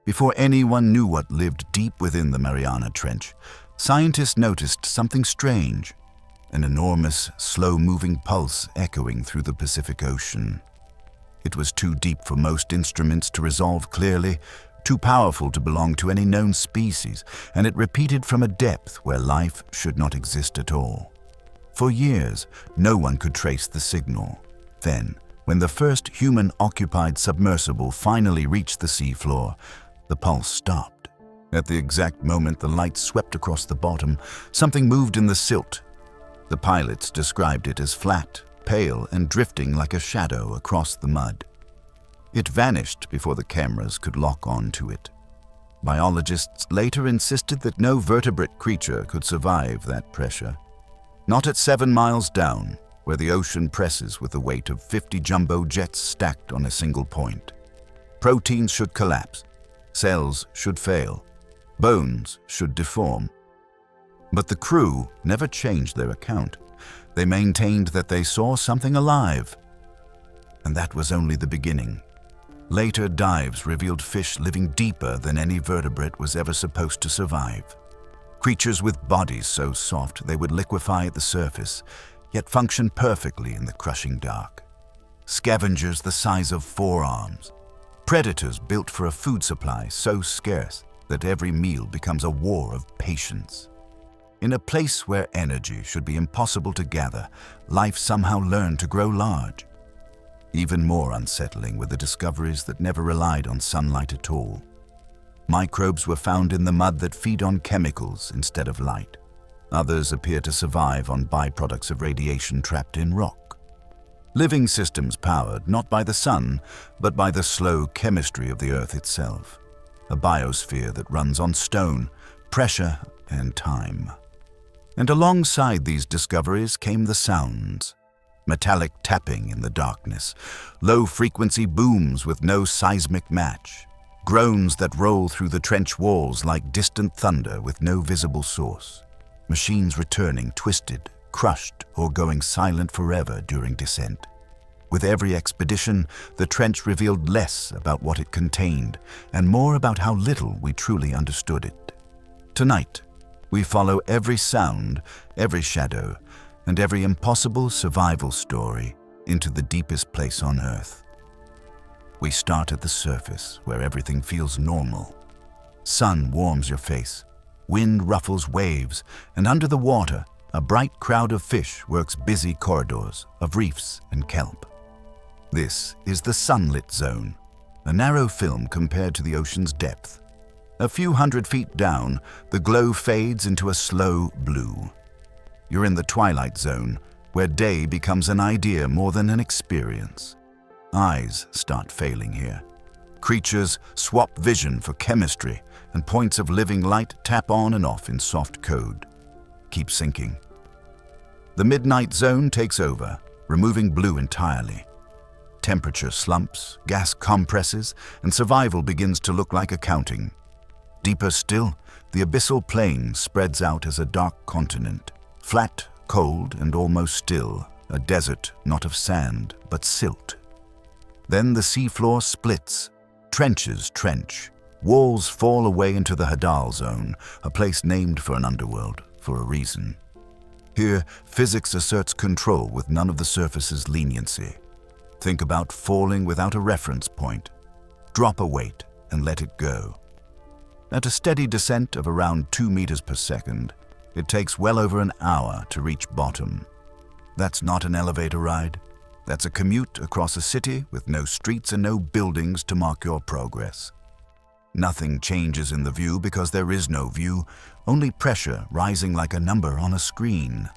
Before anyone knew what lived deep within the Mariana Trench, scientists noticed something strange, an enormous, slow-moving pulse echoing through the Pacific Ocean. It was too deep for most instruments to resolve clearly, too powerful to belong to any known species, and it repeated from a depth where life should not exist at all. For years, no one could trace the signal. Then, when the first human-occupied submersible finally reached the seafloor, the pulse stopped. At the exact moment the light swept across the bottom, something moved in the silt. The pilots described it as flat, pale, and drifting like a shadow across the mud. It vanished before the cameras could lock on to it. Biologists later insisted that no vertebrate creature could survive that pressure. Not at 7 miles down, where the ocean presses with the weight of 50 jumbo jets stacked on a single point. Proteins should collapse. Cells should fail. Bones should deform. But the crew never changed their account. They maintained that they saw something alive. And that was only the beginning. Later dives revealed fish living deeper than any vertebrate was ever supposed to survive. Creatures with bodies so soft they would liquefy at the surface, yet function perfectly in the crushing dark. Scavengers the size of forearms. Predators built for a food supply so scarce that every meal becomes a war of patience. In a place where energy should be impossible to gather, life somehow learned to grow large. Even more unsettling were the discoveries that never relied on sunlight at all. Microbes were found in the mud that feed on chemicals instead of light. Others appear to survive on byproducts of radiation trapped in rock. Living systems powered not by the sun, but by the slow chemistry of the Earth itself. A biosphere that runs on stone, pressure, and time. And alongside these discoveries came the sounds. Metallic tapping in the darkness, low-frequency booms with no seismic match, groans that roll through the trench walls like distant thunder with no visible source, machines returning twisted, crushed, or going silent forever during descent. With every expedition, the trench revealed less about what it contained and more about how little we truly understood it. Tonight, we follow every sound, every shadow, and every impossible survival story into the deepest place on Earth. We start at the surface, where everything feels normal. Sun warms your face, wind ruffles waves, and under the water, a bright crowd of fish works busy corridors of reefs and kelp. This is the sunlit zone, a narrow film compared to the ocean's depth. A few hundred feet down, the glow fades into a slow blue. You're in the twilight zone, where day becomes an idea more than an experience. Eyes start failing here. Creatures swap vision for chemistry, and points of living light tap on and off in soft code. Keep sinking. The midnight zone takes over, removing blue entirely. Temperature slumps, gas compresses, and survival begins to look like accounting. Deeper still, the abyssal plain spreads out as a dark continent. Flat, cold, and almost still, a desert not of sand, but silt. Then the seafloor splits, trenches trench, walls fall away into the Hadal zone, a place named for an underworld, for a reason. Here, physics asserts control with none of the surface's leniency. Think about falling without a reference point. Drop a weight and let it go. At a steady descent of around 2 meters per second, it takes well over an hour to reach bottom. That's not an elevator ride. That's a commute across a city with no streets and no buildings to mark your progress. Nothing changes in the view because there is no view, only pressure rising like a number on a screen.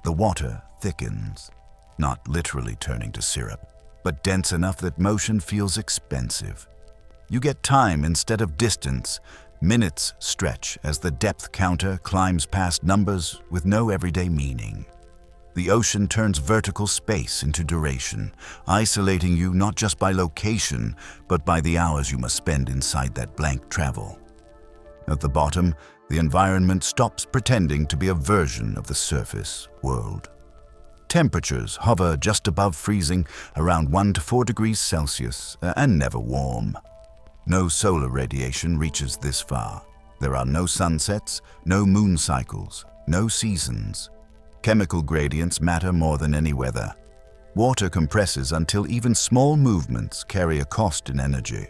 The water thickens, not literally turning to syrup, but dense enough that motion feels expensive. You get time instead of distance. Minutes stretch as the depth counter climbs past numbers with no everyday meaning. The ocean turns vertical space into duration, isolating you not just by location, but by the hours you must spend inside that blank travel. At the bottom, the environment stops pretending to be a version of the surface world. Temperatures hover just above freezing, around 1 to 4 degrees Celsius, and never warm. No solar radiation reaches this far. There are no sunsets, no moon cycles, no seasons. Chemical gradients matter more than any weather. Water compresses until even small movements carry a cost in energy.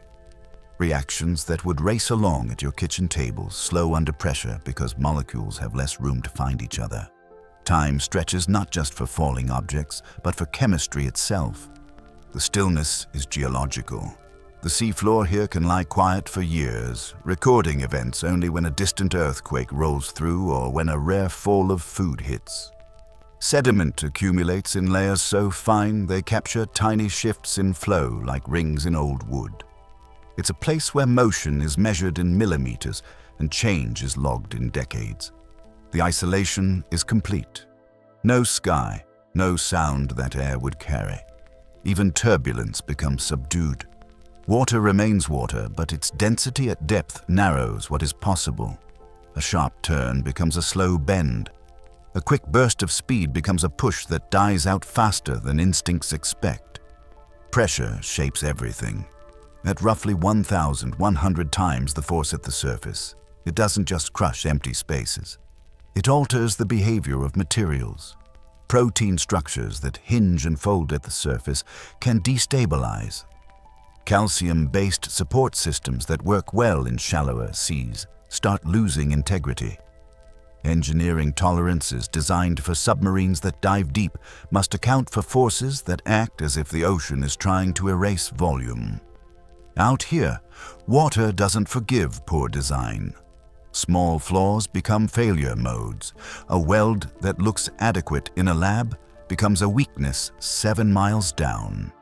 Reactions that would race along at your kitchen table slow under pressure because molecules have less room to find each other. Time stretches not just for falling objects, but for chemistry itself. The stillness is geological. The seafloor here can lie quiet for years, recording events only when a distant earthquake rolls through or when a rare fall of food hits. Sediment accumulates in layers so fine they capture tiny shifts in flow like rings in old wood. It's a place where motion is measured in millimeters and change is logged in decades. The isolation is complete. No sky, no sound that air would carry. Even turbulence becomes subdued. Water remains water, but its density at depth narrows what is possible. A sharp turn becomes a slow bend. A quick burst of speed becomes a push that dies out faster than instincts expect. Pressure shapes everything. At roughly 1,100 times the force at the surface, it doesn't just crush empty spaces. It alters the behavior of materials. Protein structures that hinge and fold at the surface can destabilize. Calcium-based support systems that work well in shallower seas start losing integrity. Engineering tolerances designed for submarines that dive deep must account for forces that act as if the ocean is trying to erase volume. Out here, water doesn't forgive poor design. Small flaws become failure modes. A weld that looks adequate in a lab becomes a weakness 7 miles down.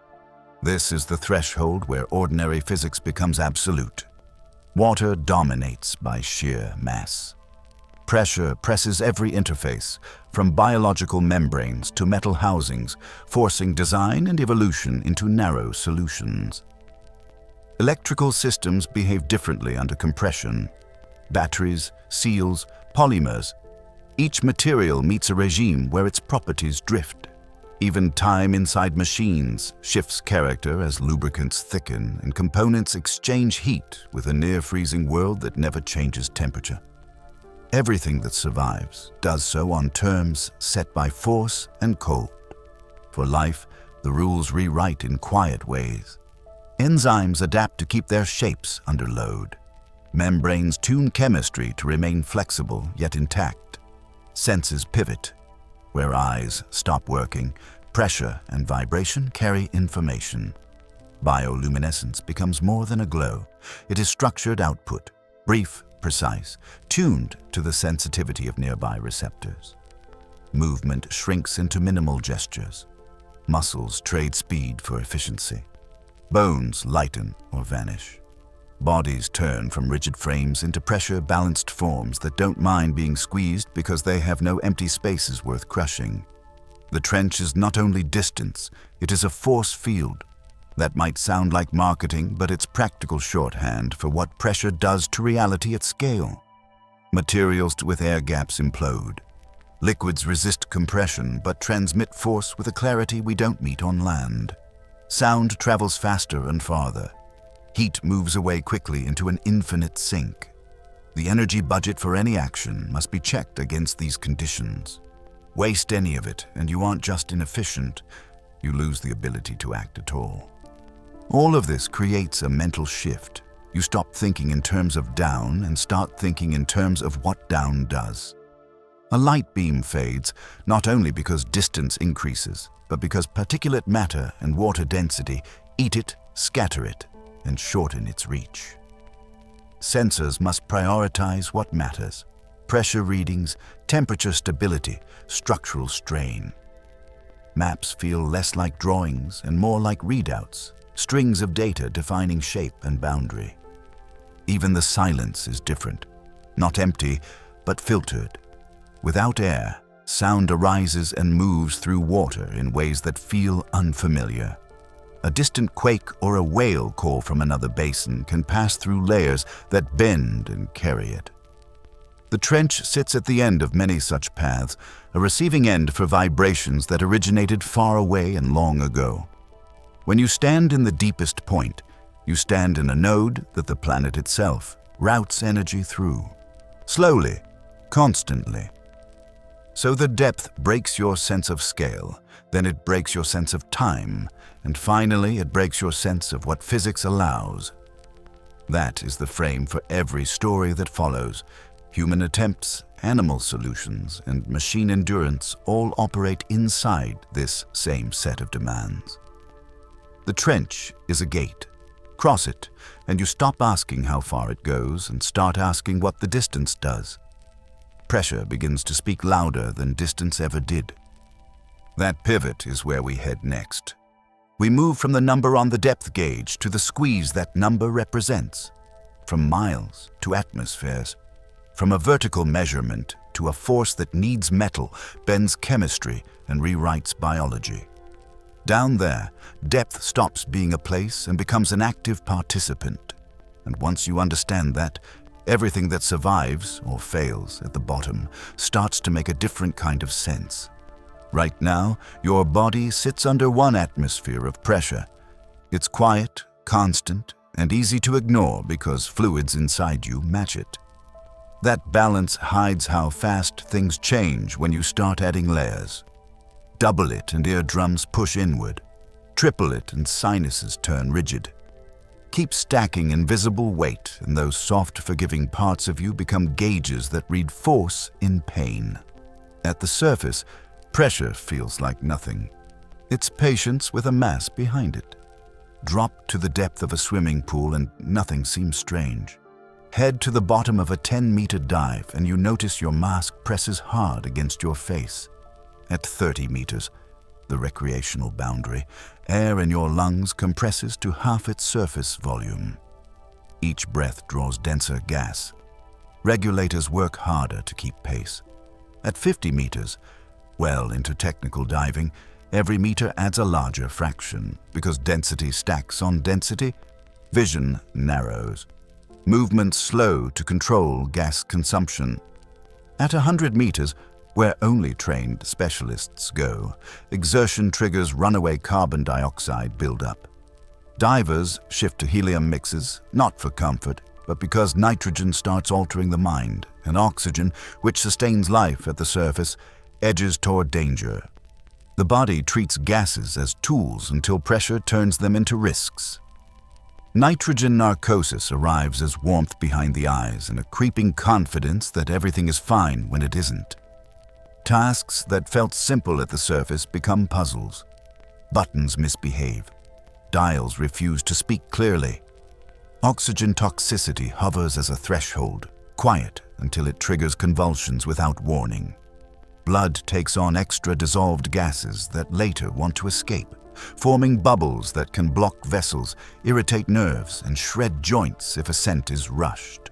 This is the threshold where ordinary physics becomes absolute. Water dominates by sheer mass. Pressure presses every interface, from biological membranes to metal housings, forcing design and evolution into narrow solutions. Electrical systems behave differently under compression. Batteries, seals, polymers. Each material meets a regime where its properties drift. Even time inside machines shifts character as lubricants thicken and components exchange heat with a near-freezing world that never changes temperature. Everything that survives does so on terms set by force and cold. For life, the rules rewrite in quiet ways. Enzymes adapt to keep their shapes under load. Membranes tune chemistry to remain flexible yet intact. Senses pivot. Where eyes stop working, pressure and vibration carry information. Bioluminescence becomes more than a glow. It is structured output, brief, precise, tuned to the sensitivity of nearby receptors. Movement shrinks into minimal gestures. Muscles trade speed for efficiency. Bones lighten or vanish. Bodies turn from rigid frames into pressure-balanced forms that don't mind being squeezed because they have no empty spaces worth crushing. The trench is not only distance, it is a force field. That might sound like marketing, but it's practical shorthand for what pressure does to reality at scale. Materials with air gaps implode. Liquids resist compression but transmit force with a clarity we don't meet on land. Sound travels faster and farther. Heat moves away quickly into an infinite sink. The energy budget for any action must be checked against these conditions. Waste any of it, and you aren't just inefficient, you lose the ability to act at all. All of this creates a mental shift. You stop thinking in terms of down and start thinking in terms of what down does. A light beam fades, not only because distance increases, but because particulate matter and water density eat it, scatter it, and shorten its reach. Sensors must prioritize what matters: pressure readings, temperature stability, structural strain. Maps feel less like drawings and more like readouts, strings of data defining shape and boundary. Even the silence is different, not empty, but filtered. Without air, sound arises and moves through water in ways that feel unfamiliar. A distant quake or a whale call from another basin can pass through layers that bend and carry it. The trench sits at the end of many such paths, a receiving end for vibrations that originated far away and long ago. When you stand in the deepest point, You stand in a node that the planet itself routes energy through. Slowly, constantly. So the depth breaks your sense of scale, then it breaks your sense of time, and finally it breaks your sense of what physics allows. That is the frame for every story that follows. Human attempts, animal solutions, and machine endurance all operate inside this same set of demands. The trench is a gate. Cross it, and you stop asking how far it goes and start asking what the distance does. Pressure begins to speak louder than distance ever did. That pivot is where we head next. We move from the number on the depth gauge to the squeeze that number represents, from miles to atmospheres, from a vertical measurement to a force that kneads metal, bends chemistry, and rewrites biology. Down there, depth stops being a place and becomes an active participant. And once you understand that, everything that survives or fails at the bottom starts to make a different kind of sense. Right now, your body sits under one atmosphere of pressure. It's quiet, constant, and easy to ignore because fluids inside you match it. That balance hides how fast things change when you start adding layers. Double it and eardrums push inward. Triple it and sinuses turn rigid. Keep stacking invisible weight and those soft, forgiving parts of you become gauges that read force in pain. At the surface, pressure feels like nothing. It's patience with a mass behind it. Drop to the depth of a swimming pool and nothing seems strange. Head to the bottom of a 10-meter dive and you notice your mask presses hard against your face. At 30 meters, the recreational boundary, air in your lungs compresses to half its surface volume. Each breath draws denser gas. Regulators work harder to keep pace. At 50 meters, well into technical diving, every meter adds a larger fraction. Because density stacks on density, vision narrows. Movement slow to control gas consumption. At 100 meters, where only trained specialists go, exertion triggers runaway carbon dioxide buildup. Divers shift to helium mixes, not for comfort, but because nitrogen starts altering the mind, and oxygen, which sustains life at the surface, edges toward danger. The body treats gases as tools until pressure turns them into risks. Nitrogen narcosis arrives as warmth behind the eyes and a creeping confidence that everything is fine when it isn't. Tasks that felt simple at the surface become puzzles. Buttons misbehave. Dials refuse to speak clearly. Oxygen toxicity hovers as a threshold, quiet until it triggers convulsions without warning. Blood takes on extra dissolved gases that later want to escape, forming bubbles that can block vessels, irritate nerves, and shred joints if ascent is rushed.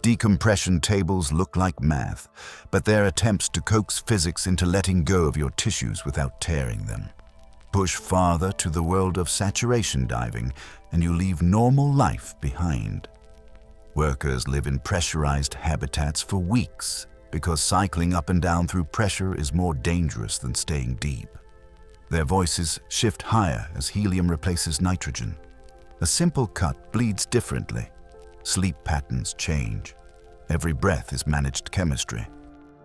Decompression tables look like math, but they're attempts to coax physics into letting go of your tissues without tearing them. Push farther to the world of saturation diving, and you leave normal life behind. Workers live in pressurized habitats for weeks because cycling up and down through pressure is more dangerous than staying deep. Their voices shift higher as helium replaces nitrogen. A simple cut bleeds differently. Sleep patterns change. Every breath is managed chemistry.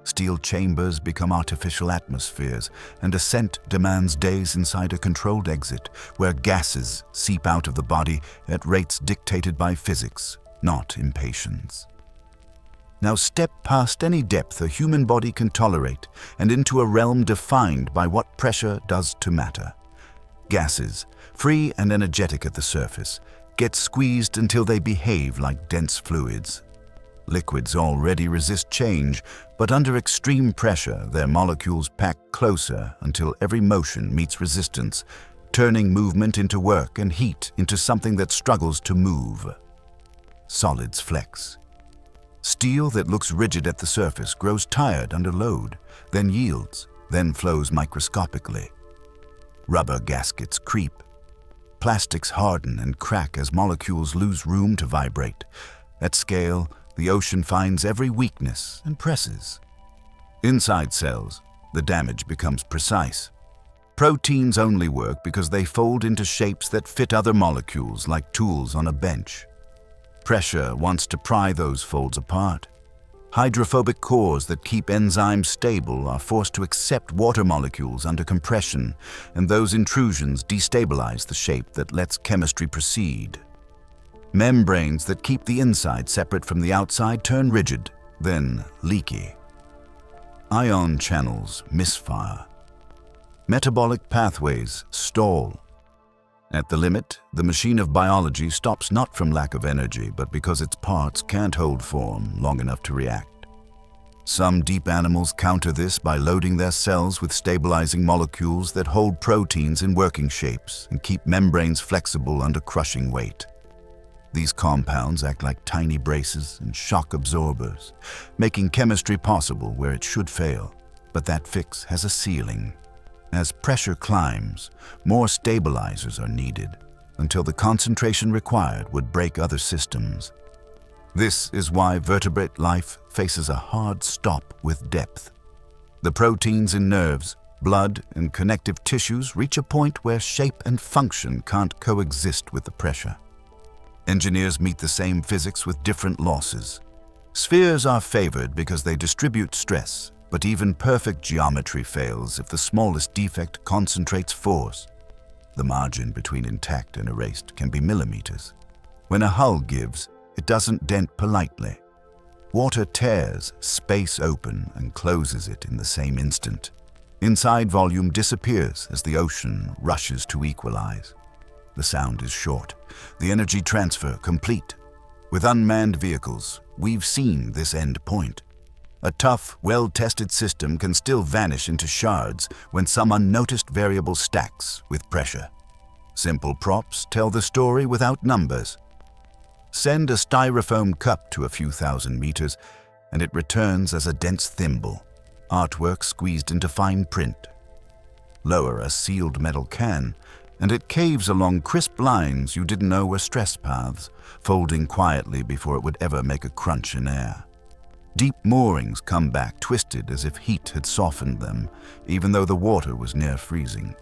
Steel chambers become artificial atmospheres, and ascent demands days inside a controlled exit where gases seep out of the body at rates dictated by physics, not impatience. Now step past any depth a human body can tolerate and into a realm defined by what pressure does to matter. Gases, free and energetic at the surface, get squeezed until they behave like dense fluids. Liquids already resist change, but under extreme pressure, their molecules pack closer until every motion meets resistance, turning movement into work and heat into something that struggles to move. Solids flex. Steel that looks rigid at the surface grows tired under load, then yields, then flows microscopically. Rubber gaskets creep. Plastics harden and crack as molecules lose room to vibrate. At scale, the ocean finds every weakness and presses. Inside cells, the damage becomes precise. Proteins only work because they fold into shapes that fit other molecules like tools on a bench. Pressure wants to pry those folds apart. Hydrophobic cores that keep enzymes stable are forced to accept water molecules under compression, and those intrusions destabilize the shape that lets chemistry proceed. Membranes that keep the inside separate from the outside turn rigid, then leaky. Ion channels misfire. Metabolic pathways stall. At the limit, the machine of biology stops not from lack of energy, but because its parts can't hold form long enough to react. Some deep animals counter this by loading their cells with stabilizing molecules that hold proteins in working shapes and keep membranes flexible under crushing weight. These compounds act like tiny braces and shock absorbers, making chemistry possible where it should fail. But that fix has a ceiling. As pressure climbs, more stabilizers are needed until the concentration required would break other systems. This is why vertebrate life faces a hard stop with depth. The proteins in nerves, blood, and connective tissues reach a point where shape and function can't coexist with the pressure. Engineers meet the same physics with different losses. Spheres are favored because they distribute stress, but even perfect geometry fails if the smallest defect concentrates force. The margin between intact and erased can be millimeters. When a hull gives, it doesn't dent politely. Water tears space open and closes it in the same instant. Inside volume disappears as the ocean rushes to equalize. The sound is short, the energy transfer complete. With unmanned vehicles, we've seen this end point. A tough, well-tested system can still vanish into shards when some unnoticed variable stacks with pressure. Simple props tell the story without numbers. Send a styrofoam cup to a few thousand meters, and it returns as a dense thimble, artwork squeezed into fine print. Lower a sealed metal can, and it caves along crisp lines you didn't know were stress paths, folding quietly before it would ever make a crunch in air. Deep moorings come back twisted as if heat had softened them, even though the water was near freezing.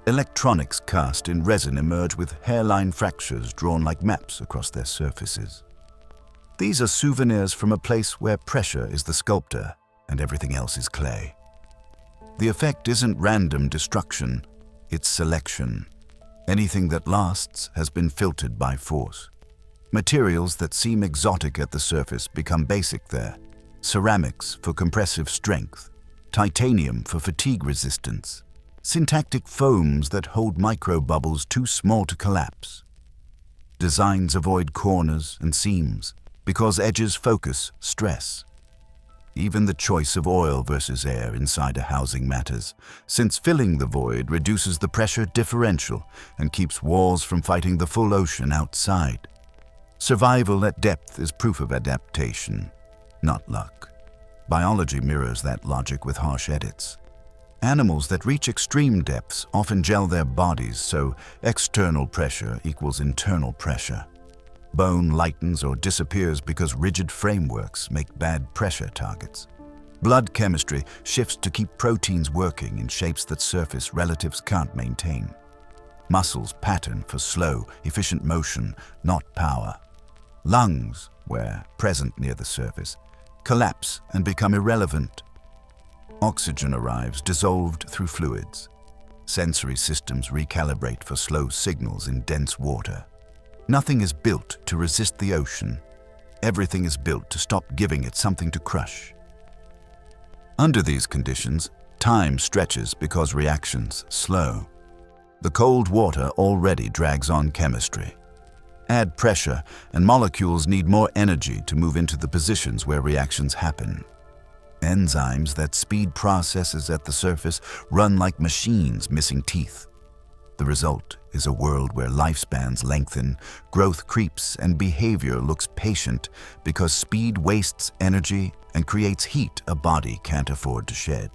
Electronics cast in resin emerge with hairline fractures drawn like maps across their surfaces. These are souvenirs from a place where pressure is the sculptor and everything else is clay. The effect isn't random destruction, it's selection. Anything that lasts has been filtered by force. Materials that seem exotic at the surface become basic there. Ceramics for compressive strength, titanium for fatigue resistance, syntactic foams that hold microbubbles too small to collapse. Designs avoid corners and seams because edges focus stress. Even the choice of oil versus air inside a housing matters, since filling the void reduces the pressure differential and keeps walls from fighting the full ocean outside. Survival at depth is proof of adaptation, not luck. Biology mirrors that logic with harsh edits. Animals that reach extreme depths often gel their bodies, so external pressure equals internal pressure. Bone lightens or disappears because rigid frameworks make bad pressure targets. Blood chemistry shifts to keep proteins working in shapes that surface relatives can't maintain. Muscles pattern for slow, efficient motion, not power. Lungs, where present near the surface, collapse and become irrelevant. Oxygen arrives dissolved through fluids. Sensory systems recalibrate for slow signals in dense water. Nothing is built to resist the ocean. Everything is built to stop giving it something to crush. Under these conditions, time stretches because reactions slow. The cold water already drags on chemistry. Add pressure, and molecules need more energy to move into the positions where reactions happen. Enzymes that speed processes at the surface run like machines missing teeth. The result is a world where lifespans lengthen, growth creeps, and behavior looks patient because speed wastes energy and creates heat a body can't afford to shed.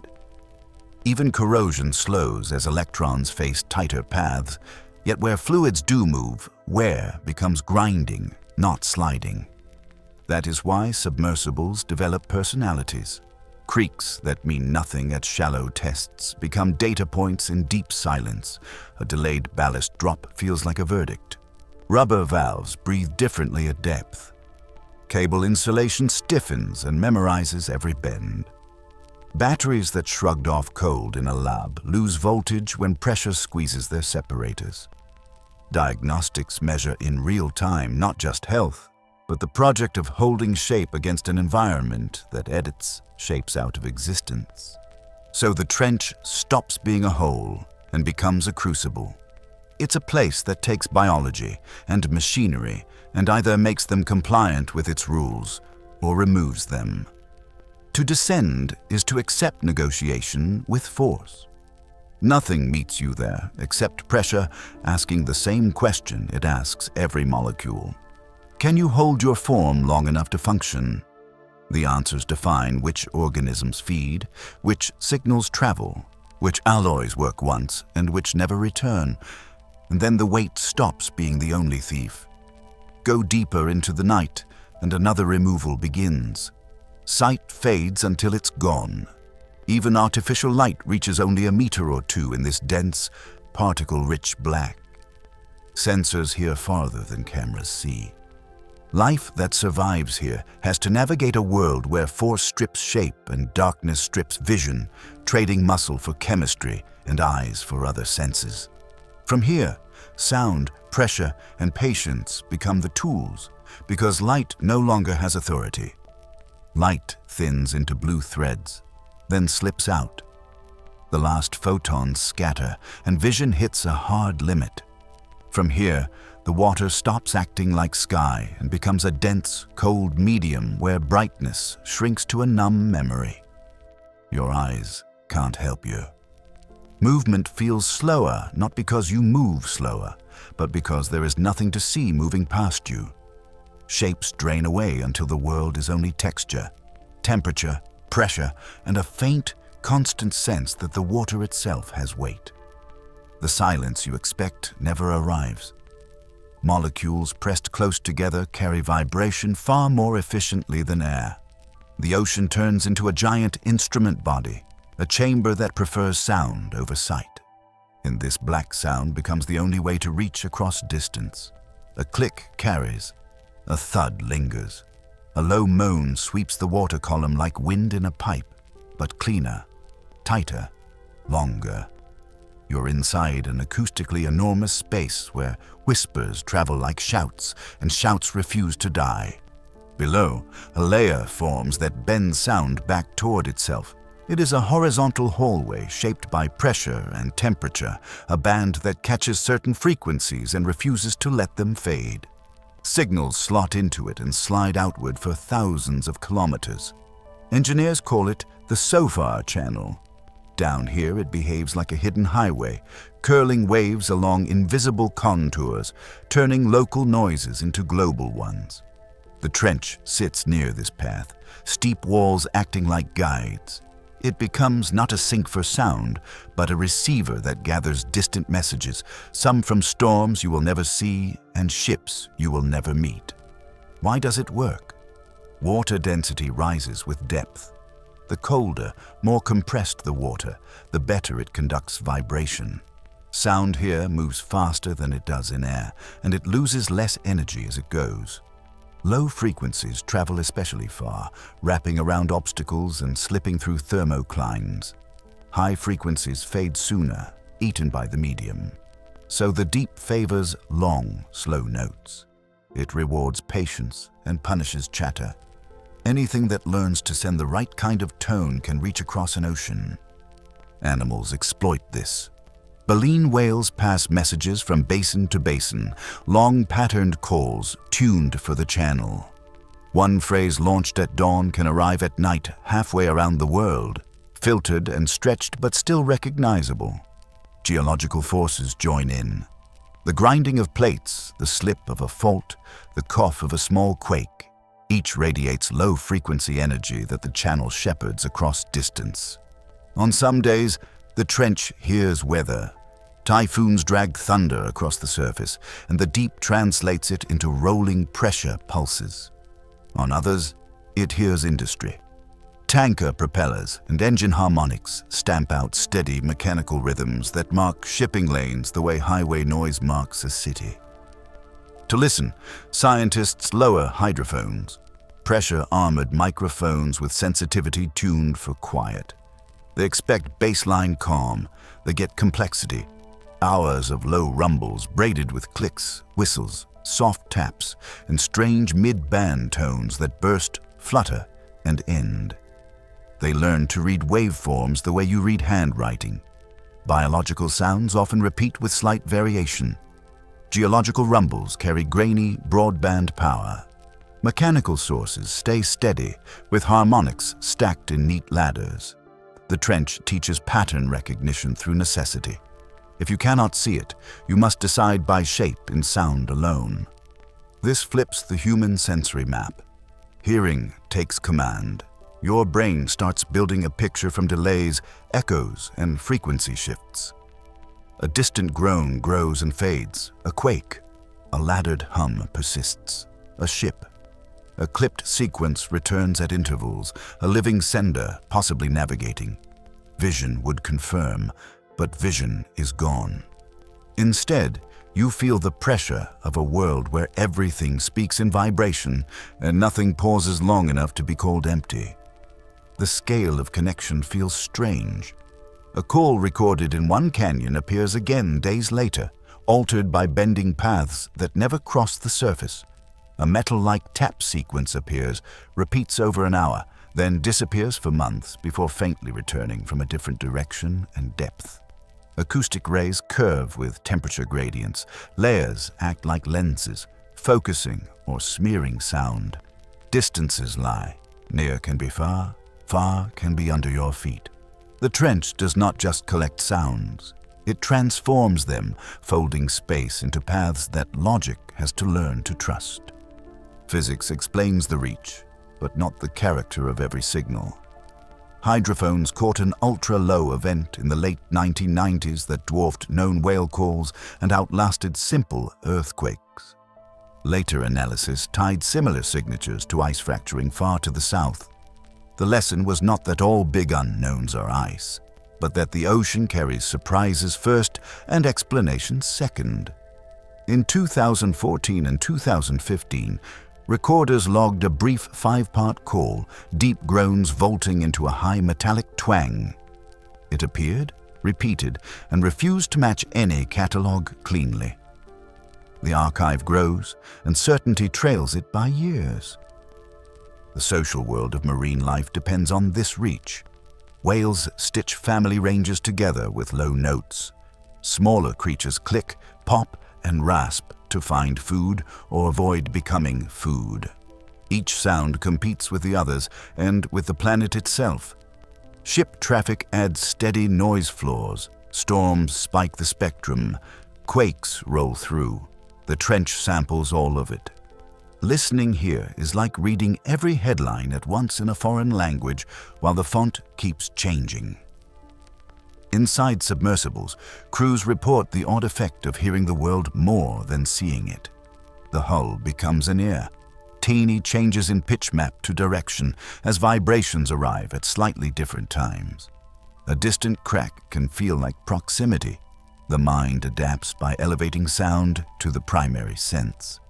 Even corrosion slows as electrons face tighter paths, yet where fluids do move, wear becomes grinding, not sliding. That is why submersibles develop personalities. Creaks that mean nothing at shallow tests become data points in deep silence. A delayed ballast drop feels like a verdict. Rubber valves breathe differently at depth. Cable insulation stiffens and memorizes every bend. Batteries that shrugged off cold in a lab lose voltage when pressure squeezes their separators. Diagnostics measure in real time not just health, but the project of holding shape against an environment that edits shapes out of existence. So the trench stops being a hole and becomes a crucible. It's a place that takes biology and machinery and either makes them compliant with its rules or removes them. To descend is to accept negotiation with force. Nothing meets you there except pressure asking the same question it asks every molecule. Can you hold your form long enough to function? The answers define which organisms feed, which signals travel, which alloys work once and which never return. And then the weight stops being the only thief. Go deeper into the night and another removal begins. Sight fades until it's gone. Even artificial light reaches only a meter or two in this dense, particle-rich black. Sensors hear farther than cameras see. Life that survives here has to navigate a world where force strips shape and darkness strips vision, trading muscle for chemistry and eyes for other senses. From here, sound, pressure, and patience become the tools, because light no longer has authority. Light thins into blue threads, then slips out. The last photons scatter, and vision hits a hard limit. From here, the water stops acting like sky and becomes a dense, cold medium where brightness shrinks to a numb memory. Your eyes can't help you. Movement feels slower, not because you move slower, but because there is nothing to see moving past you. Shapes drain away until the world is only texture, temperature, pressure, and a faint, constant sense that the water itself has weight. The silence you expect never arrives. Molecules pressed close together carry vibration far more efficiently than air. The ocean turns into a giant instrument body, a chamber that prefers sound over sight. In this black sound becomes the only way to reach across distance. A click carries, a thud lingers. A low moan sweeps the water column like wind in a pipe, but cleaner, tighter, longer. You're inside an acoustically enormous space where whispers travel like shouts, and shouts refuse to die. Below, a layer forms that bends sound back toward itself. It is a horizontal hallway shaped by pressure and temperature, a band that catches certain frequencies and refuses to let them fade. Signals slot into it and slide outward for thousands of kilometers. Engineers call it the SOFAR channel. Down here, it behaves like a hidden highway, curling waves along invisible contours, turning local noises into global ones. The trench sits near this path, steep walls acting like guides. It becomes not a sink for sound, but a receiver that gathers distant messages, some from storms you will never see and ships you will never meet. Why does it work? Water density rises with depth. The colder, more compressed the water, the better it conducts vibration. Sound here moves faster than it does in air, and it loses less energy as it goes. Low frequencies travel especially far, wrapping around obstacles and slipping through thermoclines. High frequencies fade sooner, eaten by the medium. So the deep favors long, slow notes. It rewards patience and punishes chatter. Anything that learns to send the right kind of tone can reach across an ocean. Animals exploit this. Baleen whales pass messages from basin to basin, long patterned calls tuned for the channel. One phrase launched at dawn can arrive at night halfway around the world, filtered and stretched but still recognizable. Geological forces join in. The grinding of plates, the slip of a fault, the cough of a small quake. Each radiates low-frequency energy that the channel shepherds across distance. On some days, the trench hears weather. Typhoons drag thunder across the surface, and the deep translates it into rolling pressure pulses. On others, it hears industry. Tanker propellers and engine harmonics stamp out steady mechanical rhythms that mark shipping lanes the way highway noise marks a city. To listen, scientists lower hydrophones, pressure-armored microphones with sensitivity tuned for quiet. They expect baseline calm. They get complexity. Hours of low rumbles braided with clicks, whistles, soft taps, and strange mid-band tones that burst, flutter, and end. They learn to read waveforms the way you read handwriting. Biological sounds often repeat with slight variation. Geological rumbles carry grainy, broadband power. Mechanical sources stay steady, with harmonics stacked in neat ladders. The trench teaches pattern recognition through necessity. If you cannot see it, you must decide by shape in sound alone. This flips the human sensory map. Hearing takes command. Your brain starts building a picture from delays, echoes, and frequency shifts. A distant groan grows and fades, a quake. A laddered hum persists, a ship. A clipped sequence returns at intervals, a living sender possibly navigating. Vision would confirm, but vision is gone. Instead, you feel the pressure of a world where everything speaks in vibration and nothing pauses long enough to be called empty. The scale of connection feels strange. A call recorded in one canyon appears again days later, altered by bending paths that never cross the surface. A metal-like tap sequence appears, repeats over an hour, then disappears for months before faintly returning from a different direction and depth. Acoustic rays curve with temperature gradients. Layers act like lenses, focusing or smearing sound. Distances lie. Near can be far, far can be under your feet. The trench does not just collect sounds. It transforms them, folding space into paths that logic has to learn to trust. Physics explains the reach, but not the character of every signal. Hydrophones caught an ultra-low event in the late 1990s that dwarfed known whale calls and outlasted simple earthquakes. Later analysis tied similar signatures to ice fracturing far to the south. The lesson was not that all big unknowns are ice, but that the ocean carries surprises first and explanations second. In 2014 and 2015, recorders logged a brief 5-part call, deep groans vaulting into a high metallic twang. It appeared, repeated, and refused to match any catalog cleanly. The archive grows, and certainty trails it by years. The social world of marine life depends on this reach. Whales stitch family ranges together with low notes. Smaller creatures click, pop, and rasp to find food or avoid becoming food. Each sound competes with the others and with the planet itself. Ship traffic adds steady noise floors. Storms spike the spectrum. Quakes roll through. The trench samples all of it. Listening here is like reading every headline at once in a foreign language while the font keeps changing. Inside submersibles, crews report the odd effect of hearing the world more than seeing it. The hull becomes an ear. Teeny changes in pitch map to direction as vibrations arrive at slightly different times. A distant crack can feel like proximity. The mind adapts by elevating sound to the primary sense.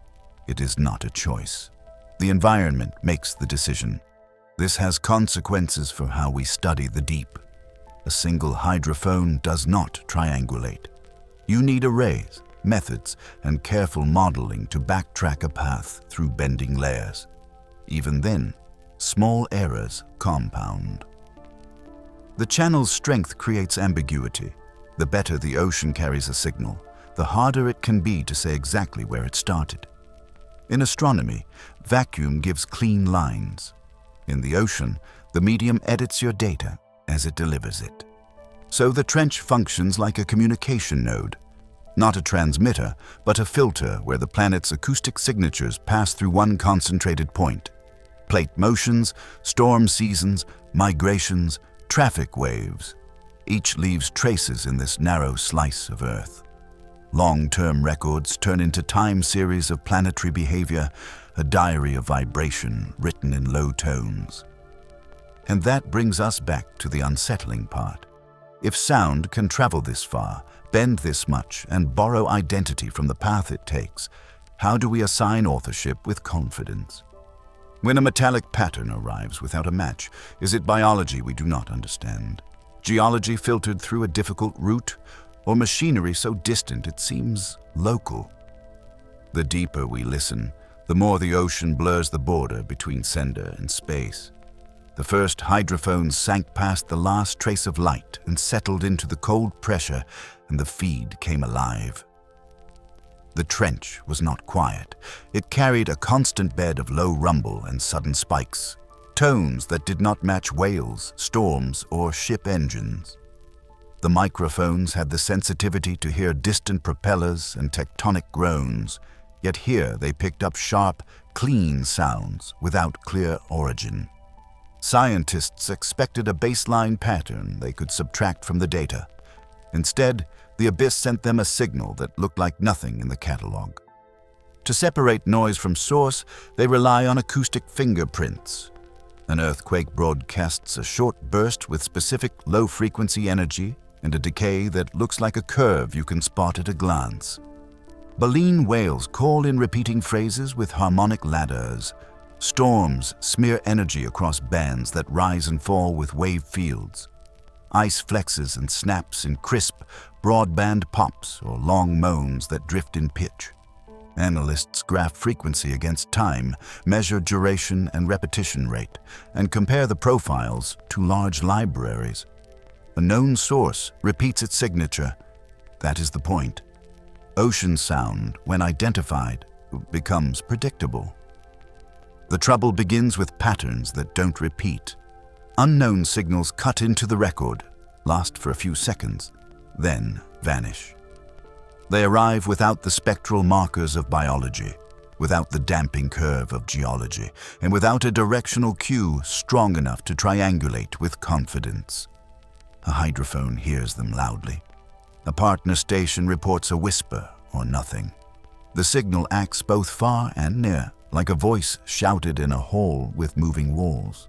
It is not a choice. The environment makes the decision. This has consequences for how we study the deep. A single hydrophone does not triangulate. You need arrays, methods, and careful modeling to backtrack a path through bending layers. Even then, small errors compound. The channel's strength creates ambiguity. The better the ocean carries a signal, the harder it can be to say exactly where it started. In astronomy, vacuum gives clean lines. In the ocean, the medium edits your data as it delivers it. So the trench functions like a communication node, not a transmitter, but a filter where the planet's acoustic signatures pass through one concentrated point. Plate motions, storm seasons, migrations, traffic waves. Each leaves traces in this narrow slice of Earth. Long-term records turn into time series of planetary behavior, a diary of vibration written in low tones. And that brings us back to the unsettling part. If sound can travel this far, bend this much, and borrow identity from the path it takes, how do we assign authorship with confidence? When a metallic pattern arrives without a match, is it biology we do not understand? Geology filtered through a difficult route? Or machinery so distant it seems local? The deeper we listen, the more the ocean blurs the border between sender and space. The first hydrophones sank past the last trace of light and settled into the cold pressure, and the feed came alive. The trench was not quiet. It carried a constant bed of low rumble and sudden spikes, tones that did not match whales, storms, or ship engines. The microphones had the sensitivity to hear distant propellers and tectonic groans, yet here they picked up sharp, clean sounds without clear origin. Scientists expected a baseline pattern they could subtract from the data. Instead, the abyss sent them a signal that looked like nothing in the catalog. To separate noise from source, they rely on acoustic fingerprints. An earthquake broadcasts a short burst with specific low-frequency energy and a decay that looks like a curve you can spot at a glance. Baleen whales call in repeating phrases with harmonic ladders. Storms smear energy across bands that rise and fall with wave fields. Ice flexes and snaps in crisp, broadband pops or long moans that drift in pitch. Analysts graph frequency against time, measure duration and repetition rate, and compare the profiles to large libraries. A known source repeats its signature. That is the point. Ocean sound, when identified, becomes predictable. The trouble begins with patterns that don't repeat. Unknown signals cut into the record, last for a few seconds, then vanish. They arrive without the spectral markers of biology, without the damping curve of geology, and without a directional cue strong enough to triangulate with confidence. A hydrophone hears them loudly. A partner station reports a whisper or nothing. The signal acts both far and near, like a voice shouted in a hall with moving walls.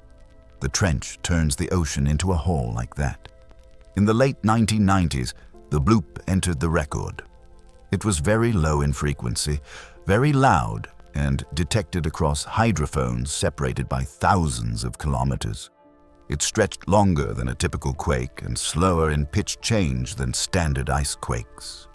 The trench turns the ocean into a hall like that. In the late 1990s, the bloop entered the record. It was very low in frequency, very loud, and detected across hydrophones separated by thousands of kilometers. It stretched longer than a typical quake and slower in pitch change than standard ice quakes.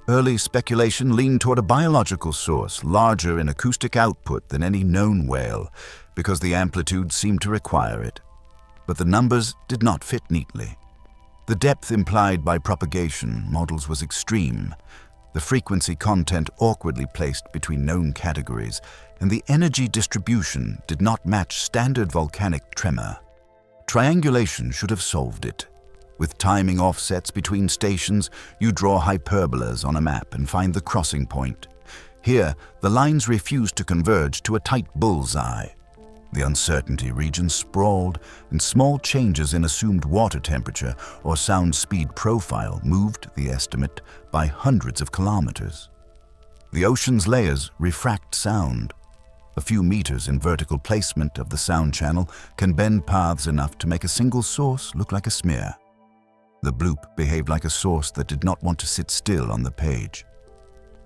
Early speculation leaned toward a biological source, larger in acoustic output than any known whale, because the amplitude seemed to require it. But the numbers did not fit neatly. The depth implied by propagation models was extreme, the frequency content awkwardly placed between known categories, and the energy distribution did not match standard volcanic tremor. Triangulation should have solved it. With timing offsets between stations, you draw hyperbolas on a map and find the crossing point. Here, the lines refused to converge to a tight bullseye. The uncertainty region sprawled, and small changes in assumed water temperature or sound speed profile moved the estimate by hundreds of kilometers. The ocean's layers refract sound. A few meters in vertical placement of the sound channel can bend paths enough to make a single source look like a smear. The bloop behaved like a source that did not want to sit still on the page.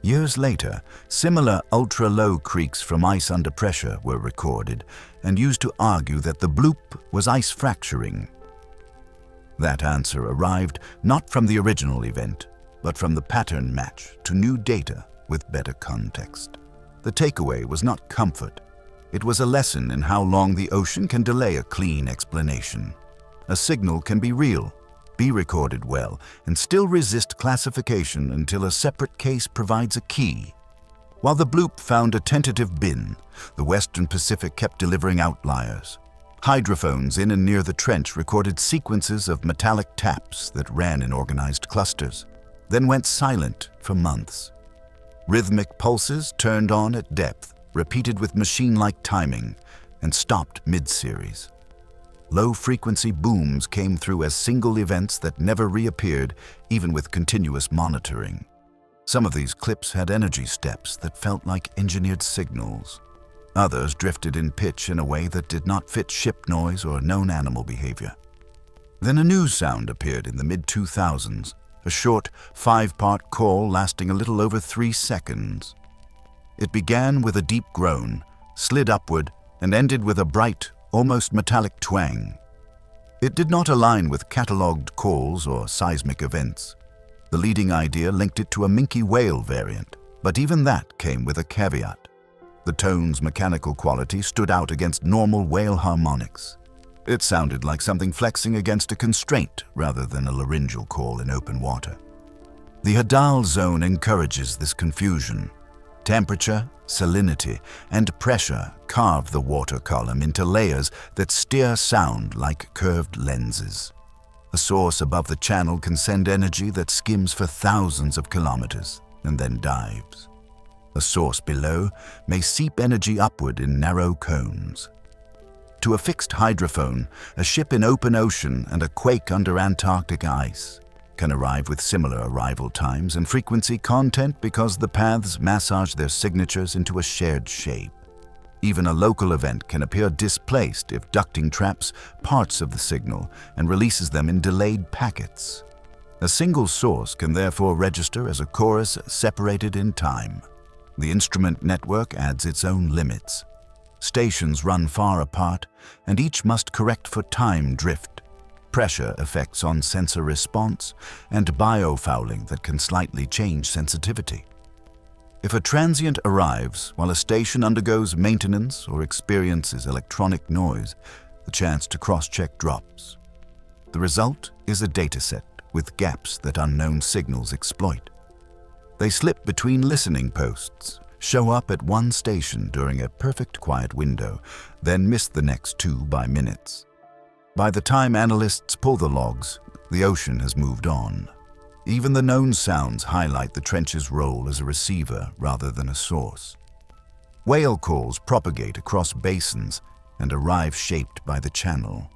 Years later, similar ultra-low creaks from ice under pressure were recorded and used to argue that the bloop was ice fracturing. That answer arrived not from the original event, but from the pattern match to new data with better context. The takeaway was not comfort. It was a lesson in how long the ocean can delay a clean explanation. A signal can be real, be recorded well, and still resist classification until a separate case provides a key. While the bloop found a tentative bin, the Western Pacific kept delivering outliers. Hydrophones in and near the trench recorded sequences of metallic taps that ran in organized clusters, then went silent for months. Rhythmic pulses turned on at depth, repeated with machine-like timing, and stopped mid-series. Low-frequency booms came through as single events that never reappeared, even with continuous monitoring. Some of these clips had energy steps that felt like engineered signals. Others drifted in pitch in a way that did not fit ship noise or known animal behavior. Then a new sound appeared in the mid-2000s, a short, 5-part call lasting a little over 3 seconds. It began with a deep groan, slid upward, and ended with a bright, almost metallic twang. It did not align with catalogued calls or seismic events. The leading idea linked it to a minke whale variant, but even that came with a caveat. The tone's mechanical quality stood out against normal whale harmonics. It sounded like something flexing against a constraint rather than a laryngeal call in open water. The Hadal zone encourages this confusion. Temperature, salinity, and pressure carve the water column into layers that steer sound like curved lenses. A source above the channel can send energy that skims for thousands of kilometers and then dives. A source below may seep energy upward in narrow cones. To a fixed hydrophone, a ship in open ocean and a quake under Antarctic ice can arrive with similar arrival times and frequency content because the paths massage their signatures into a shared shape. Even a local event can appear displaced if ducting traps parts of the signal and releases them in delayed packets. A single source can therefore register as a chorus separated in time. The instrument network adds its own limits. Stations run far apart, and each must correct for time drift, pressure effects on sensor response, and biofouling that can slightly change sensitivity. If a transient arrives while a station undergoes maintenance or experiences electronic noise, the chance to cross-check drops. The result is a dataset with gaps that unknown signals exploit. They slip between listening posts, show up at one station during a perfect quiet window, then miss the next 2 by minutes. By the time analysts pull the logs, the ocean has moved on. Even the known sounds highlight the trench's role as a receiver rather than a source. Whale calls propagate across basins and arrive shaped by the channel.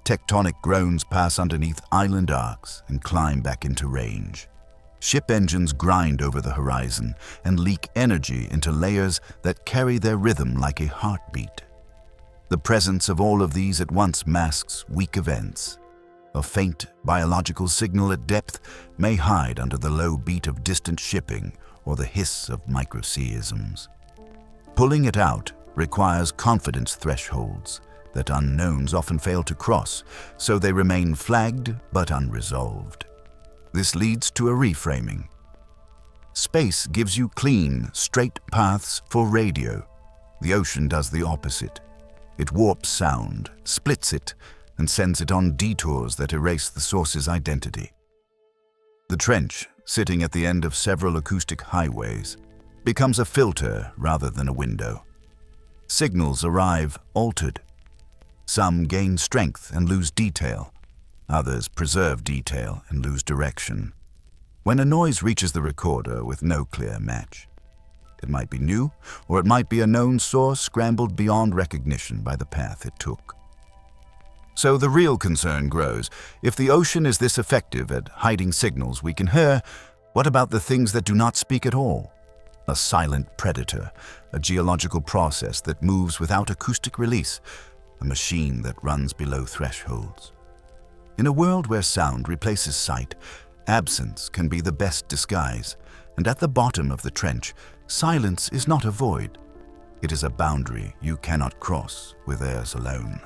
Tectonic groans pass underneath island arcs and climb back into range. Ship engines grind over the horizon and leak energy into layers that carry their rhythm like a heartbeat. The presence of all of these at once masks weak events. A faint biological signal at depth may hide under the low beat of distant shipping or the hiss of microseisms. Pulling it out requires confidence thresholds that unknowns often fail to cross, so they remain flagged but unresolved. This leads to a reframing. Space gives you clean, straight paths for radio. The ocean does the opposite. It warps sound, splits it, and sends it on detours that erase the source's identity. The trench, sitting at the end of several acoustic highways, becomes a filter rather than a window. Signals arrive altered. Some gain strength and lose detail. Others preserve detail and lose direction. When a noise reaches the recorder with no clear match, it might be new, or it might be a known source scrambled beyond recognition by the path it took. So the real concern grows. If the ocean is this effective at hiding signals we can hear, what about the things that do not speak at all? A silent predator, a geological process that moves without acoustic release, a machine that runs below thresholds. In a world where sound replaces sight, absence can be the best disguise, and at the bottom of the trench, silence is not a void. It is a boundary you cannot cross with airs alone.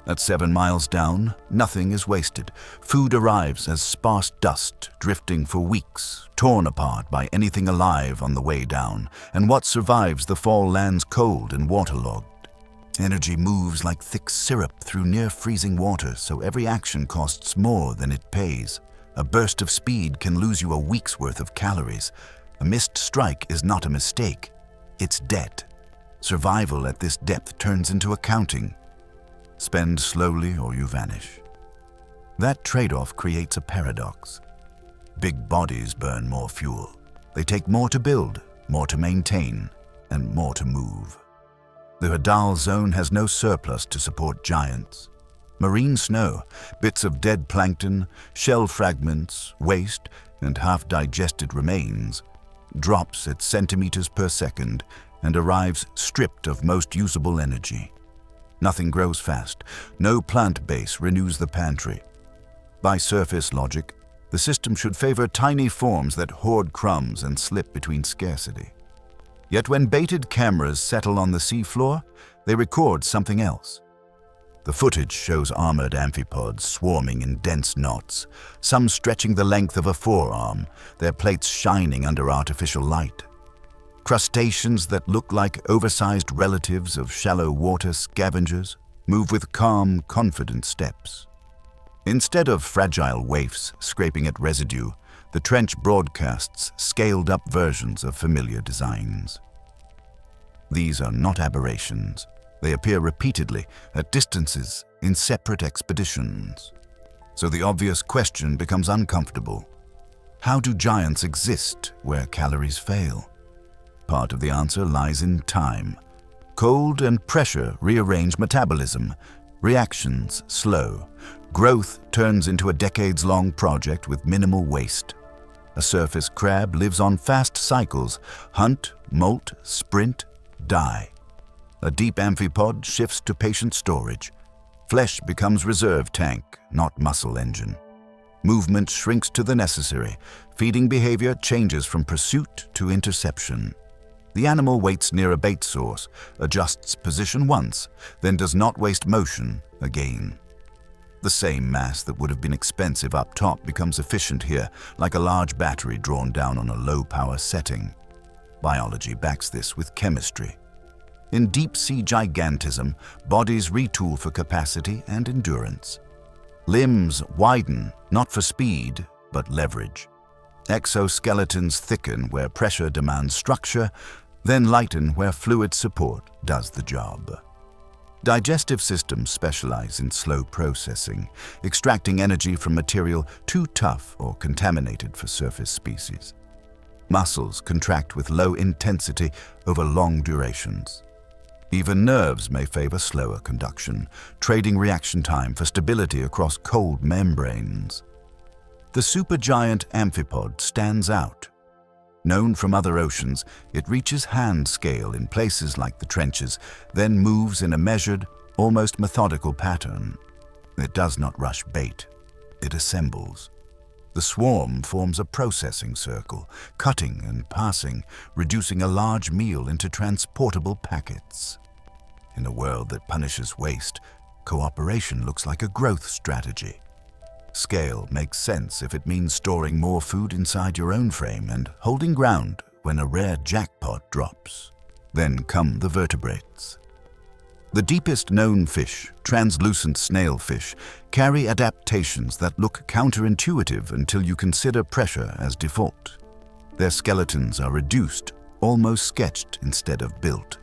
At 7 miles down, nothing is wasted. Food arrives as sparse dust, drifting for weeks, torn apart by anything alive on the way down, and what survives the fall lands cold and waterlogged. Energy moves like thick syrup through near-freezing water, so every action costs more than it pays. A burst of speed can lose you a week's worth of calories. A missed strike is not a mistake. It's debt. Survival at this depth turns into accounting. Spend slowly or you vanish. That trade-off creates a paradox. Big bodies burn more fuel. They take more to build, more to maintain, and more to move. The Hadal zone has no surplus to support giants. Marine snow, bits of dead plankton, shell fragments, waste, and half-digested remains drops at centimeters per second and arrives stripped of most usable energy. Nothing grows fast. No plant base renews the pantry. By surface logic, the system should favor tiny forms that hoard crumbs and slip between scarcity. Yet when baited cameras settle on the seafloor, they record something else. The footage shows armored amphipods swarming in dense knots, some stretching the length of a forearm, their plates shining under artificial light. Crustaceans that look like oversized relatives of shallow water scavengers move with calm, confident steps. Instead of fragile waifs scraping at residue, the trench broadcasts scaled-up versions of familiar designs. These are not aberrations. They appear repeatedly, at distances, in separate expeditions. So the obvious question becomes uncomfortable. How do giants exist where calories fail? Part of the answer lies in time. Cold and pressure rearrange metabolism. Reactions slow. Growth turns into a decades-long project with minimal waste. A surface crab lives on fast cycles: hunt, molt, sprint, die. A deep amphipod shifts to patient storage. Flesh becomes reserve tank, not muscle engine. Movement shrinks to the necessary. Feeding behavior changes from pursuit to interception. The animal waits near a bait source, adjusts position once, then does not waste motion again. The same mass that would have been expensive up top becomes efficient here, like a large battery drawn down on a low-power setting. Biology backs this with chemistry. In deep-sea gigantism, bodies retool for capacity and endurance. Limbs widen, not for speed, but leverage. Exoskeletons thicken where pressure demands structure, then lighten where fluid support does the job. Digestive systems specialize in slow processing, extracting energy from material too tough or contaminated for surface species. Muscles contract with low intensity over long durations. Even nerves may favor slower conduction, trading reaction time for stability across cold membranes. The supergiant amphipod stands out. Known from other oceans, it reaches hand scale in places like the trenches, then moves in a measured, almost methodical pattern. It does not rush bait. It assembles. The swarm forms a processing circle, cutting and passing, reducing a large meal into transportable packets. In a world that punishes waste, cooperation looks like a growth strategy. Scale makes sense if it means storing more food inside your own frame and holding ground when a rare jackpot drops. Then come the vertebrates. The deepest known fish, translucent snailfish, carry adaptations that look counterintuitive until you consider pressure as default. Their skeletons are reduced, almost sketched instead of built.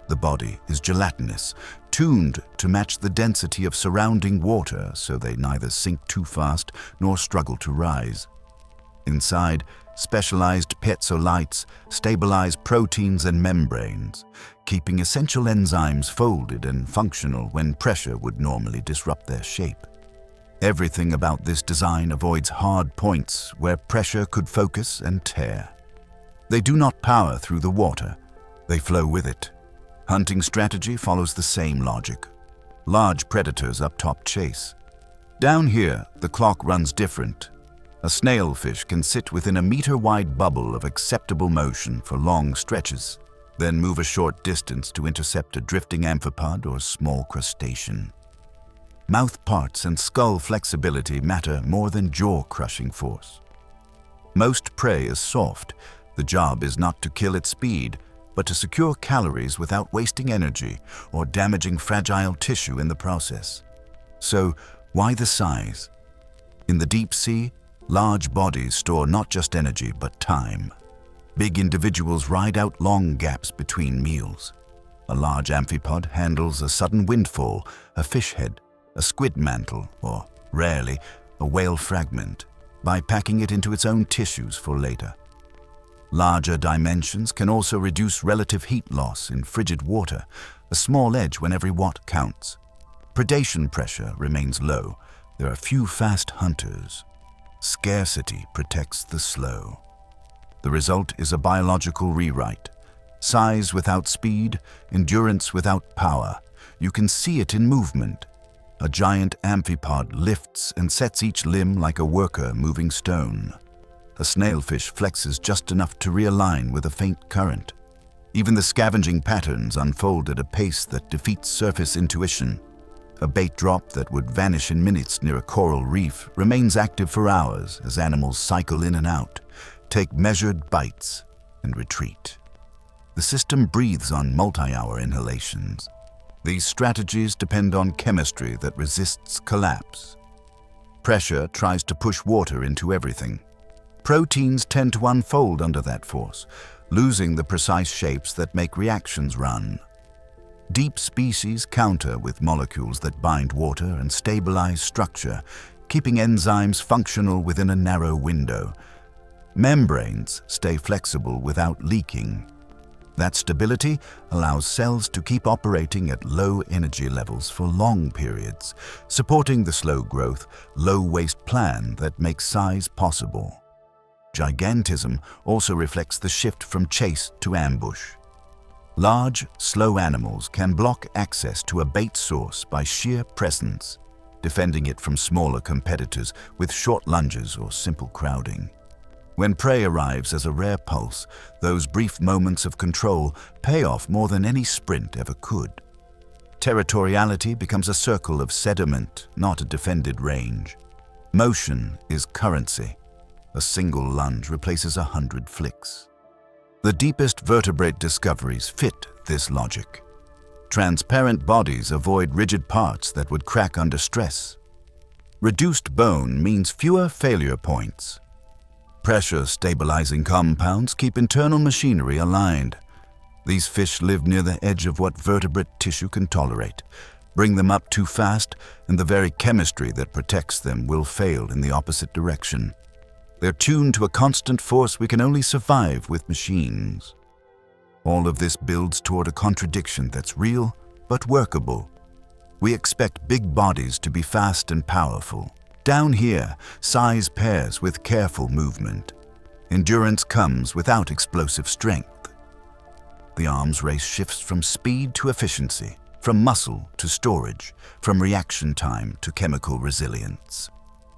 The body is gelatinous, tuned to match the density of surrounding water so they neither sink too fast nor struggle to rise. Inside, specialized piezolytes stabilize proteins and membranes, keeping essential enzymes folded and functional when pressure would normally disrupt their shape. Everything about this design avoids hard points where pressure could focus and tear. They do not power through the water, they flow with it. Hunting strategy follows the same logic. Large predators up top chase. Down here, the clock runs different. A snailfish can sit within a meter-wide bubble of acceptable motion for long stretches, then move a short distance to intercept a drifting amphipod or small crustacean. Mouth parts and skull flexibility matter more than jaw-crushing force. Most prey is soft. The job is not to kill at speed, but to secure calories without wasting energy or damaging fragile tissue in the process. So, why the size? In the deep sea, large bodies store not just energy but time. Big individuals ride out long gaps between meals. A large amphipod handles a sudden windfall, a fish head, a squid mantle, or, rarely, a whale fragment, by packing it into its own tissues for later. Larger dimensions can also reduce relative heat loss in frigid water, a small edge when every watt counts. Predation pressure remains low. There are few fast hunters. Scarcity protects the slow. The result is a biological rewrite. Size without speed, endurance without power. You can see it in movement. A giant amphipod lifts and sets each limb like a worker moving stone. A snailfish flexes just enough to realign with a faint current. Even the scavenging patterns unfold at a pace that defeats surface intuition. A bait drop that would vanish in minutes near a coral reef remains active for hours as animals cycle in and out, take measured bites, and retreat. The system breathes on multi-hour inhalations. These strategies depend on chemistry that resists collapse. Pressure tries to push water into everything. Proteins tend to unfold under that force, losing the precise shapes that make reactions run. Deep species counter with molecules that bind water and stabilize structure, keeping enzymes functional within a narrow window. Membranes stay flexible without leaking. That stability allows cells to keep operating at low energy levels for long periods, supporting the slow growth, low waste plan that makes size possible. Gigantism also reflects the shift from chase to ambush. Large, slow animals can block access to a bait source by sheer presence, defending it from smaller competitors with short lunges or simple crowding. When prey arrives as a rare pulse, those brief moments of control pay off more than any sprint ever could. Territoriality becomes a circle of sediment, not a defended range. Motion is currency. A single lunge replaces 100 flicks. The deepest vertebrate discoveries fit this logic. Transparent bodies avoid rigid parts that would crack under stress. Reduced bone means fewer failure points. Pressure-stabilizing compounds keep internal machinery aligned. These fish live near the edge of what vertebrate tissue can tolerate. Bring them up too fast, and the very chemistry that protects them will fail in the opposite direction. They're tuned to a constant force we can only survive with machines. All of this builds toward a contradiction that's real but workable. We expect big bodies to be fast and powerful. Down here, size pairs with careful movement. Endurance comes without explosive strength. The arms race shifts from speed to efficiency, from muscle to storage, from reaction time to chemical resilience.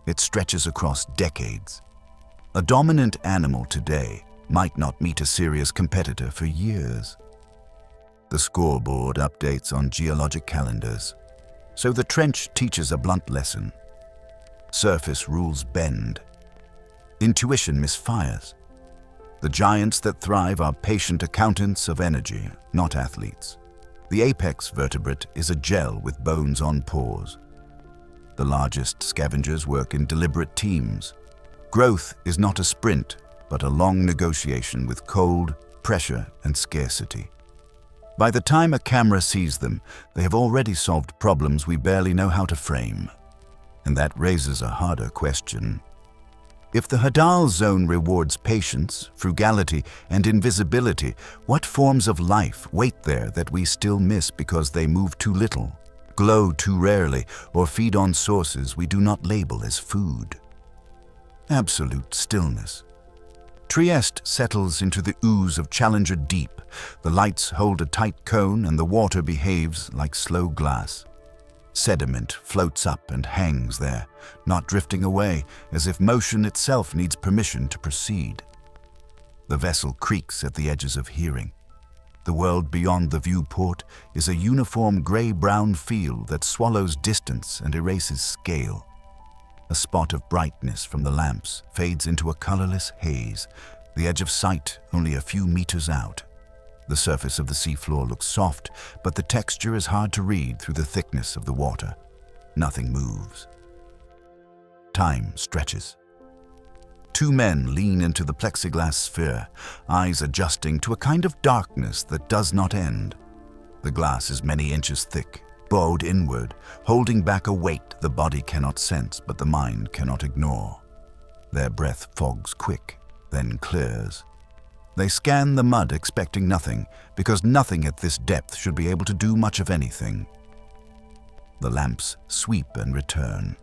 It stretches across decades. A dominant animal today might not meet a serious competitor for years. The scoreboard updates on geologic calendars, so the trench teaches a blunt lesson. Surface rules bend. Intuition misfires. The giants that thrive are patient accountants of energy, not athletes. The apex vertebrate is a gel with bones on pores. The largest scavengers work in deliberate teams. Growth is not a sprint, but a long negotiation with cold, pressure, and scarcity. By the time a camera sees them, they have already solved problems we barely know how to frame. And that raises a harder question. If the Hadal zone rewards patience, frugality, and invisibility, what forms of life wait there that we still miss because they move too little, glow too rarely, or feed on sources we do not label as food? Absolute stillness. Trieste settles into the ooze of Challenger Deep. The lights hold a tight cone and the water behaves like slow glass. Sediment floats up and hangs there, not drifting away, as if motion itself needs permission to proceed. The vessel creaks at the edges of hearing. The world beyond the viewport is a uniform gray-brown field that swallows distance and erases scale. A spot of brightness from the lamps fades into a colorless haze, the edge of sight only a few meters out. The surface of the seafloor looks soft, but the texture is hard to read through the thickness of the water. Nothing moves. Time stretches. Two men lean into the plexiglass sphere, eyes adjusting to a kind of darkness that does not end. The glass is many inches thick, bowed inward, holding back a weight the body cannot sense but the mind cannot ignore. Their breath fogs quick, then clears. They scan the mud expecting nothing, because nothing at this depth should be able to do much of anything. The lamps sweep and return.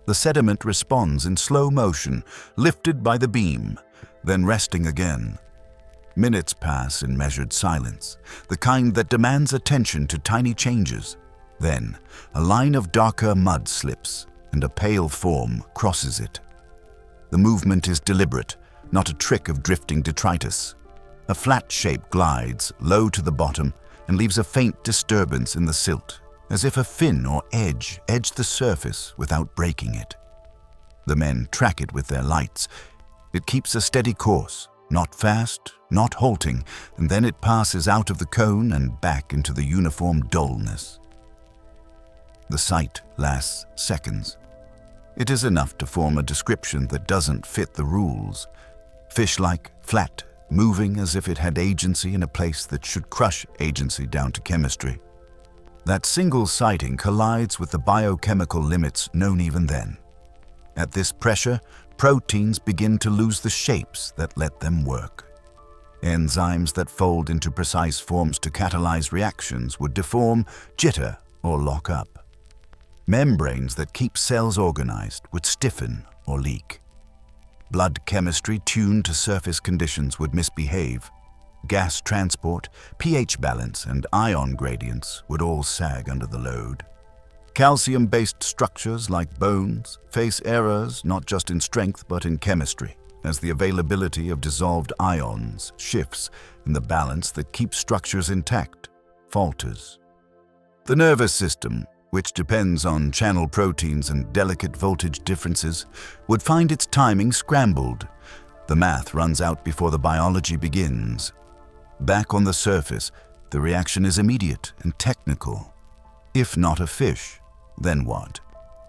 The sediment responds in slow motion, lifted by the beam, then resting again. Minutes pass in measured silence, the kind that demands attention to tiny changes. Then, a line of darker mud slips, and a pale form crosses it. The movement is deliberate, not a trick of drifting detritus. A flat shape glides low to the bottom and leaves a faint disturbance in the silt, as if a fin or edge edged the surface without breaking it. The men track it with their lights. It keeps a steady course, not fast, not halting, and then it passes out of the cone and back into the uniform dullness. The sight lasts seconds. It is enough to form a description that doesn't fit the rules. Fish-like, flat, moving as if it had agency in a place that should crush agency down to chemistry. That single sighting collides with the biochemical limits known even then. At this pressure, proteins begin to lose the shapes that let them work. Enzymes that fold into precise forms to catalyze reactions would deform, jitter, or lock up. Membranes that keep cells organized would stiffen or leak. Blood chemistry tuned to surface conditions would misbehave. Gas transport, pH balance, and ion gradients would all sag under the load. Calcium-based structures like bones face errors not just in strength but in chemistry, as the availability of dissolved ions shifts and the balance that keeps structures intact falters. The nervous system, which depends on channel proteins and delicate voltage differences, would find its timing scrambled. The math runs out before the biology begins. Back on the surface, the reaction is immediate and technical. If not a fish, then what?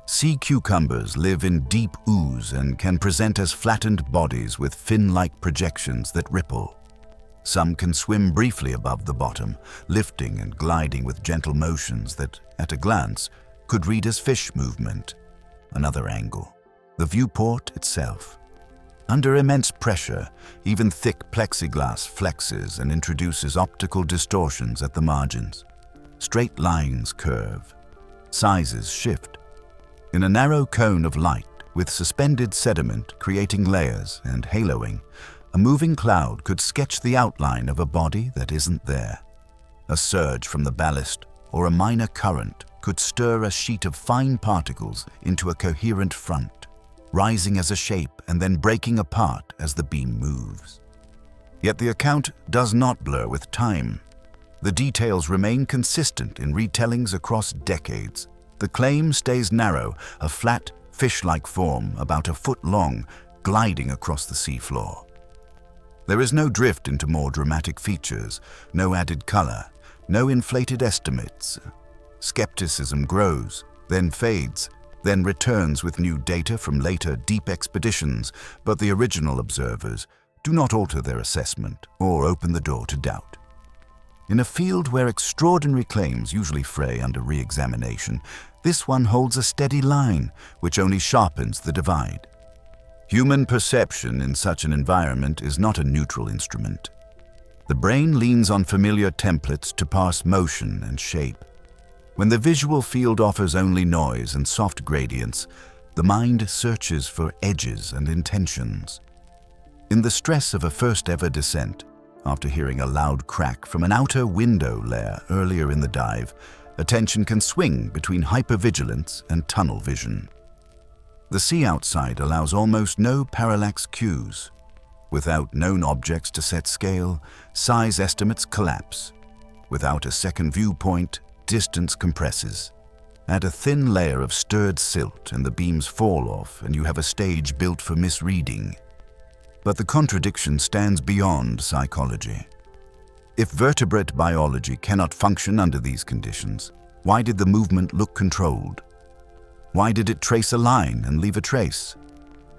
Sea cucumbers live in deep ooze and can present as flattened bodies with fin-like projections that ripple. Some can swim briefly above the bottom, lifting and gliding with gentle motions that, at a glance, could read as fish movement. Another angle, the viewport itself. Under immense pressure, even thick plexiglass flexes and introduces optical distortions at the margins. Straight lines curve. Sizes shift. In a narrow cone of light, with suspended sediment creating layers and haloing, a moving cloud could sketch the outline of a body that isn't there. A surge from the ballast or a minor current could stir a sheet of fine particles into a coherent front, rising as a shape and then breaking apart as the beam moves. Yet the account does not blur with time. The details remain consistent in retellings across decades. The claim stays narrow, a flat, fish-like form about a foot long, gliding across the seafloor. There is no drift into more dramatic features, no added color, no inflated estimates. Skepticism grows, then fades, then returns with new data from later deep expeditions, but the original observers do not alter their assessment or open the door to doubt. In a field where extraordinary claims usually fray under re-examination, this one holds a steady line, which only sharpens the divide. Human perception in such an environment is not a neutral instrument. The brain leans on familiar templates to parse motion and shape. When the visual field offers only noise and soft gradients, the mind searches for edges and intentions. In the stress of a first-ever descent, after hearing a loud crack from an outer window layer earlier in the dive, attention can swing between hypervigilance and tunnel vision. The sea outside allows almost no parallax cues. Without known objects to set scale, size estimates collapse. Without a second viewpoint, distance compresses. Add a thin layer of stirred silt and the beams fall off and you have a stage built for misreading. But the contradiction stands beyond psychology. If vertebrate biology cannot function under these conditions, why did the movement look controlled? Why did it trace a line and leave a trace?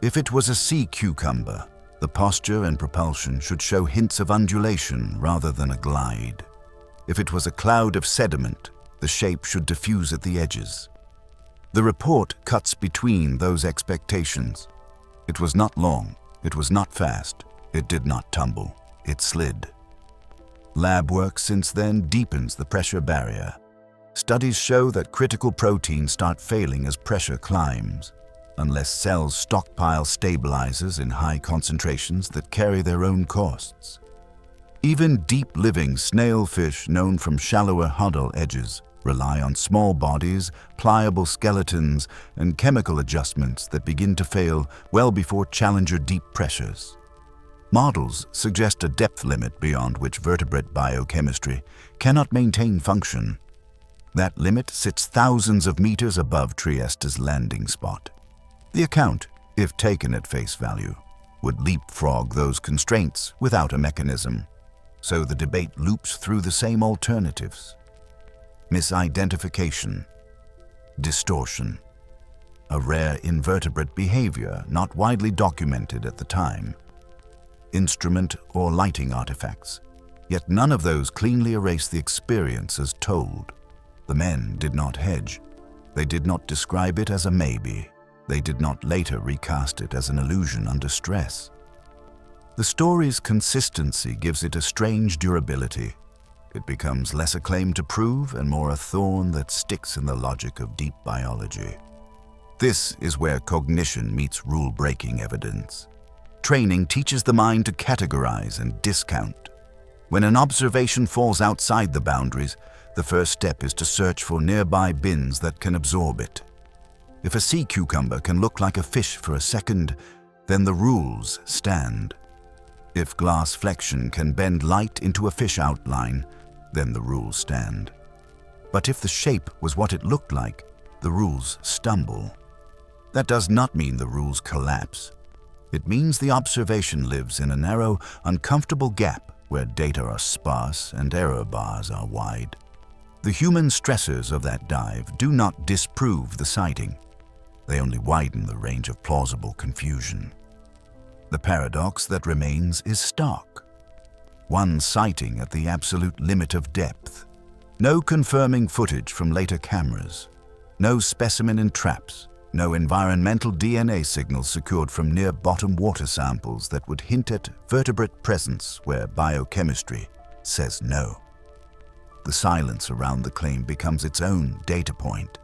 If it was a sea cucumber, the posture and propulsion should show hints of undulation rather than a glide. If it was a cloud of sediment, the shape should diffuse at the edges. The report cuts between those expectations. It was not long, it was not fast, it did not tumble, it slid. Lab work since then deepens the pressure barrier. Studies show that critical proteins start failing as pressure climbs, unless cells stockpile stabilizers in high concentrations that carry their own costs. Even deep-living snailfish known from shallower huddle edges rely on small bodies, pliable skeletons, and chemical adjustments that begin to fail well before Challenger deep pressures. Models suggest a depth limit beyond which vertebrate biochemistry cannot maintain function. That limit sits thousands of meters above Trieste's landing spot. The account, if taken at face value, would leapfrog those constraints without a mechanism. So the debate loops through the same alternatives. Misidentification, distortion, a rare invertebrate behavior not widely documented at the time. Instrument or lighting artifacts, yet none of those cleanly erase the experience as told. The men did not hedge. They did not describe it as a maybe. They did not later recast it as an illusion under stress. The story's consistency gives it a strange durability. It becomes less a claim to prove and more a thorn that sticks in the logic of deep biology. This is where cognition meets rule-breaking evidence. Training teaches the mind to categorize and discount. When an observation falls outside the boundaries, the first step is to search for nearby bins that can absorb it. If a sea cucumber can look like a fish for a second, then the rules stand. If glass flexion can bend light into a fish outline, then the rules stand. But if the shape was what it looked like, the rules stumble. That does not mean the rules collapse. It means the observation lives in a narrow, uncomfortable gap where data are sparse and error bars are wide. The human stressors of that dive do not disprove the sighting. They only widen the range of plausible confusion. The paradox that remains is stark. One sighting at the absolute limit of depth. No confirming footage from later cameras. No specimen in traps. No environmental DNA signals secured from near bottom water samples that would hint at vertebrate presence where biochemistry says no. The silence around the claim becomes its own data point.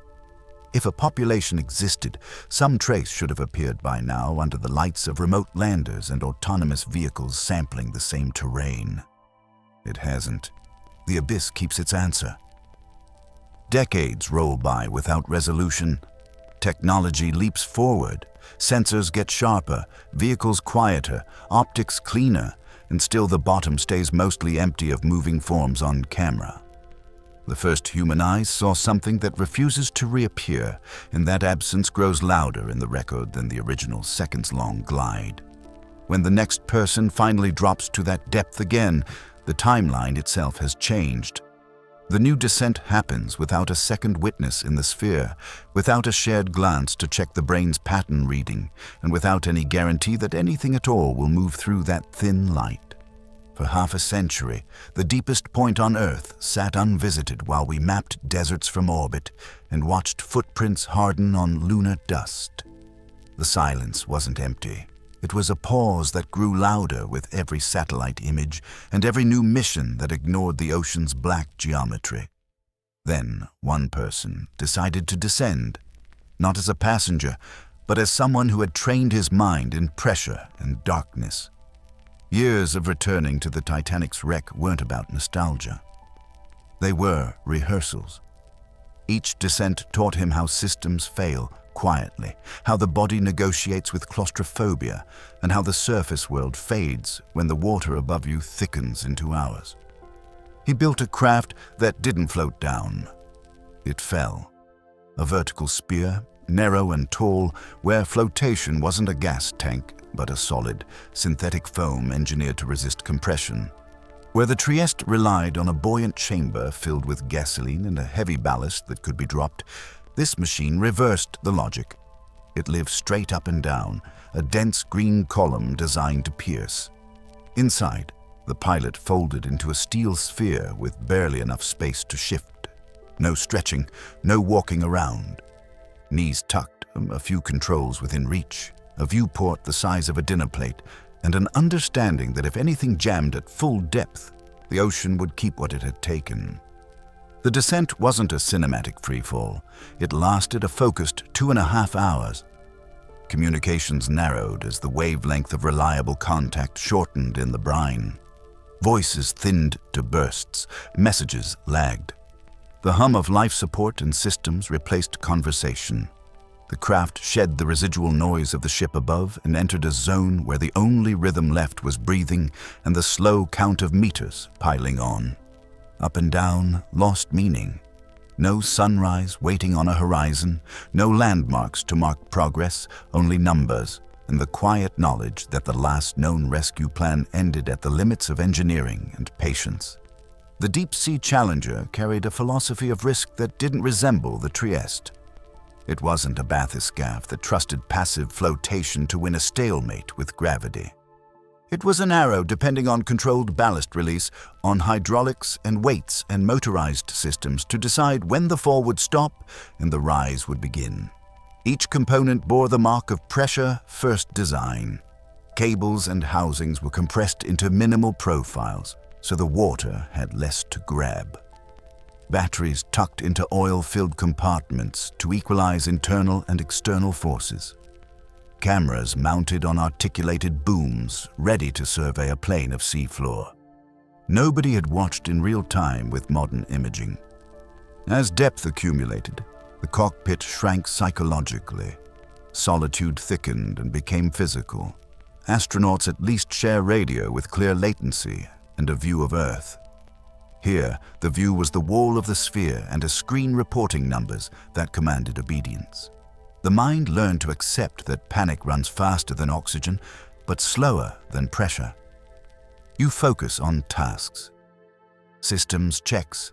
If a population existed, some trace should have appeared by now under the lights of remote landers and autonomous vehicles sampling the same terrain. It hasn't. The abyss keeps its answer. Decades roll by without resolution. Technology leaps forward. Sensors get sharper, vehicles quieter, optics cleaner, and still the bottom stays mostly empty of moving forms on camera. The first human eyes saw something that refuses to reappear, and that absence grows louder in the record than the original seconds-long glide. When the next person finally drops to that depth again, the timeline itself has changed. The new descent happens without a second witness in the sphere, without a shared glance to check the brain's pattern reading, and without any guarantee that anything at all will move through that thin light. For half a century, the deepest point on Earth sat unvisited while we mapped deserts from orbit and watched footprints harden on lunar dust. The silence wasn't empty. It was a pause that grew louder with every satellite image and every new mission that ignored the ocean's black geometry. Then one person decided to descend, not as a passenger, but as someone who had trained his mind in pressure and darkness. Years of returning to the Titanic's wreck weren't about nostalgia. They were rehearsals. Each descent taught him how systems fail quietly, how the body negotiates with claustrophobia, and how the surface world fades when the water above you thickens into ours. He built a craft that didn't float down. It fell. A vertical spear, narrow and tall, where flotation wasn't a gas tank, but a solid, synthetic foam engineered to resist compression. Where the Trieste relied on a buoyant chamber filled with gasoline and a heavy ballast that could be dropped, this machine reversed the logic. It lived straight up and down, a dense green column designed to pierce. Inside, the pilot folded into a steel sphere with barely enough space to shift. No stretching, no walking around. Knees tucked, a few controls within reach. A viewport the size of a dinner plate, and an understanding that if anything jammed at full depth, the ocean would keep what it had taken. The descent wasn't a cinematic freefall. It lasted a focused 2.5 hours. Communications narrowed as the wavelength of reliable contact shortened in the brine. Voices thinned to bursts, messages lagged. The hum of life support and systems replaced conversation. The craft shed the residual noise of the ship above and entered a zone where the only rhythm left was breathing and the slow count of meters piling on. Up and down lost meaning. No sunrise waiting on a horizon, no landmarks to mark progress, only numbers, and the quiet knowledge that the last known rescue plan ended at the limits of engineering and patience. The deep-sea Challenger carried a philosophy of risk that didn't resemble the Trieste. It wasn't a bathyscaphe that trusted passive flotation to win a stalemate with gravity. It was an arrow depending on controlled ballast release, on hydraulics and weights and motorized systems to decide when the fall would stop and the rise would begin. Each component bore the mark of pressure-first design. Cables and housings were compressed into minimal profiles, so the water had less to grab. Batteries tucked into oil-filled compartments to equalize internal and external forces. Cameras mounted on articulated booms, ready to survey a plane of seafloor. Nobody had watched in real time with modern imaging. As depth accumulated, the cockpit shrank psychologically. Solitude thickened and became physical. Astronauts at least share radio with clear latency and a view of Earth. Here, the view was the wall of the sphere and a screen reporting numbers that commanded obedience. The mind learned to accept that panic runs faster than oxygen, but slower than pressure. You focus on tasks, systems checks,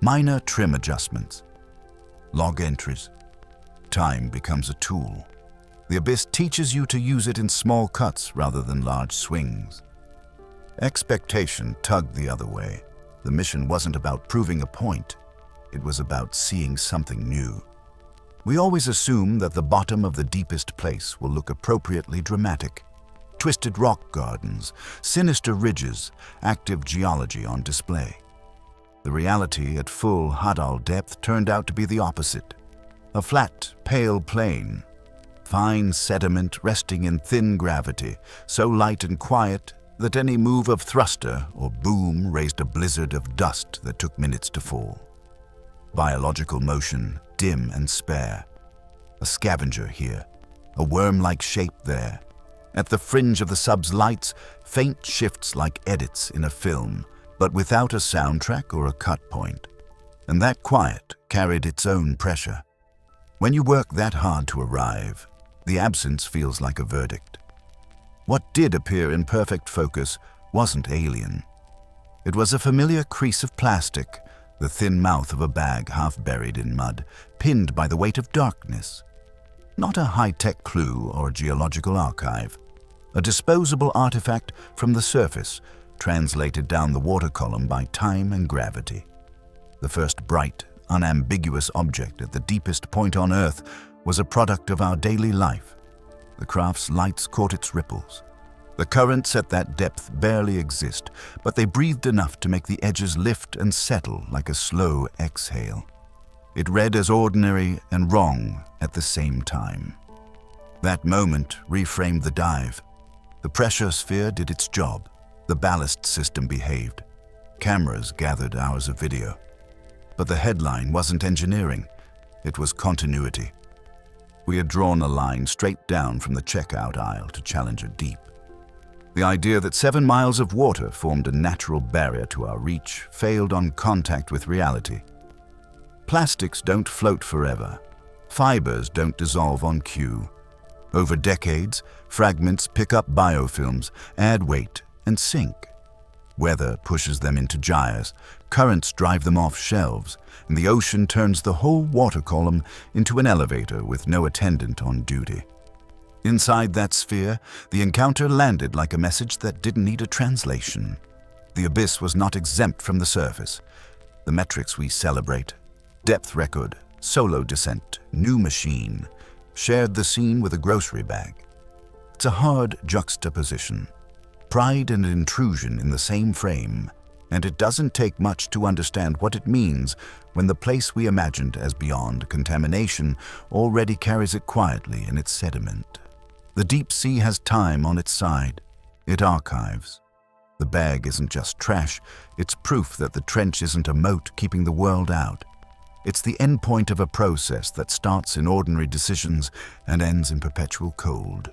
minor trim adjustments, log entries. Time becomes a tool. The abyss teaches you to use it in small cuts rather than large swings. Expectation tugged the other way. The mission wasn't about proving a point. It was about seeing something new. We always assume that the bottom of the deepest place will look appropriately dramatic. Twisted rock gardens, sinister ridges, active geology on display. The reality at full Hadal depth turned out to be the opposite. A flat, pale plain. Fine sediment resting in thin gravity, so light and quiet that any move of thruster or boom raised a blizzard of dust that took minutes to fall. Biological motion, dim and spare. A scavenger here, a worm-like shape there. At the fringe of the sub's lights, faint shifts like edits in a film, but without a soundtrack or a cut point. And that quiet carried its own pressure. When you work that hard to arrive, the absence feels like a verdict. What did appear in perfect focus wasn't alien. It was a familiar crease of plastic, the thin mouth of a bag half buried in mud, pinned by the weight of darkness. Not a high-tech clue or geological archive. A disposable artifact from the surface, translated down the water column by time and gravity. The first bright, unambiguous object at the deepest point on Earth was a product of our daily life. The craft's lights caught its ripples. The currents at that depth barely exist, but they breathed enough to make the edges lift and settle like a slow exhale. It read as ordinary and wrong at the same time. That moment reframed the dive. The pressure sphere did its job. The ballast system behaved. Cameras gathered hours of video. But the headline wasn't engineering. It was continuity. We had drawn a line straight down from the checkout aisle to Challenger Deep. The idea that 7 miles of water formed a natural barrier to our reach failed on contact with reality. Plastics don't float forever. Fibers don't dissolve on cue. Over decades, fragments pick up biofilms, add weight, and sink. Weather pushes them into gyres, currents drive them off shelves, and the ocean turns the whole water column into an elevator with no attendant on duty. Inside that sphere, the encounter landed like a message that didn't need a translation. The abyss was not exempt from the surface. The metrics we celebrate, depth record, solo descent, new machine, shared the scene with a grocery bag. It's a hard juxtaposition. Pride and intrusion in the same frame, and it doesn't take much to understand what it means when the place we imagined as beyond contamination already carries it quietly in its sediment. The deep sea has time on its side. It archives. The bag isn't just trash, it's proof that the trench isn't a moat keeping the world out. It's the endpoint of a process that starts in ordinary decisions and ends in perpetual cold.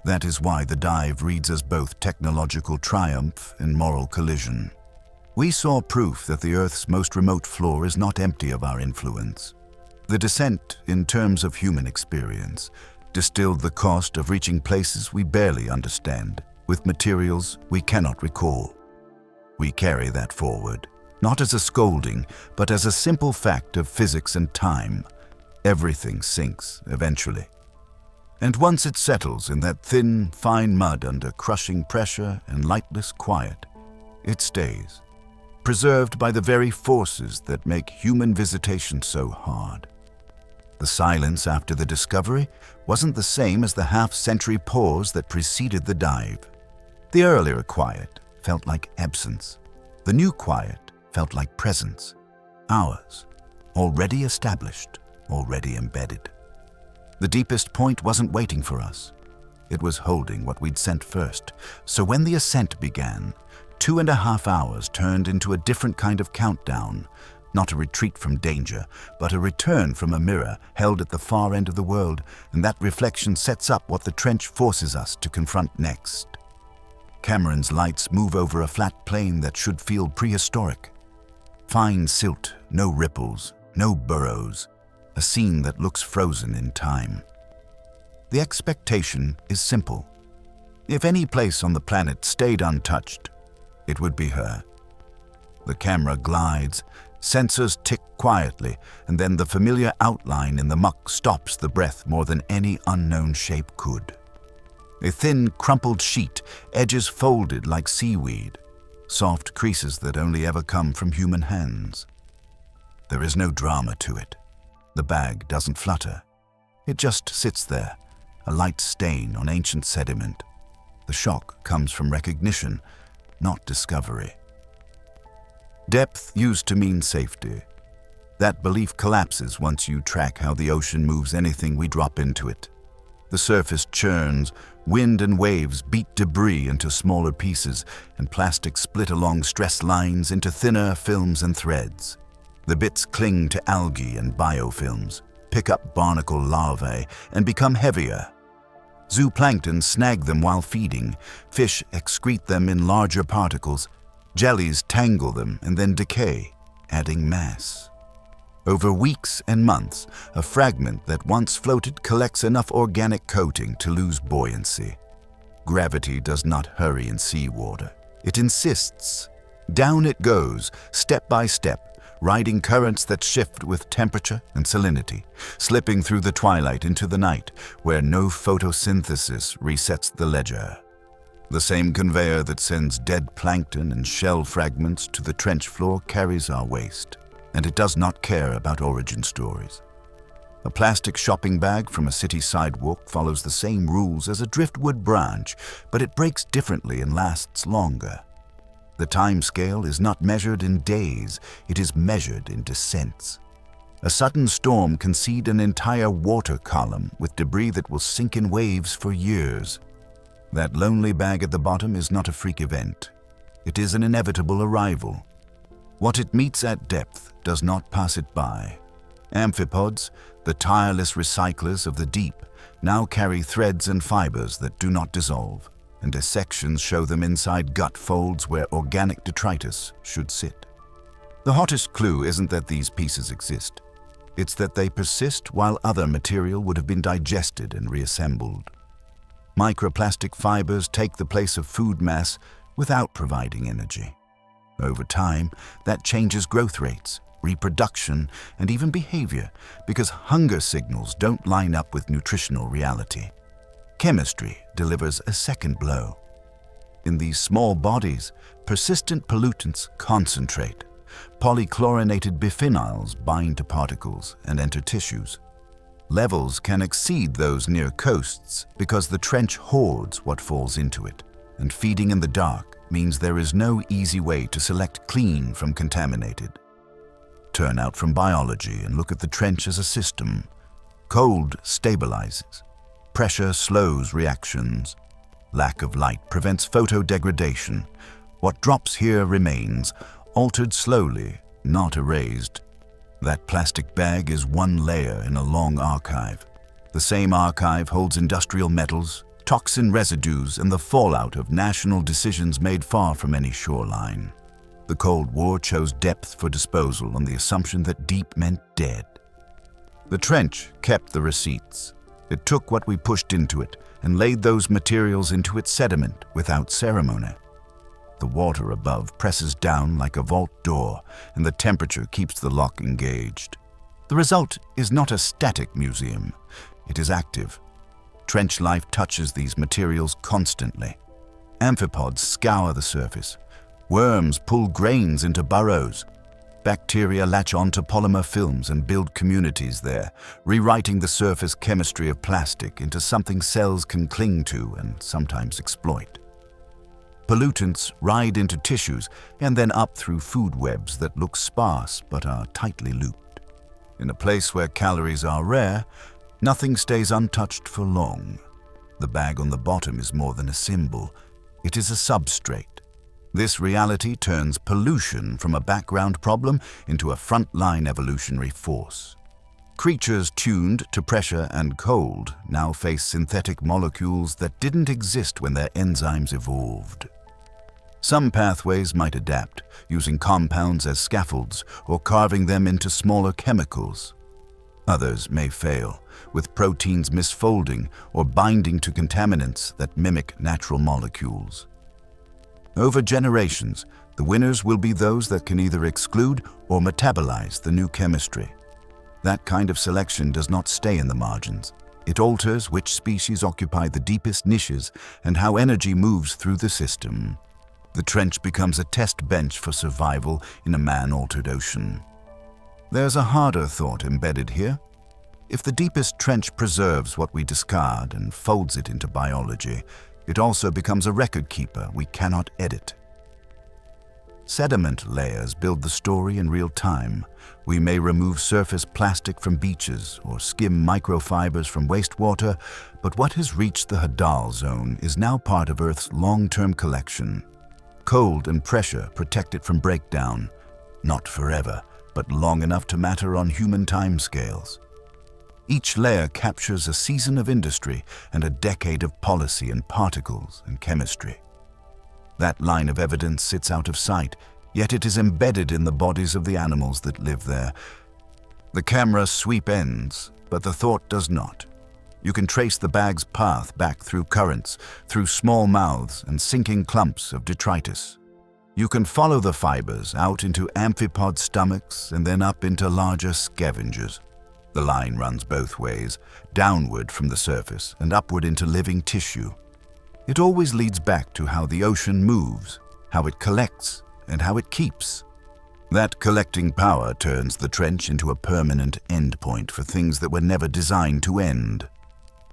That is why the dive reads as both technological triumph and moral collision. We saw proof that the Earth's most remote floor is not empty of our influence. The descent, in terms of human experience, distilled the cost of reaching places we barely understand, with materials we cannot recall. We carry that forward, not as a scolding, but as a simple fact of physics and time. Everything sinks eventually. And once it settles in that thin, fine mud under crushing pressure and lightless quiet, it stays, preserved by the very forces that make human visitation so hard. The silence after the discovery wasn't the same as the half-century pause that preceded the dive. The earlier quiet felt like absence. The new quiet felt like presence. Ours, already established, already embedded. The deepest point wasn't waiting for us. It was holding what we'd sent first. So when the ascent began, 2.5 hours turned into a different kind of countdown. Not a retreat from danger, but a return from a mirror held at the far end of the world, and that reflection sets up what the trench forces us to confront next. Cameron's lights move over a flat plain that should feel prehistoric. Fine silt, no ripples, no burrows, a scene that looks frozen in time. The expectation is simple. If any place on the planet stayed untouched, it would be her. The camera glides, sensors tick quietly, and then the familiar outline in the muck stops the breath more than any unknown shape could. A thin, crumpled sheet, edges folded like seaweed, soft creases that only ever come from human hands. There is no drama to it. The bag doesn't flutter. It just sits there, a light stain on ancient sediment. The shock comes from recognition, not discovery. Depth used to mean safety. That belief collapses once you track how the ocean moves anything we drop into it. The surface churns, wind and waves beat debris into smaller pieces, and plastic split along stress lines into thinner films and threads. The bits cling to algae and biofilms, pick up barnacle larvae, and become heavier. Zooplankton snag them while feeding, fish excrete them in larger particles, jellies tangle them and then decay, adding mass. Over weeks and months, a fragment that once floated collects enough organic coating to lose buoyancy. Gravity does not hurry in seawater. It insists. Down it goes, step by step, riding currents that shift with temperature and salinity, slipping through the twilight into the night, where no photosynthesis resets the ledger. The same conveyor that sends dead plankton and shell fragments to the trench floor carries our waste, and it does not care about origin stories. A plastic shopping bag from a city sidewalk follows the same rules as a driftwood branch, but it breaks differently and lasts longer. The time scale is not measured in days, it is measured in descents. A sudden storm can seed an entire water column with debris that will sink in waves for years. That lonely bag at the bottom is not a freak event. It is an inevitable arrival. What it meets at depth does not pass it by. Amphipods, the tireless recyclers of the deep, now carry threads and fibers that do not dissolve, and dissections show them inside gut folds where organic detritus should sit. The hottest clue isn't that these pieces exist. It's that they persist while other material would have been digested and reassembled. Microplastic fibers take the place of food mass without providing energy. Over time, that changes growth rates, reproduction, and even behavior, because hunger signals don't line up with nutritional reality. Chemistry delivers a second blow. In these small bodies, persistent pollutants concentrate. Polychlorinated biphenyls bind to particles and enter tissues. Levels can exceed those near coasts because the trench hoards what falls into it, and feeding in the dark means there is no easy way to select clean from contaminated. Turn out from biology and look at the trench as a system. Cold stabilizes. Pressure slows reactions. Lack of light prevents photodegradation. What drops here remains, altered slowly, not erased. That plastic bag is one layer in a long archive. The same archive holds industrial metals, toxin residues, and the fallout of national decisions made far from any shoreline. The Cold War chose depth for disposal on the assumption that deep meant dead. The trench kept the receipts. It took what we pushed into it and laid those materials into its sediment without ceremony. The water above presses down like a vault door, and the temperature keeps the lock engaged. The result is not a static museum. It is active. Trench life touches these materials constantly. Amphipods scour the surface. Worms pull grains into burrows. Bacteria latch onto polymer films and build communities there, rewriting the surface chemistry of plastic into something cells can cling to and sometimes exploit. Pollutants ride into tissues and then up through food webs that look sparse but are tightly looped. In a place where calories are rare, nothing stays untouched for long. The bag on the bottom is more than a symbol. It is a substrate. This reality turns pollution from a background problem into a frontline evolutionary force. Creatures tuned to pressure and cold now face synthetic molecules that didn't exist when their enzymes evolved. Some pathways might adapt, using compounds as scaffolds or carving them into smaller chemicals. Others may fail, with proteins misfolding or binding to contaminants that mimic natural molecules. Over generations, the winners will be those that can either exclude or metabolize the new chemistry. That kind of selection does not stay in the margins. It alters which species occupy the deepest niches and how energy moves through the system. The trench becomes a test bench for survival in a man-altered ocean. There's a harder thought embedded here. If the deepest trench preserves what we discard and folds it into biology, it also becomes a record keeper we cannot edit. Sediment layers build the story in real time. We may remove surface plastic from beaches or skim microfibers from wastewater, but what has reached the Hadal zone is now part of Earth's long-term collection. Cold and pressure protect it from breakdown, not forever, but long enough to matter on human timescales. Each layer captures a season of industry and a decade of policy and particles and chemistry. That line of evidence sits out of sight, yet it is embedded in the bodies of the animals that live there. The camera sweep ends, but the thought does not. You can trace the bag's path back through currents, through small mouths and sinking clumps of detritus. You can follow the fibers out into amphipod stomachs and then up into larger scavengers. The line runs both ways, downward from the surface and upward into living tissue. It always leads back to how the ocean moves, how it collects, and how it keeps. That collecting power turns the trench into a permanent endpoint for things that were never designed to end.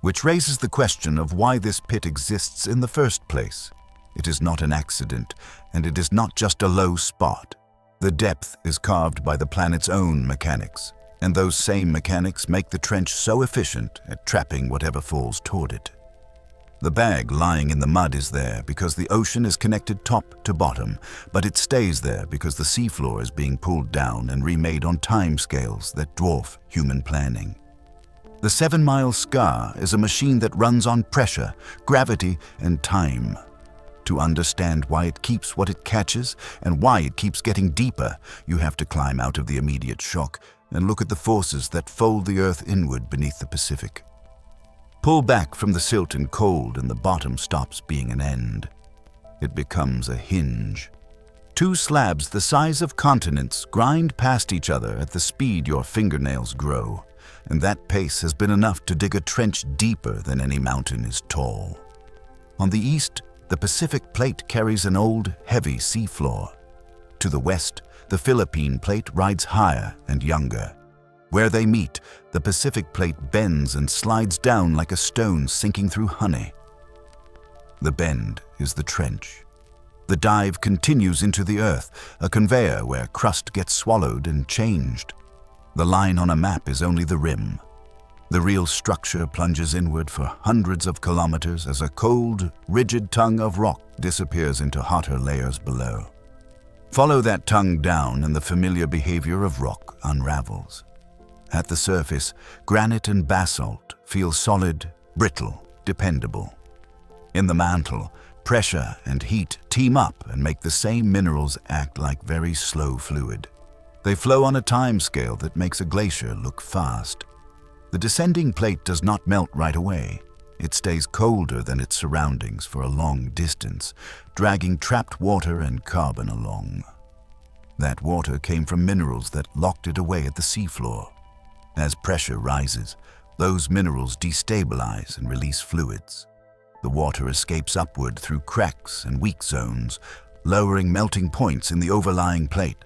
Which raises the question of why this pit exists in the first place. It is not an accident, and it is not just a low spot. The depth is carved by the planet's own mechanics, and those same mechanics make the trench so efficient at trapping whatever falls toward it. The bag lying in the mud is there because the ocean is connected top to bottom, but it stays there because the seafloor is being pulled down and remade on timescales that dwarf human planning. The 7-mile scar is a machine that runs on pressure, gravity, and time. To understand why it keeps what it catches and why it keeps getting deeper, you have to climb out of the immediate shock and look at the forces that fold the Earth inward beneath the Pacific. Pull back from the silt and cold and the bottom stops being an end. It becomes a hinge. 2 slabs the size of continents grind past each other at the speed your fingernails grow, and that pace has been enough to dig a trench deeper than any mountain is tall. On the east, the Pacific Plate carries an old, heavy seafloor. To the west, the Philippine Plate rides higher and younger. Where they meet, the Pacific Plate bends and slides down like a stone sinking through honey. The bend is the trench. The dive continues into the earth, a conveyor where crust gets swallowed and changed. The line on a map is only the rim. The real structure plunges inward for hundreds of kilometers as a cold, rigid tongue of rock disappears into hotter layers below. Follow that tongue down and the familiar behavior of rock unravels. At the surface, granite and basalt feel solid, brittle, dependable. In the mantle, pressure and heat team up and make the same minerals act like very slow fluid. They flow on a time scale that makes a glacier look fast. The descending plate does not melt right away. It stays colder than its surroundings for a long distance, dragging trapped water and carbon along. That water came from minerals that locked it away at the seafloor. As pressure rises, those minerals destabilize and release fluids. The water escapes upward through cracks and weak zones, lowering melting points in the overlying plate.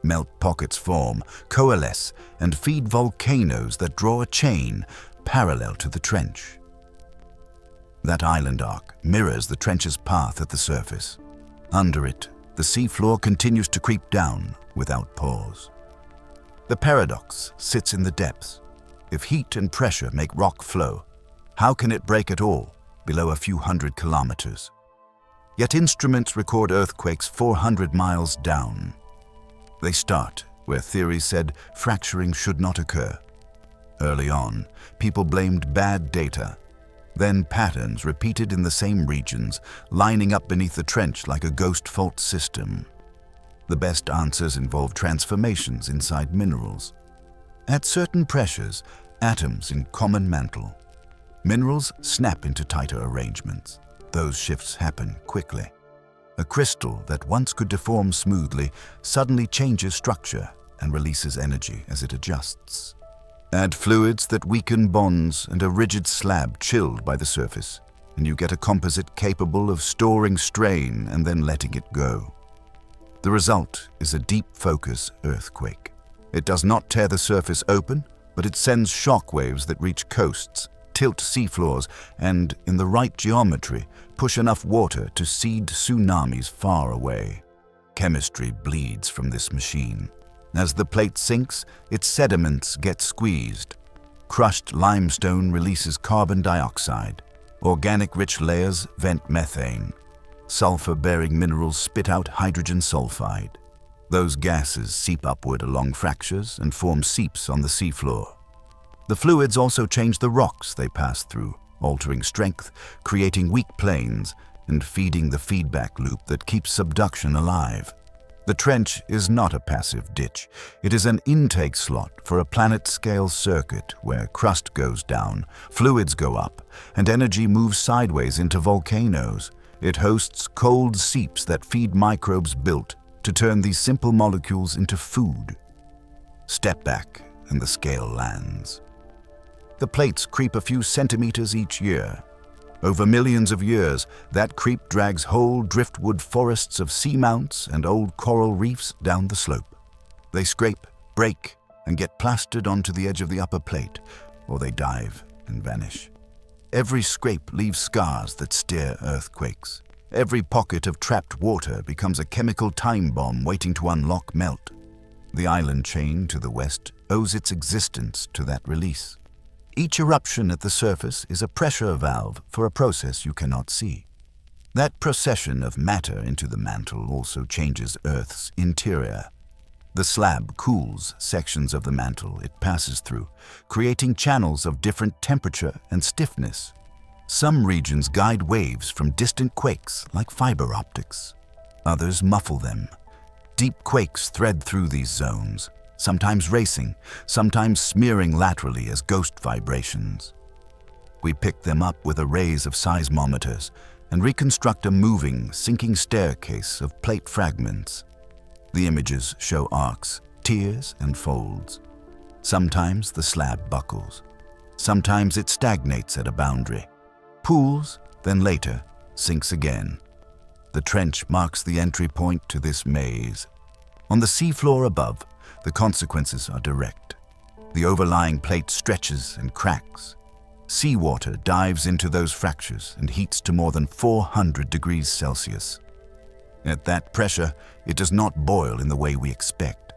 Melt pockets form, coalesce, and feed volcanoes that draw a chain parallel to the trench. That island arc mirrors the trench's path at the surface. Under it, the seafloor continues to creep down without pause. The paradox sits in the depths. If heat and pressure make rock flow, how can it break at all below a few hundred kilometers? Yet instruments record earthquakes 400 miles down. They start where theories said fracturing should not occur. Early on, people blamed bad data. Then patterns repeated in the same regions, lining up beneath the trench like a ghost fault system. The best answers involve transformations inside minerals. At certain pressures, atoms in common mantle. Minerals snap into tighter arrangements. Those shifts happen quickly. A crystal that once could deform smoothly suddenly changes structure and releases energy as it adjusts. Add fluids that weaken bonds and a rigid slab chilled by the surface, and you get a composite capable of storing strain and then letting it go. The result is a deep focus earthquake. It does not tear the surface open, but it sends shock waves that reach coasts, tilt seafloors, and, in the right geometry, push enough water to seed tsunamis far away. Chemistry bleeds from this machine. As the plate sinks, its sediments get squeezed. Crushed limestone releases carbon dioxide. Organic-rich layers vent methane. Sulfur-bearing minerals spit out hydrogen sulfide. Those gases seep upward along fractures and form seeps on the seafloor. The fluids also change the rocks they pass through, altering strength, creating weak planes, and feeding the feedback loop that keeps subduction alive. The trench is not a passive ditch. It is an intake slot for a planet-scale circuit where crust goes down, fluids go up, and energy moves sideways into volcanoes. It hosts cold seeps that feed microbes built to turn these simple molecules into food. Step back, and the scale lands. The plates creep a few centimeters each year. Over millions of years, that creep drags whole driftwood forests of seamounts and old coral reefs down the slope. They scrape, break, and get plastered onto the edge of the upper plate, or they dive and vanish. Every scrape leaves scars that steer earthquakes. Every pocket of trapped water becomes a chemical time bomb waiting to unlock melt. The island chain to the west owes its existence to that release. Each eruption at the surface is a pressure valve for a process you cannot see. That procession of matter into the mantle also changes Earth's interior. The slab cools sections of the mantle it passes through, creating channels of different temperature and stiffness. Some regions guide waves from distant quakes like fiber optics. Others muffle them. Deep quakes thread through these zones, sometimes racing, sometimes smearing laterally as ghost vibrations. We pick them up with arrays of seismometers and reconstruct a moving, sinking staircase of plate fragments. The images show arcs, tiers, and folds. Sometimes the slab buckles. Sometimes it stagnates at a boundary, pools, then later sinks again. The trench marks the entry point to this maze. On the seafloor above, the consequences are direct. The overlying plate stretches and cracks. Seawater dives into those fractures and heats to more than 400 degrees Celsius. At that pressure, it does not boil in the way we expect.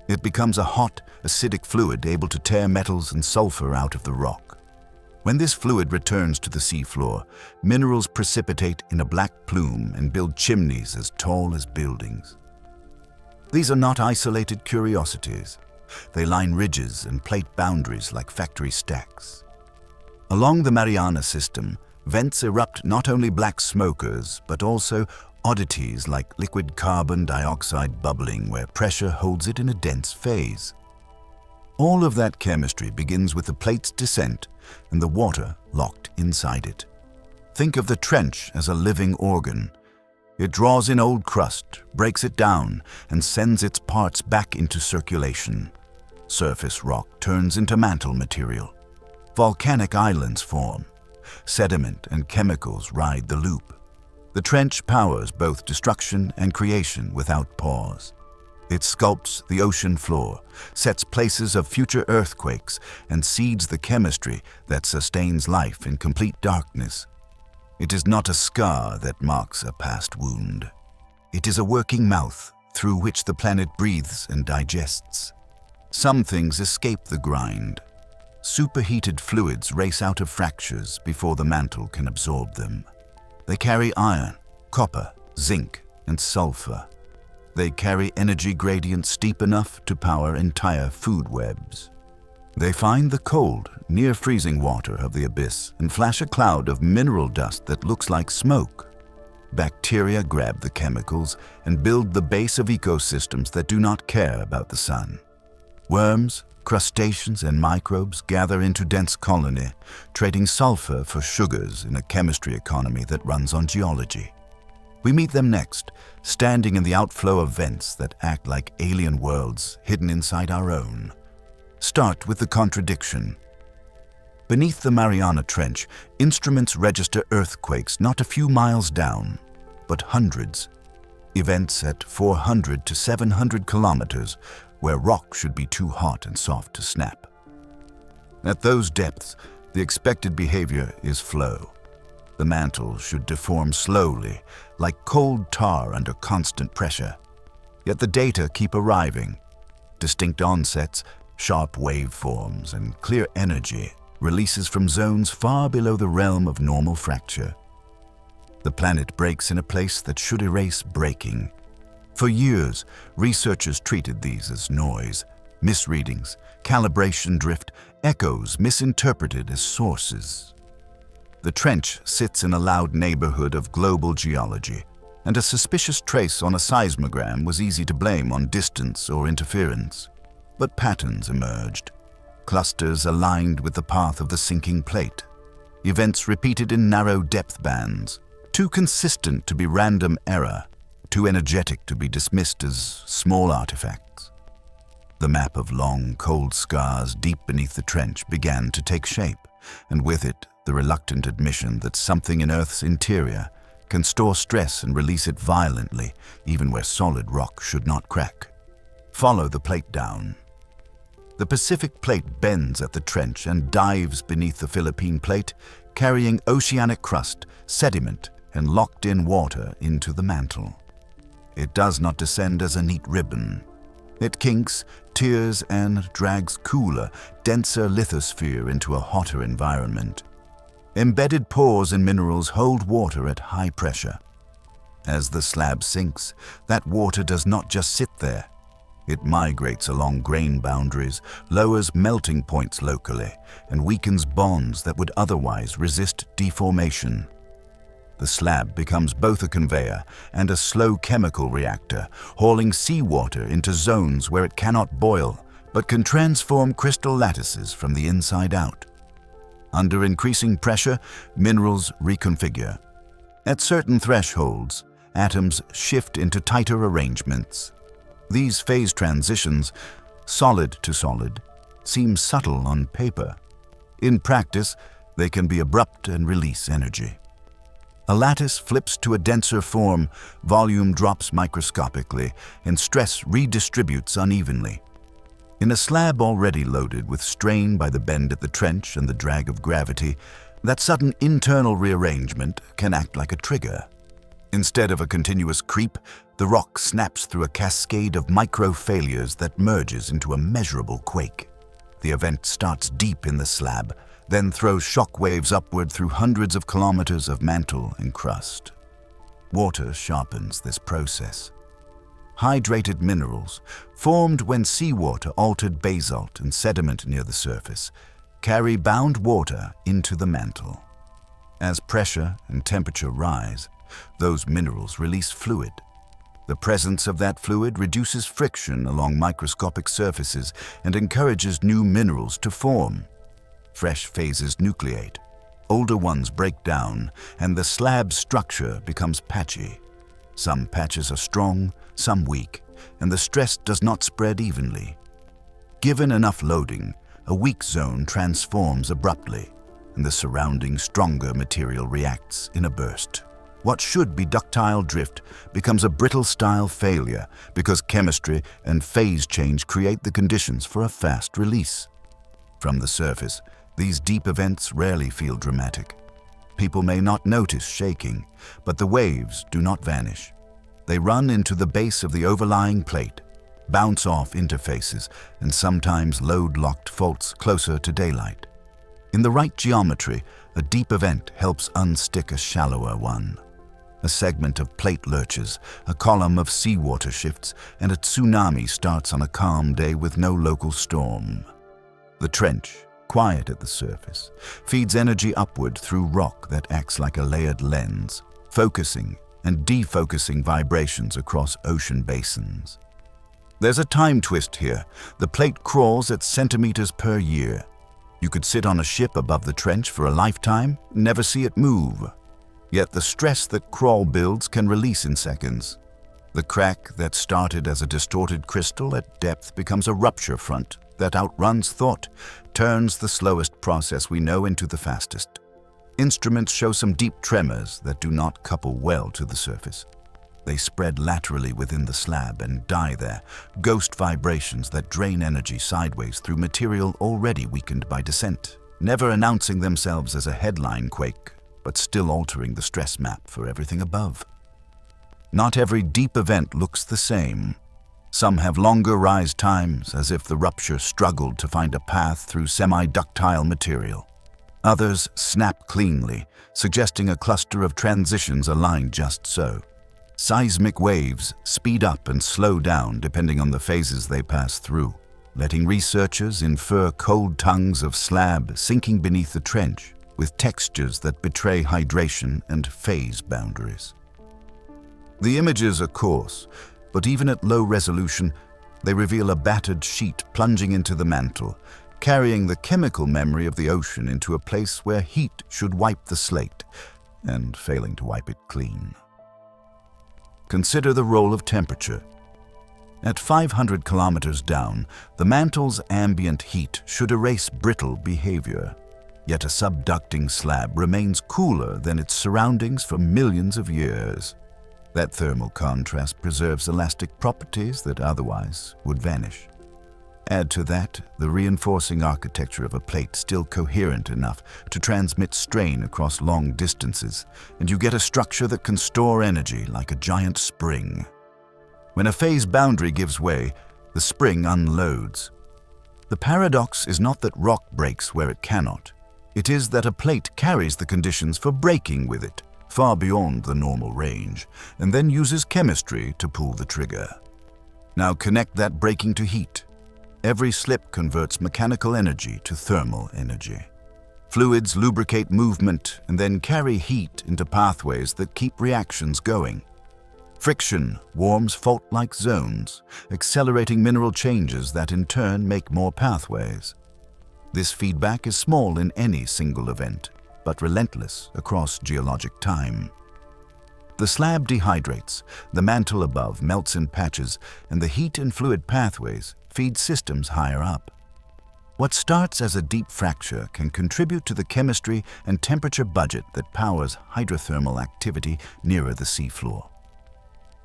It becomes a hot, acidic fluid able to tear metals and sulfur out of the rock. When this fluid returns to the seafloor, minerals precipitate in a black plume and build chimneys as tall as buildings. These are not isolated curiosities. They line ridges and plate boundaries like factory stacks. Along the Mariana system, vents erupt not only black smokers, but also oddities like liquid carbon dioxide bubbling where pressure holds it in a dense phase. All of that chemistry begins with the plate's descent and the water locked inside it. Think of the trench as a living organ. It draws in old crust, breaks it down, and sends its parts back into circulation. Surface rock turns into mantle material. Volcanic islands form. Sediment and chemicals ride the loop. The trench powers both destruction and creation without pause. It sculpts the ocean floor, sets places of future earthquakes, and seeds the chemistry that sustains life in complete darkness. It is not a scar that marks a past wound. It is a working mouth through which the planet breathes and digests. Some things escape the grind. Superheated fluids race out of fractures before the mantle can absorb them. They carry iron, copper, zinc, and sulfur. They carry energy gradients steep enough to power entire food webs. They find the cold, near-freezing water of the abyss and flash a cloud of mineral dust that looks like smoke. Bacteria grab the chemicals and build the base of ecosystems that do not care about the sun. Worms, crustaceans, and microbes gather into dense colony, trading sulfur for sugars in a chemistry economy that runs on geology. We meet them next, standing in the outflow of vents that act like alien worlds hidden inside our own. Start with the contradiction. Beneath the Mariana Trench, instruments register earthquakes not a few miles down, but hundreds. Events at 400 to 700 kilometers, where rock should be too hot and soft to snap. At those depths, the expected behavior is flow. The mantle should deform slowly, like cold tar under constant pressure. Yet the data keep arriving. Distinct onsets, sharp waveforms, and clear energy releases from zones far below the realm of normal fracture. The planet breaks in a place that should erase breaking. For years, researchers treated these as noise, misreadings, calibration drift, echoes misinterpreted as sources. The trench sits in a loud neighborhood of global geology, and a suspicious trace on a seismogram was easy to blame on distance or interference. But patterns emerged. Clusters aligned with the path of the sinking plate. Events repeated in narrow depth bands, too consistent to be random error, too energetic to be dismissed as small artifacts. The map of long, cold scars deep beneath the trench began to take shape, and with it, the reluctant admission that something in Earth's interior can store stress and release it violently, even where solid rock should not crack. Follow the plate down. The Pacific plate bends at the trench and dives beneath the Philippine plate, carrying oceanic crust, sediment, and locked-in water into the mantle. It does not descend as a neat ribbon. It kinks, tears, and drags cooler, denser lithosphere into a hotter environment. Embedded pores in minerals hold water at high pressure. As the slab sinks, that water does not just sit there. It migrates along grain boundaries, lowers melting points locally, and weakens bonds that would otherwise resist deformation. The slab becomes both a conveyor and a slow chemical reactor, hauling seawater into zones where it cannot boil, but can transform crystal lattices from the inside out. Under increasing pressure, minerals reconfigure. At certain thresholds, atoms shift into tighter arrangements. These phase transitions, solid to solid, seem subtle on paper. In practice, they can be abrupt and release energy. A lattice flips to a denser form, volume drops microscopically, and stress redistributes unevenly. In a slab already loaded with strain by the bend at the trench and the drag of gravity, that sudden internal rearrangement can act like a trigger. Instead of a continuous creep, The rock snaps through a cascade of micro-failures that merges into a measurable quake. The event starts deep in the slab, then throws shock waves upward through hundreds of kilometers of mantle and crust. Water sharpens this process. Hydrated minerals, formed when seawater altered basalt and sediment near the surface, carry bound water into the mantle. As pressure and temperature rise, those minerals release fluid. The presence of that fluid reduces friction along microscopic surfaces and encourages new minerals to form. Fresh phases nucleate, older ones break down, and the slab's structure becomes patchy. Some patches are strong, some weak, and the stress does not spread evenly. Given enough loading, a weak zone transforms abruptly, and the surrounding stronger material reacts in a burst. What should be ductile drift becomes a brittle-style failure because chemistry and phase change create the conditions for a fast release. From the surface, these deep events rarely feel dramatic. People may not notice shaking, but the waves do not vanish. They run into the base of the overlying plate, bounce off interfaces, and sometimes load locked faults closer to daylight. In the right geometry, a deep event helps unstick a shallower one. A segment of plate lurches, a column of seawater shifts, and a tsunami starts on a calm day with no local storm. The trench, quiet at the surface, feeds energy upward through rock that acts like a layered lens, focusing and defocusing vibrations across ocean basins. There's a time twist here. The plate crawls at centimeters per year. You could sit on a ship above the trench for a lifetime and never see it move. Yet the stress that crawl builds can release in seconds. The crack that started as a distorted crystal at depth becomes a rupture front that outruns thought, turns the slowest process we know into the fastest. Instruments show some deep tremors that do not couple well to the surface. They spread laterally within the slab and die there, ghost vibrations that drain energy sideways through material already weakened by descent, never announcing themselves as a headline quake, but still altering the stress map for everything above. Not every deep event looks the same. Some have longer rise times, as if the rupture struggled to find a path through semi-ductile material. Others snap cleanly, suggesting a cluster of transitions aligned just so. Seismic waves speed up and slow down depending on the phases they pass through, letting researchers infer cold tongues of slab sinking beneath the trench, with textures that betray hydration and phase boundaries. The images are coarse, but even at low resolution, they reveal a battered sheet plunging into the mantle, carrying the chemical memory of the ocean into a place where heat should wipe the slate, and failing to wipe it clean. Consider the role of temperature. At 500 kilometers down, the mantle's ambient heat should erase brittle behavior. Yet a subducting slab remains cooler than its surroundings for millions of years. That thermal contrast preserves elastic properties that otherwise would vanish. Add to that the reinforcing architecture of a plate still coherent enough to transmit strain across long distances, and you get a structure that can store energy like a giant spring. When a phase boundary gives way, the spring unloads. The paradox is not that rock breaks where it cannot. It is that a plate carries the conditions for breaking with it, far beyond the normal range, and then uses chemistry to pull the trigger. Now connect that breaking to heat. Every slip converts mechanical energy to thermal energy. Fluids lubricate movement and then carry heat into pathways that keep reactions going. Friction warms fault-like zones, accelerating mineral changes that in turn make more pathways. This feedback is small in any single event, but relentless across geologic time. The slab dehydrates, the mantle above melts in patches, and the heat and fluid pathways feed systems higher up. What starts as a deep fracture can contribute to the chemistry and temperature budget that powers hydrothermal activity nearer the seafloor.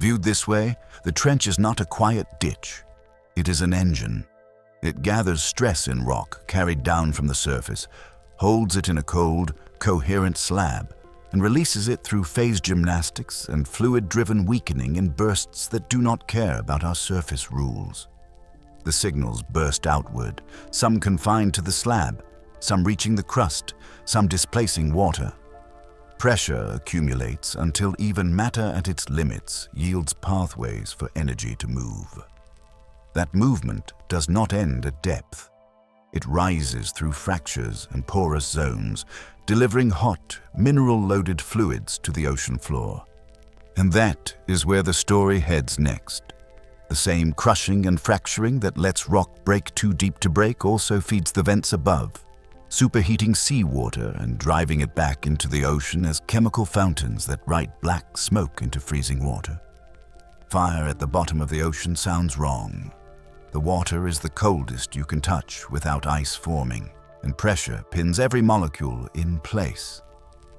Viewed this way, the trench is not a quiet ditch. It is an engine. It gathers stress in rock carried down from the surface, holds it in a cold, coherent slab, and releases it through phase gymnastics and fluid-driven weakening in bursts that do not care about our surface rules. The signals burst outward, some confined to the slab, some reaching the crust, some displacing water. Pressure accumulates until even matter at its limits yields pathways for energy to move. That movement does not end at depth. It rises through fractures and porous zones, delivering hot, mineral-loaded fluids to the ocean floor. And that is where the story heads next. The same crushing and fracturing that lets rock break too deep to break also feeds the vents above, superheating seawater and driving it back into the ocean as chemical fountains that write black smoke into freezing water. Fire at the bottom of the ocean sounds wrong. The water is the coldest you can touch without ice forming, and pressure pins every molecule in place.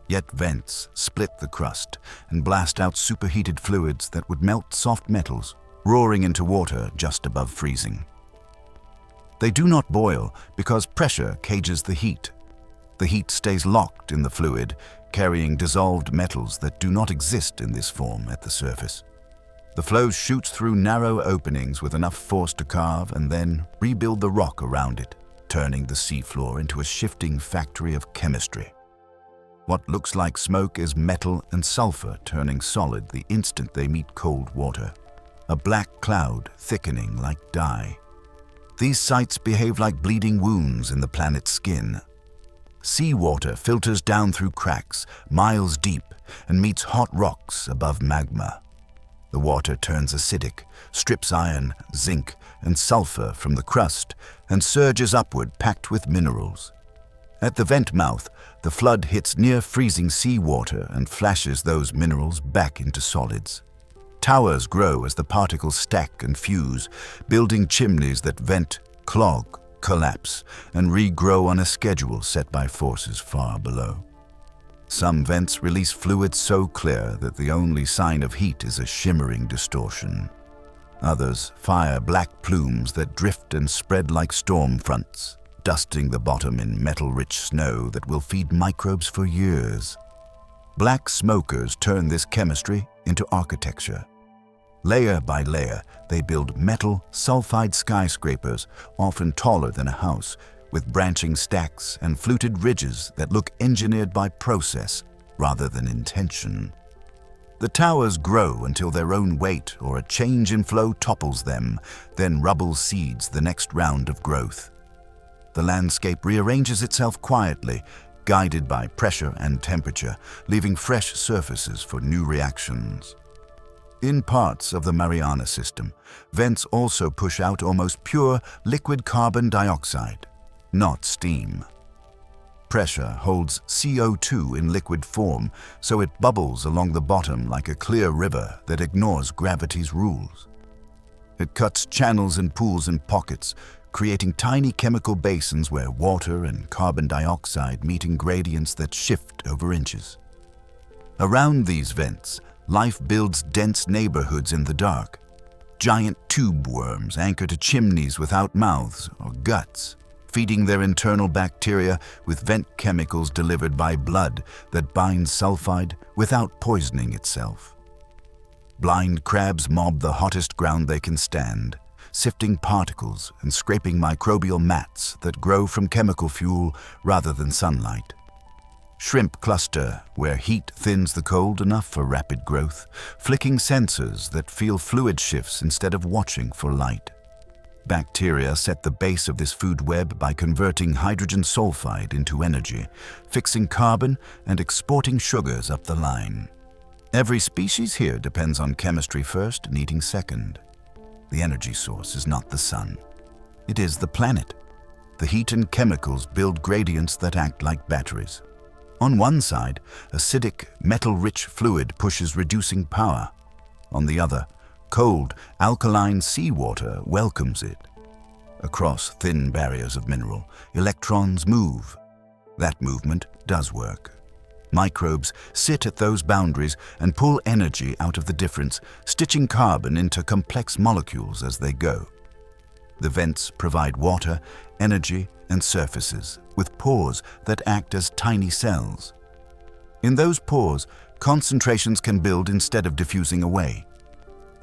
Yet vents split the crust and blast out superheated fluids that would melt soft metals, roaring into water just above freezing. They do not boil because pressure cages the heat. The heat stays locked in the fluid, carrying dissolved metals that do not exist in this form at the surface. The flow shoots through narrow openings with enough force to carve and then rebuild the rock around it, turning the seafloor into a shifting factory of chemistry. What looks like smoke is metal and sulfur turning solid the instant they meet cold water, a black cloud thickening like dye. These sites behave like bleeding wounds in the planet's skin. Seawater filters down through cracks, miles deep, and meets hot rocks above magma. The water turns acidic, strips iron, zinc, and sulfur from the crust, and surges upward packed with minerals. At the vent mouth, the flood hits near freezing seawater and flashes those minerals back into solids. Towers grow as the particles stack and fuse, building chimneys that vent, clog, collapse, and regrow on a schedule set by forces far below. Some vents release fluids so clear that the only sign of heat is a shimmering distortion. Others fire black plumes that drift and spread like storm fronts, dusting the bottom in metal-rich snow that will feed microbes for years. Black smokers turn this chemistry into architecture. Layer by layer, they build metal, sulfide skyscrapers, often taller than a house, with branching stacks and fluted ridges that look engineered by process rather than intention. The towers grow until their own weight or a change in flow topples them, then rubble seeds the next round of growth. The landscape rearranges itself quietly, guided by pressure and temperature, leaving fresh surfaces for new reactions. In parts of the Mariana system, vents also push out almost pure liquid carbon dioxide, not steam. Pressure holds CO2 in liquid form, so it bubbles along the bottom like a clear river that ignores gravity's rules. It cuts channels and pools and pockets, creating tiny chemical basins where water and carbon dioxide meet in gradients that shift over inches. Around these vents, life builds dense neighborhoods in the dark. Giant tube worms anchor to chimneys without mouths or guts, feeding their internal bacteria with vent chemicals delivered by blood that binds sulfide without poisoning itself. Blind crabs mob the hottest ground they can stand, sifting particles and scraping microbial mats that grow from chemical fuel rather than sunlight. Shrimp cluster where heat thins the cold enough for rapid growth, flicking sensors that feel fluid shifts instead of watching for light. Bacteria set the base of this food web by converting hydrogen sulfide into energy, fixing carbon and exporting sugars up the line. Every species here depends on chemistry first and eating second. The energy source is not the sun. It is the planet. The heat and chemicals build gradients that act like batteries. On one side, acidic, metal-rich fluid pushes reducing power. On the other, cold, alkaline seawater welcomes it. Across thin barriers of mineral, electrons move. That movement does work. Microbes sit at those boundaries and pull energy out of the difference, stitching carbon into complex molecules as they go. The vents provide water, energy, and surfaces, with pores that act as tiny cells. In those pores, concentrations can build instead of diffusing away.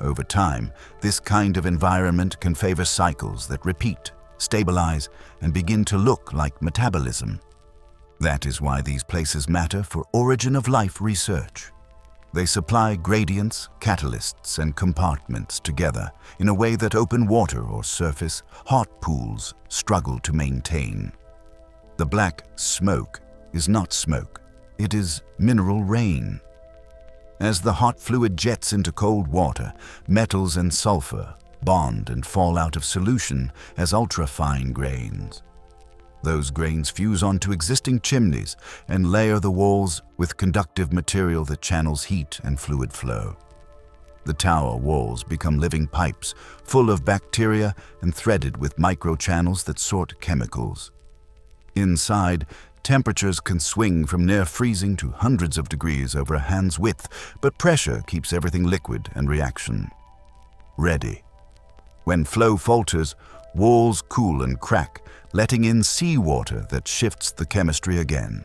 Over time, this kind of environment can favor cycles that repeat, stabilize, and begin to look like metabolism. That is why these places matter for origin of life research. They supply gradients, catalysts, and compartments together in a way that open water or surface hot pools struggle to maintain. The black smoke is not smoke, it is mineral rain. As the hot fluid jets into cold water, metals and sulfur bond and fall out of solution as ultrafine grains. Those grains fuse onto existing chimneys and layer the walls with conductive material that channels heat and fluid flow. The tower walls become living pipes full of bacteria and threaded with microchannels that sort chemicals. Inside, temperatures can swing from near freezing to hundreds of degrees over a hand's width, but pressure keeps everything liquid and reaction ready. When flow falters, walls cool and crack, letting in seawater that shifts the chemistry again.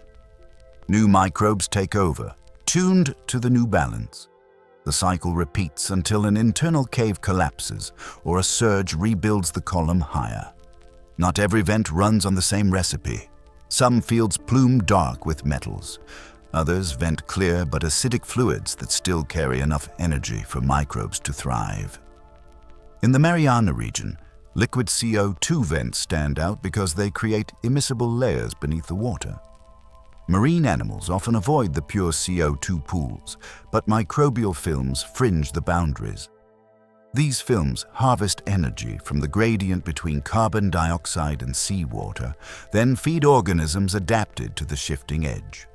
New microbes take over, tuned to the new balance. The cycle repeats until an internal cave collapses or a surge rebuilds the column higher. Not every vent runs on the same recipe. Some fields plume dark with metals. Others vent clear but acidic fluids that still carry enough energy for microbes to thrive. In the Mariana region, liquid CO2 vents stand out because they create immiscible layers beneath the water. Marine animals often avoid the pure CO2 pools, but microbial films fringe the boundaries. These films harvest energy from the gradient between carbon dioxide and seawater, then feed organisms adapted to the shifting edge.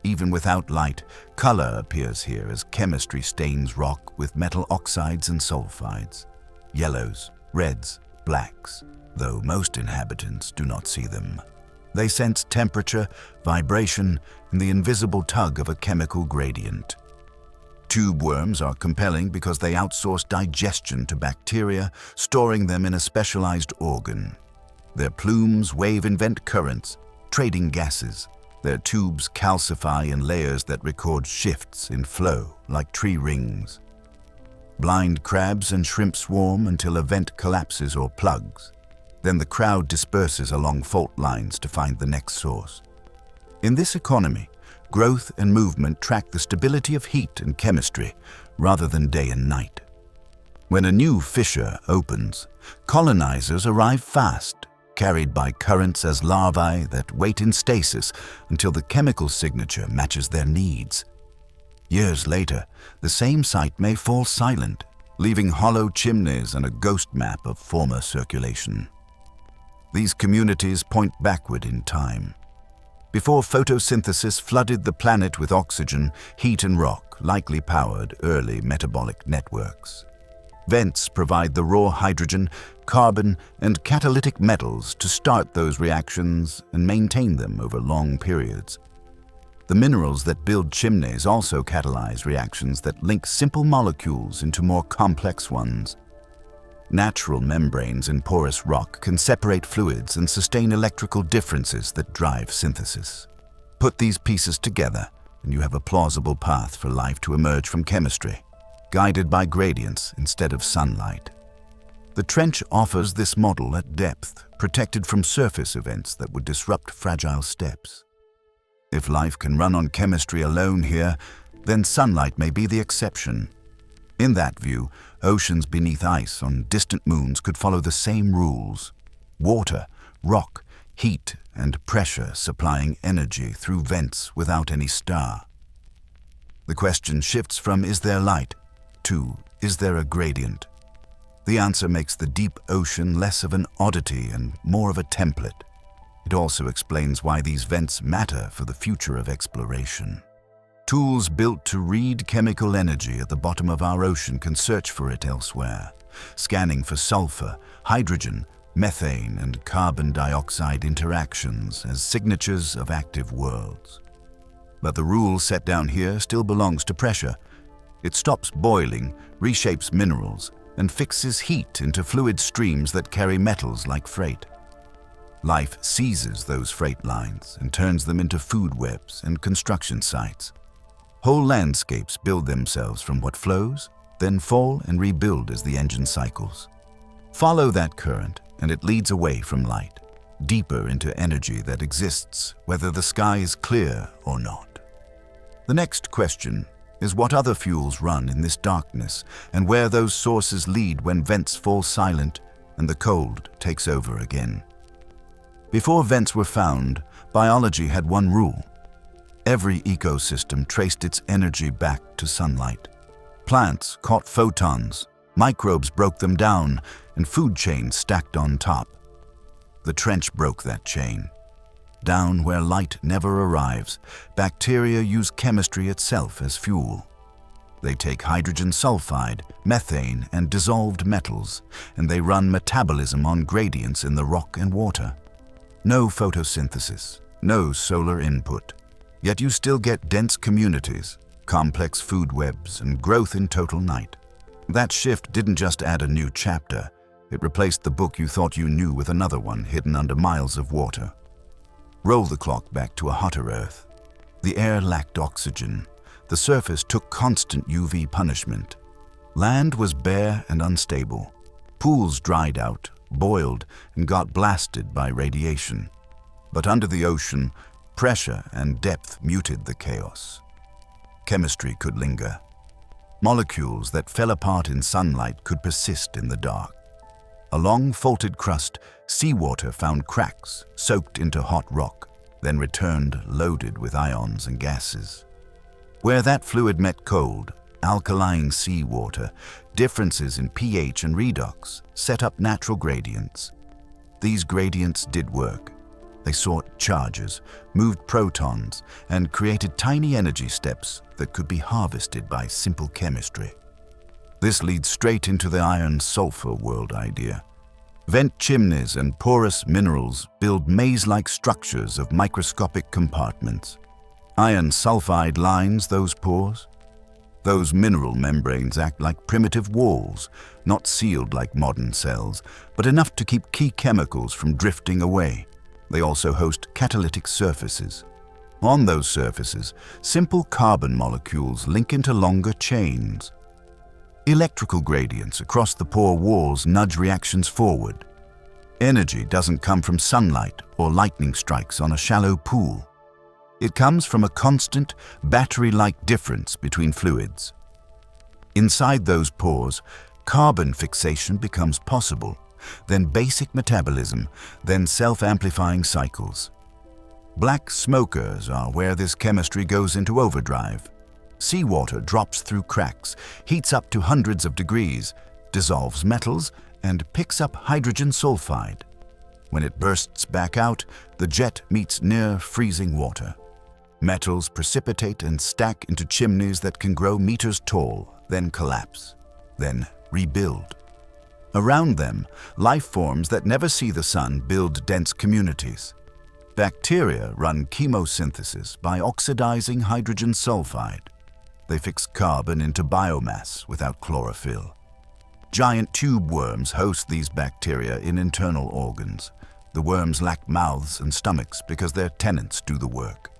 Even without light, color appears here as chemistry stains rock with metal oxides and sulfides, yellows, reds, blacks, though most inhabitants do not see them. They sense temperature, vibration, and the invisible tug of a chemical gradient. Tube worms are compelling because they outsource digestion to bacteria, storing them in a specialized organ. Their plumes wave and vent currents, trading gases. Their tubes calcify in layers that record shifts in flow like tree rings. Blind crabs and shrimp swarm until a vent collapses or plugs. Then the crowd disperses along fault lines to find the next source. In this economy, growth and movement track the stability of heat and chemistry rather than day and night. When a new fissure opens, colonizers arrive fast, carried by currents as larvae that wait in stasis until the chemical signature matches their needs. Years later, the same site may fall silent, leaving hollow chimneys and a ghost map of former circulation. These communities point backward in time. Before photosynthesis flooded the planet with oxygen, heat and rock likely powered early metabolic networks. Vents provide the raw hydrogen, carbon, and catalytic metals to start those reactions and maintain them over long periods. The minerals that build chimneys also catalyze reactions that link simple molecules into more complex ones. Natural membranes in porous rock can separate fluids and sustain electrical differences that drive synthesis. Put these pieces together, and you have a plausible path for life to emerge from chemistry, guided by gradients instead of sunlight. The trench offers this model at depth, protected from surface events that would disrupt fragile steps. If life can run on chemistry alone here, then sunlight may be the exception. In that view, oceans beneath ice on distant moons could follow the same rules. Water, rock, heat, and pressure supplying energy through vents without any star. The question shifts from is there light to is there a gradient? The answer makes the deep ocean less of an oddity and more of a template. It also explains why these vents matter for the future of exploration. Tools built to read chemical energy at the bottom of our ocean can search for it elsewhere, scanning for sulfur, hydrogen, methane, and carbon dioxide interactions as signatures of active worlds. But the rule set down here still belongs to pressure. It stops boiling, reshapes minerals, and fixes heat into fluid streams that carry metals like freight. Life seizes those freight lines and turns them into food webs and construction sites. Whole landscapes build themselves from what flows, then fall and rebuild as the engine cycles. Follow that current and it leads away from light, deeper into energy that exists whether the sky is clear or not. The next question is what other fuels run in this darkness and where those sources lead when vents fall silent and the cold takes over again. Before vents were found, biology had one rule. Every ecosystem traced its energy back to sunlight. Plants caught photons, microbes broke them down, and food chains stacked on top. The trench broke that chain. Down where light never arrives, bacteria use chemistry itself as fuel. They take hydrogen sulfide, methane, and dissolved metals, and they run metabolism on gradients in the rock and water. No photosynthesis, no solar input. Yet you still get dense communities, complex food webs, and growth in total night. That shift didn't just add a new chapter. It replaced the book you thought you knew with another one hidden under miles of water. Roll the clock back to a hotter Earth. The air lacked oxygen. The surface took constant UV punishment. Land was bare and unstable. Pools dried out, boiled, and got blasted by radiation. But under the ocean, pressure and depth muted the chaos. Chemistry could linger. Molecules that fell apart in sunlight could persist in the dark. Along faulted crust, seawater found cracks soaked into hot rock, then returned loaded with ions and gases. Where that fluid met cold, alkaline seawater, differences in pH and redox set up natural gradients. These gradients did work. They sought charges, moved protons, and created tiny energy steps that could be harvested by simple chemistry. This leads straight into the iron-sulfur world idea. Vent chimneys and porous minerals build maze-like structures of microscopic compartments. Iron sulfide lines those pores. Those mineral membranes act like primitive walls, not sealed like modern cells, but enough to keep key chemicals from drifting away. They also host catalytic surfaces. On those surfaces, simple carbon molecules link into longer chains. Electrical gradients across the pore walls nudge reactions forward. Energy doesn't come from sunlight or lightning strikes on a shallow pool. It comes from a constant, battery-like difference between fluids. Inside those pores, carbon fixation becomes possible, then basic metabolism, then self-amplifying cycles. Black smokers are where this chemistry goes into overdrive. Seawater drops through cracks, heats up to hundreds of degrees, dissolves metals, and picks up hydrogen sulfide. When it bursts back out, the jet meets near freezing water. Metals precipitate and stack into chimneys that can grow meters tall, then collapse, then rebuild. Around them, life forms that never see the sun build dense communities. Bacteria run chemosynthesis by oxidizing hydrogen sulfide. They fix carbon into biomass without chlorophyll. Giant tube worms host these bacteria in internal organs. The worms lack mouths and stomachs because their tenants do the work.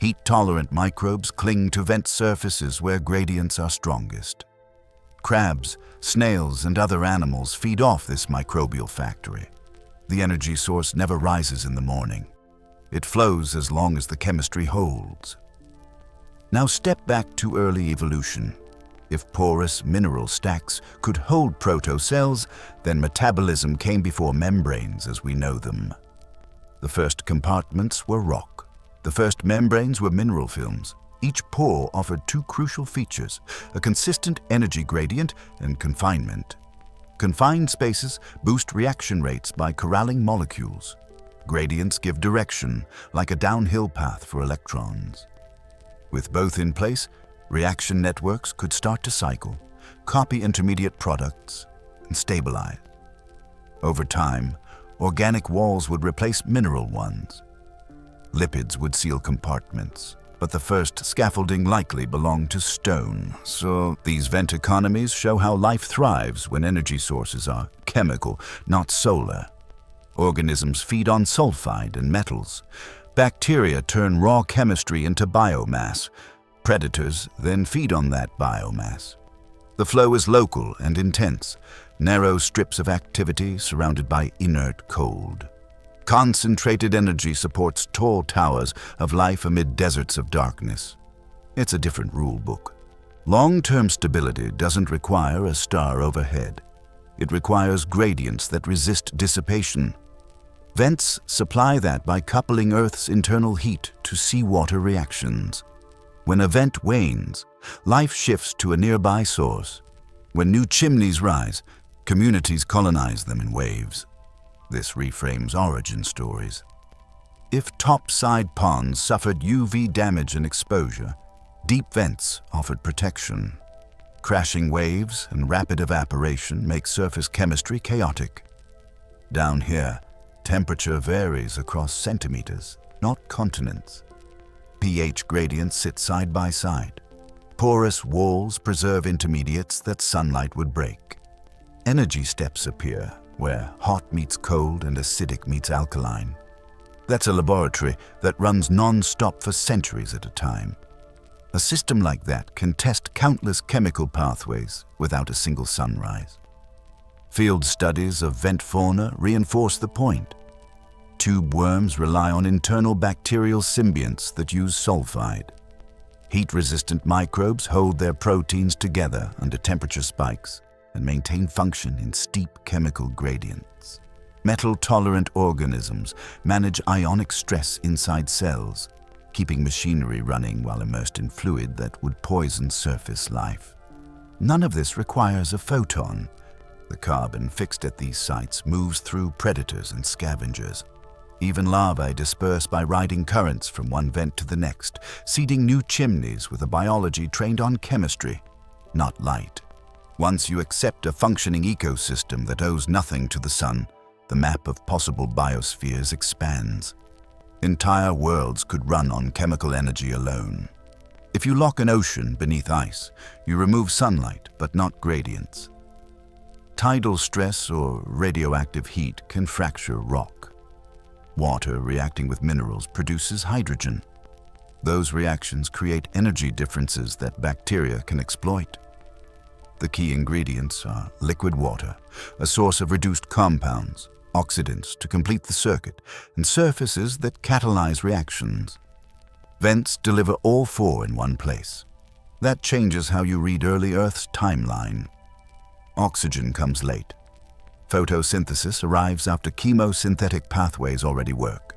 Heat-tolerant microbes cling to vent surfaces where gradients are strongest. Crabs, snails, and other animals feed off this microbial factory. The energy source never rises in the morning. It flows as long as the chemistry holds. Now step back to early evolution. If porous mineral stacks could hold protocells, then metabolism came before membranes as we know them. The first compartments were rock. The first membranes were mineral films. Each pore offered two crucial features, a consistent energy gradient and confinement. Confined spaces boost reaction rates by corralling molecules. Gradients give direction, like a downhill path for electrons. With both in place, reaction networks could start to cycle, copy intermediate products, and stabilize. Over time, organic walls would replace mineral ones. Lipids would seal compartments, but the first scaffolding likely belonged to stone, so these vent economies show how life thrives when energy sources are chemical, not solar. Organisms feed on sulfide and metals. Bacteria turn raw chemistry into biomass. Predators then feed on that biomass. The flow is local and intense, narrow strips of activity surrounded by inert cold. Concentrated energy supports tall towers of life amid deserts of darkness. It's a different rule book. Long-term stability doesn't require a star overhead. It requires gradients that resist dissipation. Vents supply that by coupling Earth's internal heat to seawater reactions. When a vent wanes, life shifts to a nearby source. When new chimneys rise, communities colonize them in waves. This reframes origin stories. If topside ponds suffered UV damage and exposure, deep vents offered protection. Crashing waves and rapid evaporation make surface chemistry chaotic. Down here, temperature varies across centimeters, not continents. pH gradients sit side by side. Porous walls preserve intermediates that sunlight would break. Energy steps appear, where hot meets cold and acidic meets alkaline. That's a laboratory that runs non-stop for centuries at a time. A system like that can test countless chemical pathways without a single sunrise. Field studies of vent fauna reinforce the point. Tube worms rely on internal bacterial symbionts that use sulfide. Heat-resistant microbes hold their proteins together under temperature spikes and maintain function in steep chemical gradients. Metal-tolerant organisms manage ionic stress inside cells, keeping machinery running while immersed in fluid that would poison surface life. None of this requires a photon. The carbon fixed at these sites moves through predators and scavengers. Even larvae disperse by riding currents from one vent to the next, seeding new chimneys with a biology trained on chemistry, not light. Once you accept a functioning ecosystem that owes nothing to the sun, the map of possible biospheres expands. Entire worlds could run on chemical energy alone. If you lock an ocean beneath ice, you remove sunlight, but not gradients. Tidal stress or radioactive heat can fracture rock. Water reacting with minerals produces hydrogen. Those reactions create energy differences that bacteria can exploit. The key ingredients are liquid water, a source of reduced compounds, oxidants to complete the circuit, and surfaces that catalyze reactions. Vents deliver all four in one place. That changes how you read early Earth's timeline. Oxygen comes late. Photosynthesis arrives after chemosynthetic pathways already work.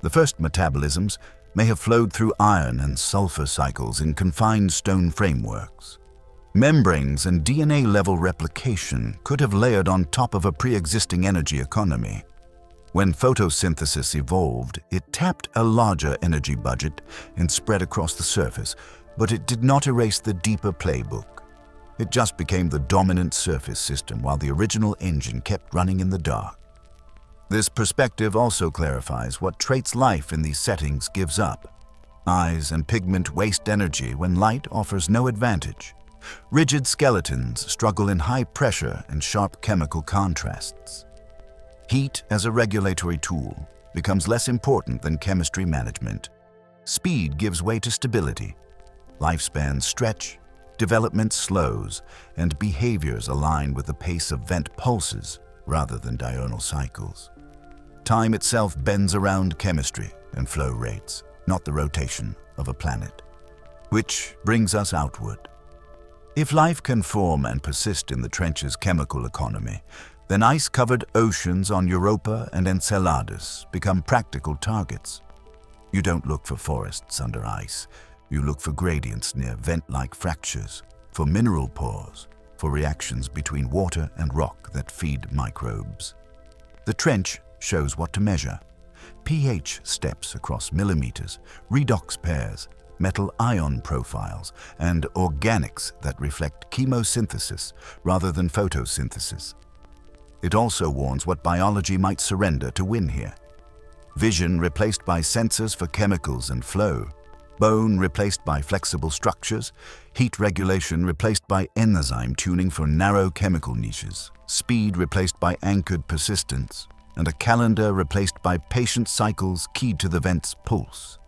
The first metabolisms may have flowed through iron and sulfur cycles in confined stone frameworks. Membranes and DNA-level replication could have layered on top of a pre-existing energy economy. When photosynthesis evolved, it tapped a larger energy budget and spread across the surface, but it did not erase the deeper playbook. It just became the dominant surface system while the original engine kept running in the dark. This perspective also clarifies what traits life in these settings gives up. Eyes and pigment waste energy when light offers no advantage. Rigid skeletons struggle in high pressure and sharp chemical contrasts. Heat as a regulatory tool becomes less important than chemistry management. Speed gives way to stability. Lifespans stretch, development slows, and behaviors align with the pace of vent pulses rather than diurnal cycles. Time itself bends around chemistry and flow rates, not the rotation of a planet. Which brings us outward. If life can form and persist in the trench's chemical economy, then ice-covered oceans on Europa and Enceladus become practical targets. You don't look for forests under ice. You look for gradients near vent-like fractures, for mineral pores, for reactions between water and rock that feed microbes. The trench shows what to measure. pH steps across millimeters, redox pairs, metal ion profiles, and organics that reflect chemosynthesis rather than photosynthesis. It also warns what biology might surrender to win here. Vision replaced by sensors for chemicals and flow, bone replaced by flexible structures, heat regulation replaced by enzyme tuning for narrow chemical niches, speed replaced by anchored persistence. and a calendar replaced by patient cycles keyed to the vent's pulse.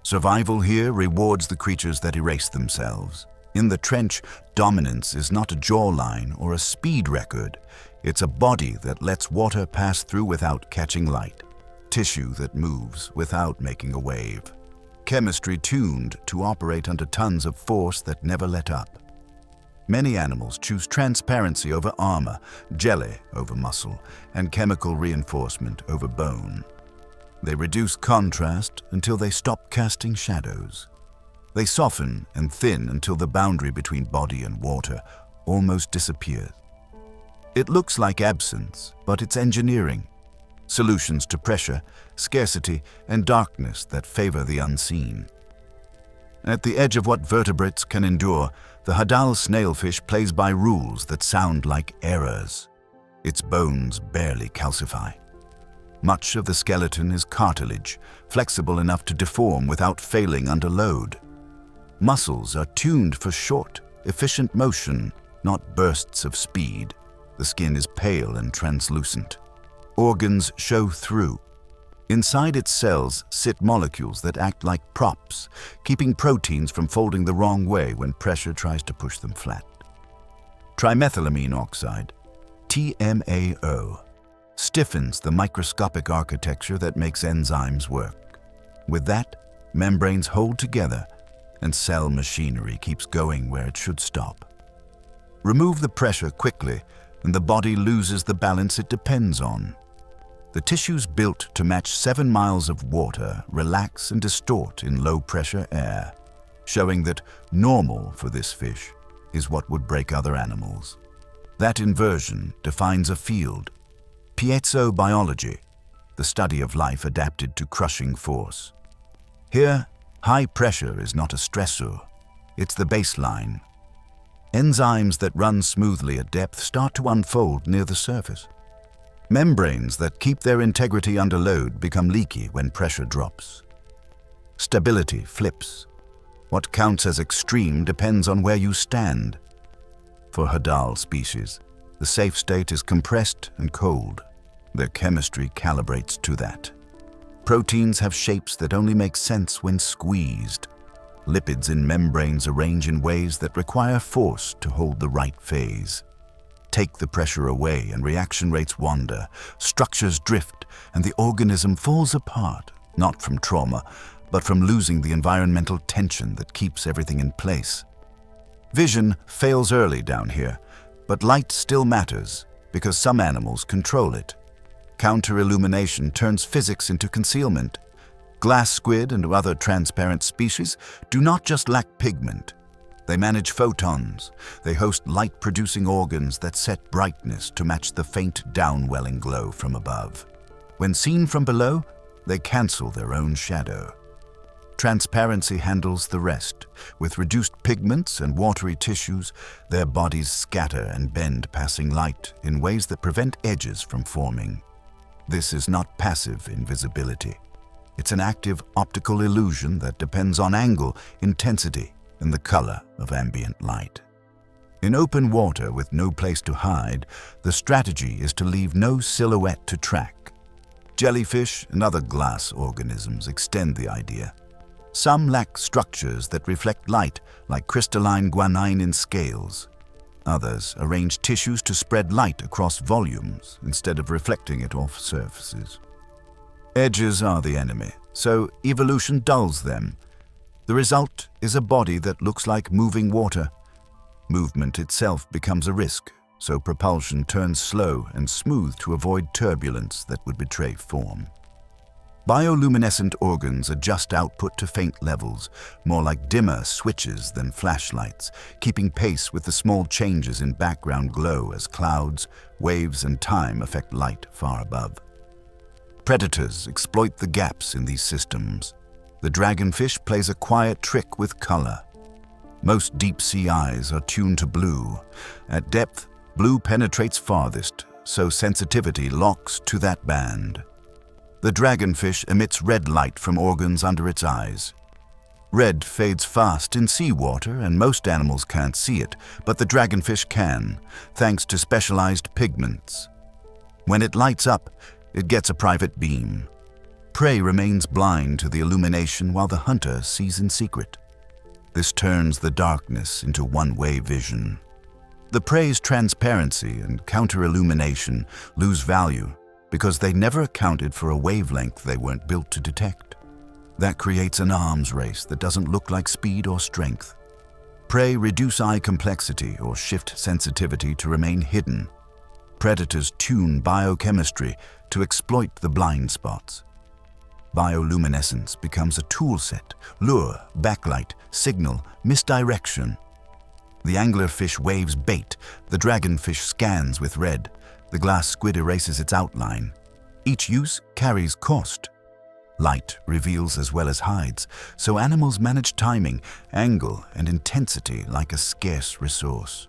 Survival here rewards the creatures that erase themselves. In the trench, dominance is not a jawline or a speed record. It's a body that lets water pass through without catching light, tissue that moves without making a wave, chemistry tuned to operate under tons of force that never let up. Many animals choose transparency over armor, jelly over muscle, and chemical reinforcement over bone. They reduce contrast until they stop casting shadows. They soften and thin until the boundary between body and water almost disappears. It looks like absence, but it's engineering. Solutions to pressure, scarcity, and darkness that favor the unseen. At the edge of what vertebrates can endure, the Hadal snailfish plays by rules that sound like errors. Its bones barely calcify. Much of the skeleton is cartilage, flexible enough to deform without failing under load. Muscles are tuned for short, efficient motion, not bursts of speed. The skin is pale and translucent. Organs show through. Inside its cells sit molecules that act like props, keeping proteins from folding the wrong way when pressure tries to push them flat. Trimethylamine oxide, TMAO, stiffens the microscopic architecture that makes enzymes work. With that, membranes hold together and cell machinery keeps going where it should stop. Remove the pressure quickly and the body loses the balance it depends on. The tissues built to match 7 miles of water relax and distort in low-pressure air, showing that normal for this fish is what would break other animals. That inversion defines a field, piezobiology, the study of life adapted to crushing force. Here, high pressure is not a stressor, it's the baseline. Enzymes that run smoothly at depth start to unfold near the surface. Membranes that keep their integrity under load become leaky when pressure drops. Stability flips. What counts as extreme depends on where you stand. For Hadal species, the safe state is compressed and cold. Their chemistry calibrates to that. Proteins have shapes that only make sense when squeezed. Lipids in membranes arrange in ways that require force to hold the right phase. Take the pressure away and reaction rates wander, structures drift, and the organism falls apart, not from trauma, but from losing the environmental tension that keeps everything in place. Vision fails early down here, but light still matters because some animals control it. Counter-illumination turns physics into concealment. Glass squid and other transparent species do not just lack pigment. They manage photons. They host light-producing organs that set brightness to match the faint downwelling glow from above. When seen from below, they cancel their own shadow. Transparency handles the rest. With reduced pigments and watery tissues, their bodies scatter and bend passing light in ways that prevent edges from forming. This is not passive invisibility. It's an active optical illusion that depends on angle, intensity, and the color of ambient light. In open water with no place to hide, the strategy is to leave no silhouette to track. Jellyfish and other glass organisms extend the idea. Some lack structures that reflect light, like crystalline guanine in scales. Others arrange tissues to spread light across volumes instead of reflecting it off surfaces. Edges are the enemy, so evolution dulls them. The result is a body that looks like moving water. Movement itself becomes a risk, so propulsion turns slow and smooth to avoid turbulence that would betray form. Bioluminescent organs adjust output to faint levels, more like dimmer switches than flashlights, keeping pace with the small changes in background glow as clouds, waves, and time affect light far above. Predators exploit the gaps in these systems. The dragonfish plays a quiet trick with color. Most deep-sea eyes are tuned to blue. At depth, blue penetrates farthest, so sensitivity locks to that band. The dragonfish emits red light from organs under its eyes. Red fades fast in seawater, and most animals can't see it, but the dragonfish can, thanks to specialized pigments. When it lights up, it gets a private beam. Prey remains blind to the illumination while the hunter sees in secret. This turns the darkness into one-way vision. The prey's transparency and counter-illumination lose value because they never accounted for a wavelength they weren't built to detect. That creates an arms race that doesn't look like speed or strength. Prey reduce eye complexity or shift sensitivity to remain hidden. Predators tune biochemistry to exploit the blind spots. Bioluminescence becomes a tool set: lure, backlight, signal, misdirection. The anglerfish waves bait, the dragonfish scans with red, the glass squid erases its outline. Each use carries cost. Light reveals as well as hides, so animals manage timing, angle, and intensity like a scarce resource.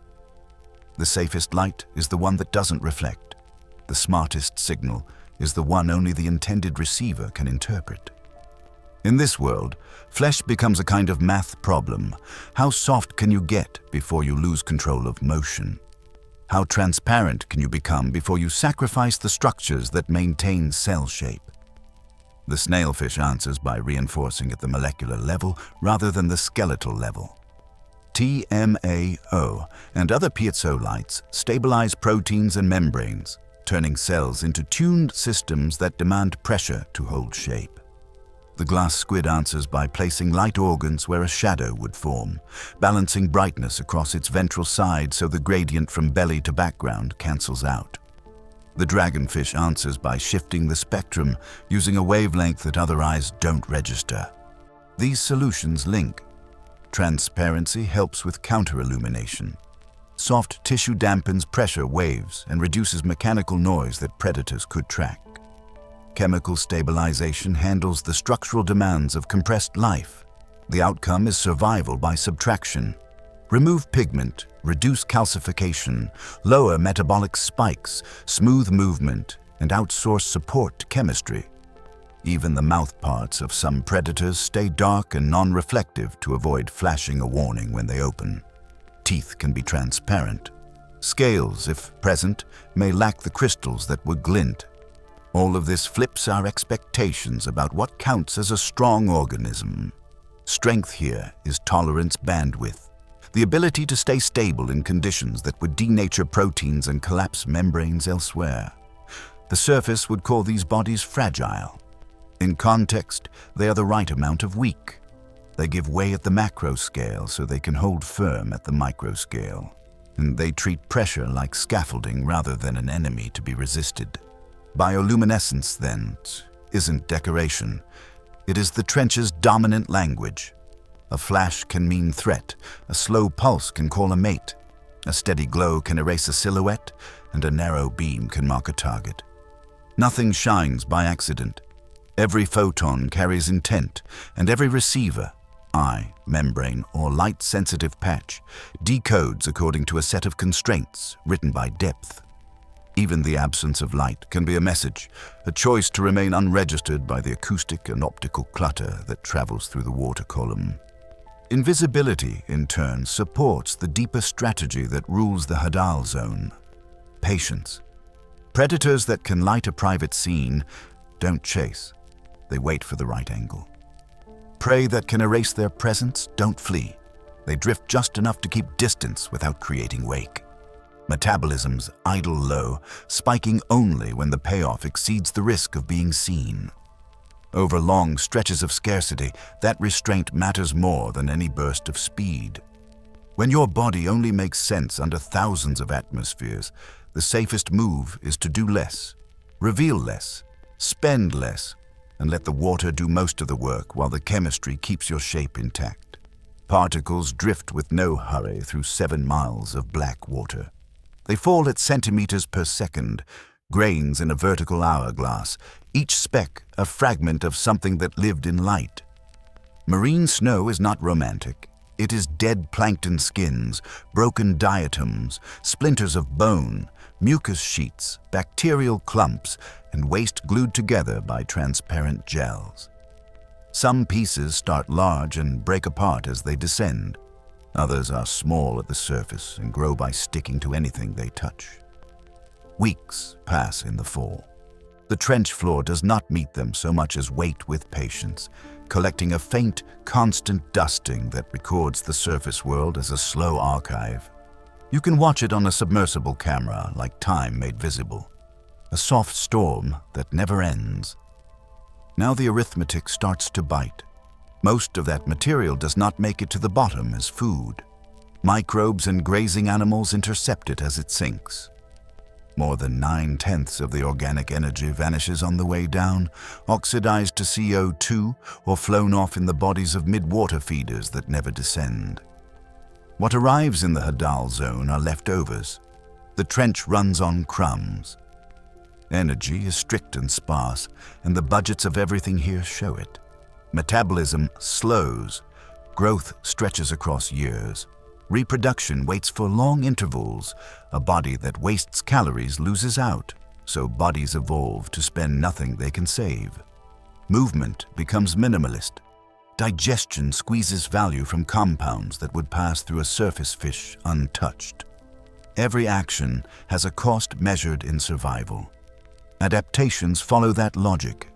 The safest light is the one that doesn't reflect. The smartest signal is the one only the intended receiver can interpret. In this world, flesh becomes a kind of math problem. How soft can you get before you lose control of motion? How transparent can you become before you sacrifice the structures that maintain cell shape? The snailfish answers by reinforcing at the molecular level rather than the skeletal level. TMAO and other piezo lights stabilize proteins and membranes, turning cells into tuned systems that demand pressure to hold shape. The glass squid answers by placing light organs where a shadow would form, balancing brightness across its ventral side so the gradient from belly to background cancels out. The dragonfish answers by shifting the spectrum using a wavelength that other eyes don't register. These solutions link. Transparency helps with counter-illumination. Soft tissue dampens pressure waves and reduces mechanical noise that predators could track. Chemical stabilization handles the structural demands of compressed life. The outcome is survival by subtraction. Remove pigment, reduce calcification, lower metabolic spikes, smooth movement, and outsource support to chemistry. Even the mouth parts of some predators stay dark and non-reflective to avoid flashing a warning when they open. Teeth can be transparent. Scales, if present, may lack the crystals that would glint. All of this flips our expectations about what counts as a strong organism. Strength here is tolerance bandwidth, the ability to stay stable in conditions that would denature proteins and collapse membranes elsewhere. The surface would call these bodies fragile. In context, they are the right amount of weak. They give way at the macro scale so they can hold firm at the micro scale. And they treat pressure like scaffolding rather than an enemy to be resisted. Bioluminescence, then, isn't decoration. It is the trench's dominant language. A flash can mean threat, a slow pulse can call a mate, a steady glow can erase a silhouette, and a narrow beam can mark a target. Nothing shines by accident. Every photon carries intent, and every receiver, eye, membrane, or light-sensitive patch, decodes according to a set of constraints written by depth. Even the absence of light can be a message, a choice to remain unregistered by the acoustic and optical clutter that travels through the water column. Invisibility, in turn, supports the deeper strategy that rules the Hadal zone: patience. Predators that can light a private scene don't chase. They wait for the right angle. Prey that can erase their presence don't flee. They drift just enough to keep distance without creating wake. Metabolisms idle low, spiking only when the payoff exceeds the risk of being seen. Over long stretches of scarcity, that restraint matters more than any burst of speed. When your body only makes sense under thousands of atmospheres, the safest move is to do less, reveal less, spend less, and let the water do most of the work while the chemistry keeps your shape intact. Particles drift with no hurry through 7 miles of black water. They fall at centimeters per second, grains in a vertical hourglass, each speck a fragment of something that lived in light. Marine snow is not romantic. It is dead plankton skins, broken diatoms, splinters of bone, mucus sheets, bacterial clumps, and waste glued together by transparent gels. Some pieces start large and break apart as they descend. Others are small at the surface and grow by sticking to anything they touch. Weeks pass in the fall. The trench floor does not meet them so much as wait with patience, collecting a faint, constant dusting that records the surface world as a slow archive. You can watch it on a submersible camera, like time made visible. A soft storm that never ends. Now the arithmetic starts to bite. Most of that material does not make it to the bottom as food. Microbes and grazing animals intercept it as it sinks. More than 9/10 of the organic energy vanishes on the way down, oxidized to CO2 or flown off in the bodies of mid-water feeders that never descend. What arrives in the Hadal zone are leftovers. The trench runs on crumbs. Energy is strict and sparse, and the budgets of everything here show it. Metabolism slows. Growth stretches across years. Reproduction waits for long intervals. A body that wastes calories loses out, so bodies evolve to spend nothing they can save. Movement becomes minimalist. Digestion squeezes value from compounds that would pass through a surface fish untouched. Every action has a cost measured in survival. Adaptations follow that logic.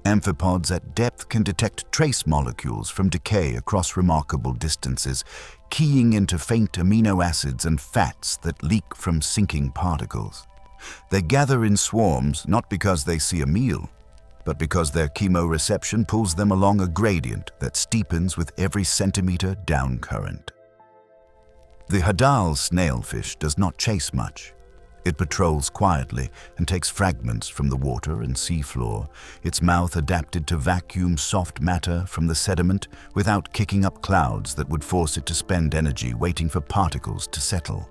Amphipods at depth can detect trace molecules from decay across remarkable distances, keying into faint amino acids and fats that leak from sinking particles. They gather in swarms not because they see a meal, but because their chemoreception pulls them along a gradient that steepens with every centimeter down current. The Hadal snailfish does not chase much. It patrols quietly and takes fragments from the water and seafloor, its mouth adapted to vacuum soft matter from the sediment without kicking up clouds that would force it to spend energy waiting for particles to settle.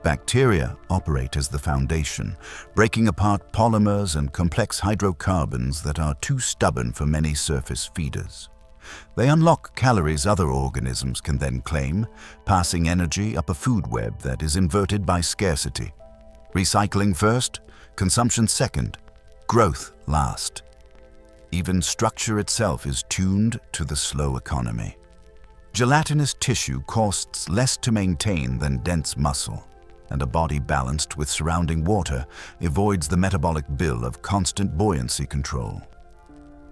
Bacteria operate as the foundation, breaking apart polymers and complex hydrocarbons that are too stubborn for many surface feeders. They unlock calories other organisms can then claim, passing energy up a food web that is inverted by scarcity. Recycling first, consumption second, growth last. Even structure itself is tuned to the slow economy. Gelatinous tissue costs less to maintain than dense muscle, and a body balanced with surrounding water avoids the metabolic bill of constant buoyancy control.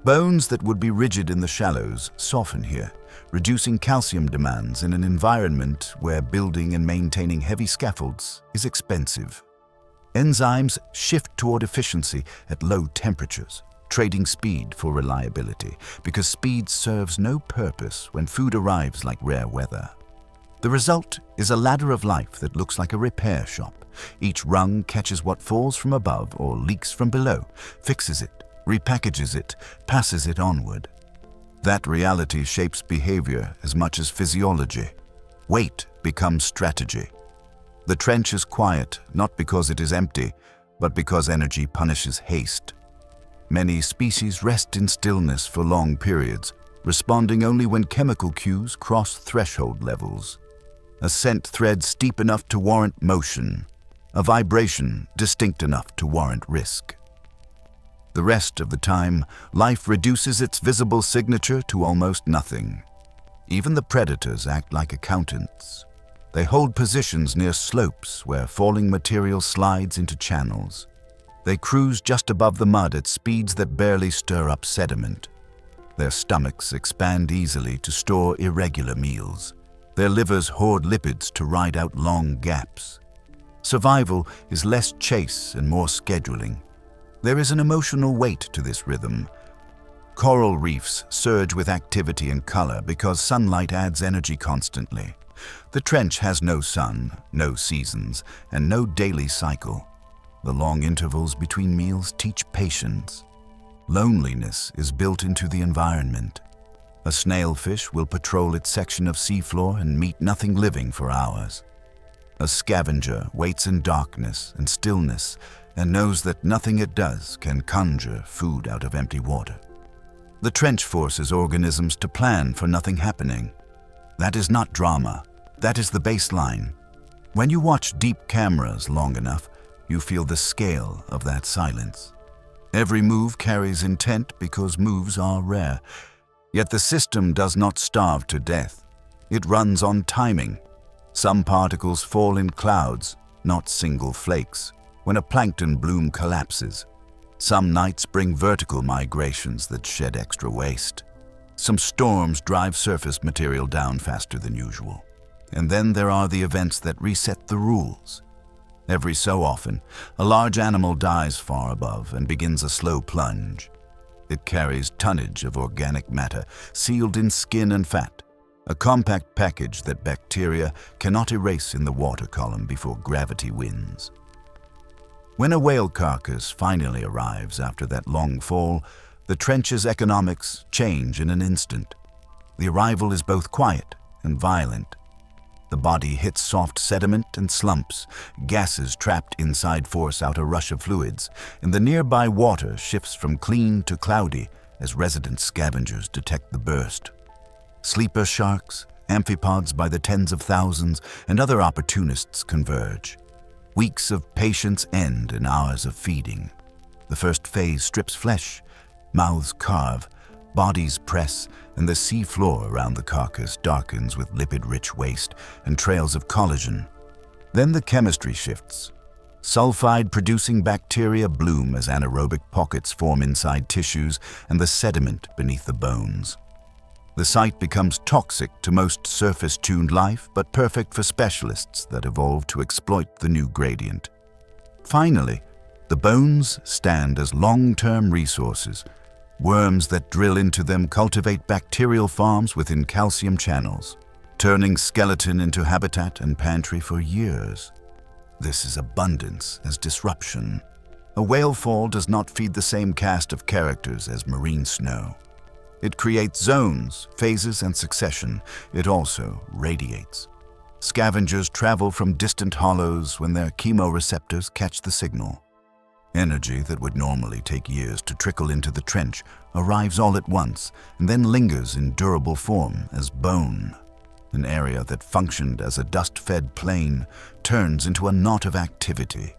Bones that would be rigid in the shallows soften here, reducing calcium demands in an environment where building and maintaining heavy scaffolds is expensive. Enzymes shift toward efficiency at low temperatures, trading speed for reliability, because speed serves no purpose when food arrives like rare weather. The result is a ladder of life that looks like a repair shop. Each rung catches what falls from above or leaks from below, fixes it, repackages it, passes it onward. That reality shapes behavior as much as physiology. Weight becomes strategy. The trench is quiet, not because it is empty, but because energy punishes haste. Many species rest in stillness for long periods, responding only when chemical cues cross threshold levels. A scent thread steep enough to warrant motion, a vibration distinct enough to warrant risk. The rest of the time, life reduces its visible signature to almost nothing. Even the predators act like accountants. They hold positions near slopes where falling material slides into channels. They cruise just above the mud at speeds that barely stir up sediment. Their stomachs expand easily to store irregular meals. Their livers hoard lipids to ride out long gaps. Survival is less chase and more scheduling. There is an emotional weight to this rhythm. Coral reefs surge with activity and color because sunlight adds energy constantly. The trench has no sun, no seasons, and no daily cycle. The long intervals between meals teach patience. Loneliness is built into the environment. A snailfish will patrol its section of seafloor and meet nothing living for hours. A scavenger waits in darkness and stillness and knows that nothing it does can conjure food out of empty water. The trench forces organisms to plan for nothing happening. That is not drama. That is the baseline. When you watch deep cameras long enough, you feel the scale of that silence. Every move carries intent because moves are rare. Yet the system does not starve to death. It runs on timing. Some particles fall in clouds, not single flakes. when a plankton bloom collapses. Some nights bring vertical migrations that shed extra waste. Some storms drive surface material down faster than usual. And then there are the events that reset the rules. Every so often, a large animal dies far above and begins a slow plunge. It carries tonnage of organic matter, sealed in skin and fat, a compact package that bacteria cannot erase in the water column before gravity wins. When a whale carcass finally arrives after that long fall, the trench's economics change in an instant. The arrival is both quiet and violent. The body hits soft sediment and slumps, gases trapped inside force out a rush of fluids, and the nearby water shifts from clean to cloudy as resident scavengers detect the burst. Sleeper sharks, amphipods by the tens of thousands, and other opportunists converge. Weeks of patience end in hours of feeding. The first phase strips flesh, mouths carve, bodies press, and the sea floor around the carcass darkens with lipid-rich waste and trails of collagen. Then the chemistry shifts. Sulfide-producing bacteria bloom as anaerobic pockets form inside tissues and the sediment beneath the bones. The site becomes toxic to most surface-tuned life, but perfect for specialists that evolve to exploit the new gradient. Finally, the bones stand as long-term resources. Worms that drill into them cultivate bacterial farms within calcium channels, turning skeleton into habitat and pantry for years. This is abundance as disruption. A whale fall does not feed the same cast of characters as marine snow. It creates zones, phases, and succession. It also radiates. Scavengers travel from distant hollows when their chemoreceptors catch the signal. Energy that would normally take years to trickle into the trench arrives all at once and then lingers in durable form as bone. An area that functioned as a dust-fed plain turns into a knot of activity.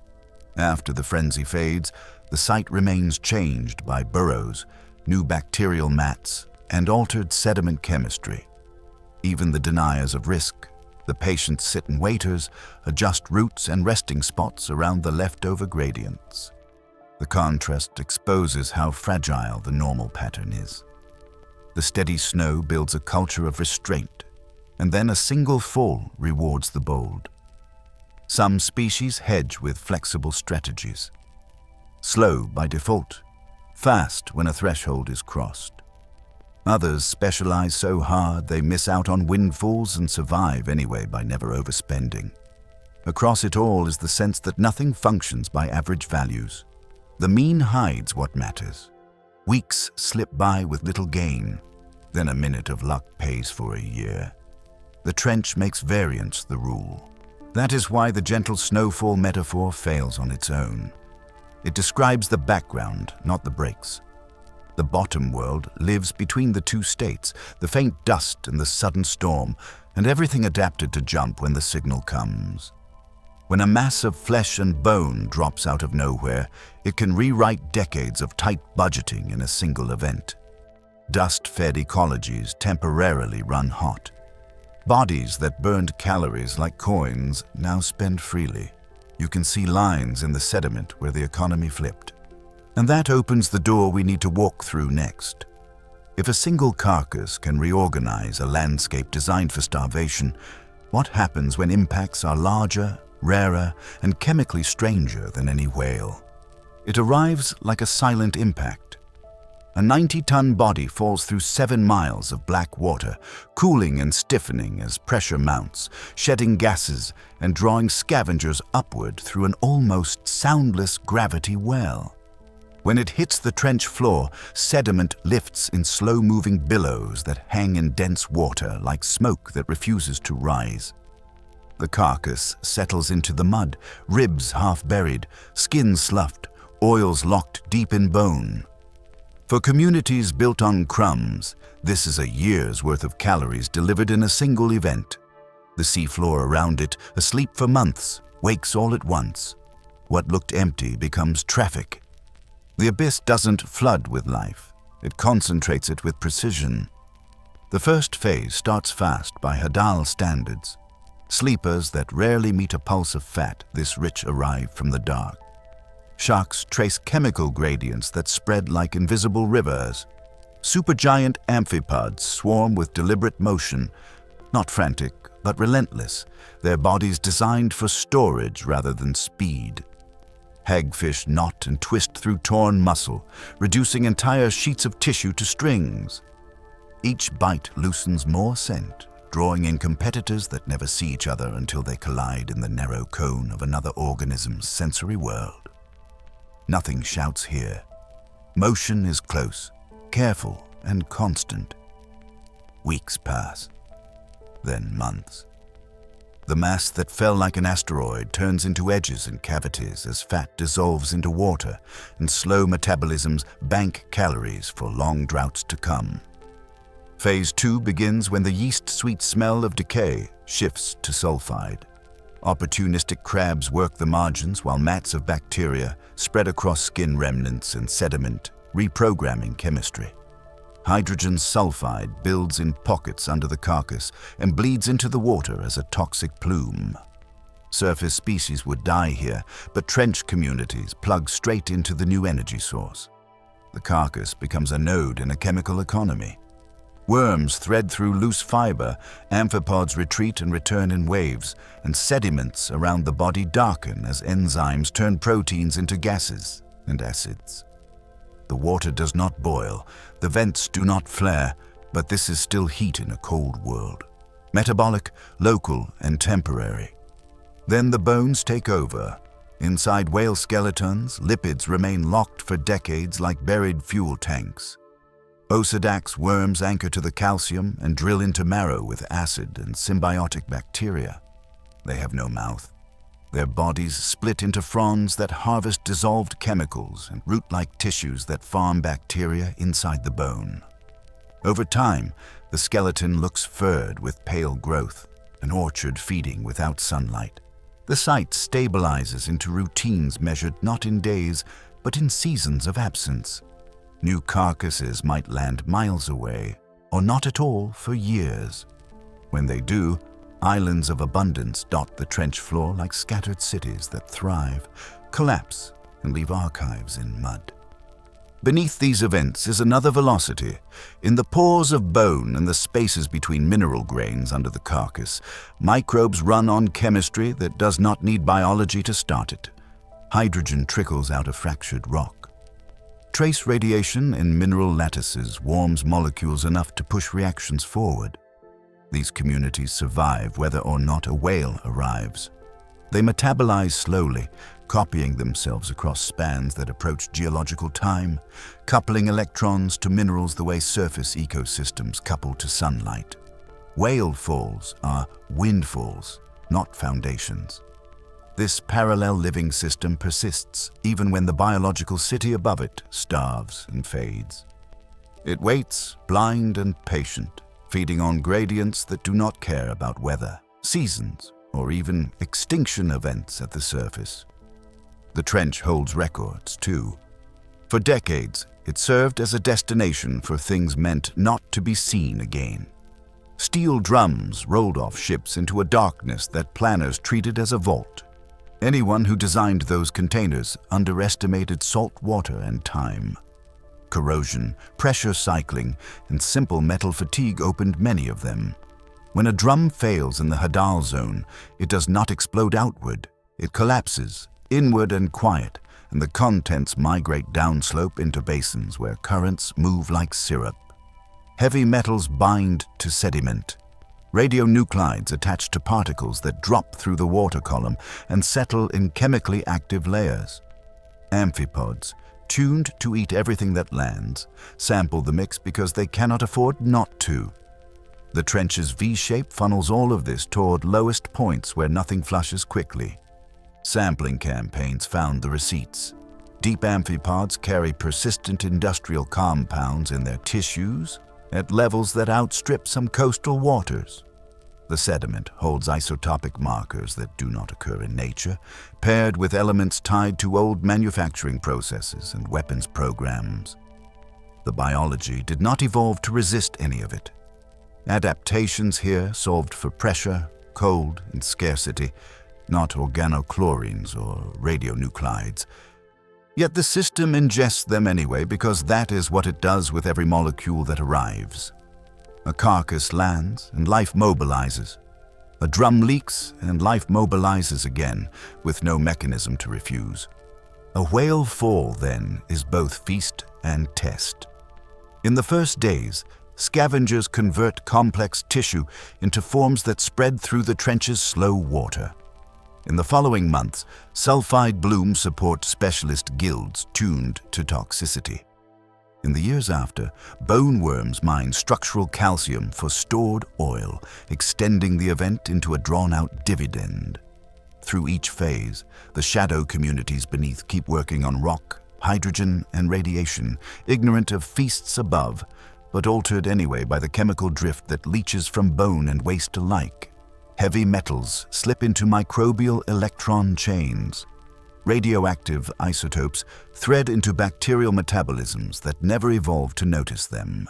After the frenzy fades, the site remains changed by burrows, new bacterial mats, and altered sediment chemistry. Even the deniers of risk, the patient sit-and-waiters, adjust routes and resting spots around the leftover gradients. The contrast exposes how fragile the normal pattern is. The steady snow builds a culture of restraint, and then a single fall rewards the bold. Some species hedge with flexible strategies. Slow by default, fast when a threshold is crossed. Others specialize so hard they miss out on windfalls and survive anyway by never overspending. Across it all is the sense that nothing functions by average values. The mean hides what matters. Weeks slip by with little gain, then a minute of luck pays for a year. The trench makes variance the rule. That is why the gentle snowfall metaphor fails on its own. It describes the background, not the breaks. The bottom world lives between the two states, the faint dust and the sudden storm, and everything adapted to jump when the signal comes. When a mass of flesh and bone drops out of nowhere, it can rewrite decades of tight budgeting in a single event. Dust-fed ecologies temporarily run hot. Bodies that burned calories like coins now spend freely. You can see lines in the sediment where the economy flipped. And that opens the door we need to walk through next. If a single carcass can reorganize a landscape designed for starvation, what happens when impacts are larger, rarer, and chemically stranger than any whale? It arrives like a silent impact. A 90-ton body falls through 7 miles of black water, cooling and stiffening as pressure mounts, shedding gases and drawing scavengers upward through an almost soundless gravity well. When it hits the trench floor, sediment lifts in slow-moving billows that hang in dense water like smoke that refuses to rise. The carcass settles into the mud, ribs half-buried, skin sloughed, oils locked deep in bone. For communities built on crumbs, this is a year's worth of calories delivered in a single event. The seafloor around it, asleep for months, wakes all at once. What looked empty becomes traffic. The abyss doesn't flood with life. It concentrates it with precision. The first phase starts fast by Hadal standards. Sleepers that rarely meet a pulse of fat this rich arrive from the dark. Sharks trace chemical gradients that spread like invisible rivers. Supergiant amphipods swarm with deliberate motion, not frantic, but relentless, their bodies designed for storage rather than speed. Hagfish knot and twist through torn muscle, reducing entire sheets of tissue to strings. Each bite loosens more scent, drawing in competitors that never see each other until they collide in the narrow cone of another organism's sensory world. Nothing shouts here. Motion is close, careful, and constant. Weeks pass, then months. The mass that fell like an asteroid turns into edges and cavities as fat dissolves into water, and slow metabolisms bank calories for long droughts to come. Phase 2 begins when the yeast-sweet smell of decay shifts to sulfide. Opportunistic crabs work the margins while mats of bacteria spread across skin remnants and sediment, reprogramming chemistry. Hydrogen sulfide builds in pockets under the carcass and bleeds into the water as a toxic plume. Surface species would die here, but trench communities plug straight into the new energy source. The carcass becomes a node in a chemical economy. Worms thread through loose fiber, amphipods retreat and return in waves, and sediments around the body darken as enzymes turn proteins into gases and acids. The water does not boil, the vents do not flare, but this is still heat in a cold world. Metabolic, local, and temporary. Then the bones take over. Inside whale skeletons, lipids remain locked for decades like buried fuel tanks. Osedax worms anchor to the calcium and drill into marrow with acid and symbiotic bacteria. They have no mouth. Their bodies split into fronds that harvest dissolved chemicals and root-like tissues that farm bacteria inside the bone. Over time, the skeleton looks furred with pale growth, an orchard feeding without sunlight. The site stabilizes into routines measured not in days, but in seasons of absence. New carcasses might land miles away, or not at all for years. When they do, islands of abundance dot the trench floor like scattered cities that thrive, collapse, and leave archives in mud. Beneath these events is another velocity. In the pores of bone and the spaces between mineral grains under the carcass, microbes run on chemistry that does not need biology to start it. Hydrogen trickles out of fractured rock. Trace radiation in mineral lattices warms molecules enough to push reactions forward. These communities survive whether or not a whale arrives. They metabolize slowly, copying themselves across spans that approach geological time, coupling electrons to minerals the way surface ecosystems couple to sunlight. Whale falls are windfalls, not foundations. This parallel living system persists even when the biological city above it starves and fades. It waits, blind and patient, feeding on gradients that do not care about weather, seasons, or even extinction events at the surface. The trench holds records, too. For decades, it served as a destination for things meant not to be seen again. Steel drums rolled off ships into a darkness that planners treated as a vault. Anyone who designed those containers underestimated salt water and time. Corrosion, pressure cycling, and simple metal fatigue opened many of them. When a drum fails in the Hadal zone, it does not explode outward. It collapses, inward and quiet, and the contents migrate downslope into basins where currents move like syrup. Heavy metals bind to sediment. Radionuclides attach to particles that drop through the water column and settle in chemically active layers. Amphipods, tuned to eat everything that lands, sample the mix because they cannot afford not to. The trench's V-shape funnels all of this toward lowest points where nothing flushes quickly. Sampling campaigns found the receipts. Deep amphipods carry persistent industrial compounds in their tissues at levels that outstrip some coastal waters. The sediment holds isotopic markers that do not occur in nature, paired with elements tied to old manufacturing processes and weapons programs. The biology did not evolve to resist any of it. Adaptations here solved for pressure, cold, and scarcity, not organochlorines or radionuclides. Yet the system ingests them anyway because that is what it does with every molecule that arrives. A carcass lands and life mobilizes. A drum leaks and life mobilizes again, with no mechanism to refuse. A whale fall, then, is both feast and test. In the first days, scavengers convert complex tissue into forms that spread through the trench's slow water. In the following months, sulfide blooms support specialist guilds tuned to toxicity. In the years after, bone worms mine structural calcium for stored oil, extending the event into a drawn-out dividend. Through each phase, the shadow communities beneath keep working on rock, hydrogen, and radiation, ignorant of feasts above, but altered anyway by the chemical drift that leaches from bone and waste alike. Heavy metals slip into microbial electron chains. Radioactive isotopes thread into bacterial metabolisms that never evolved to notice them.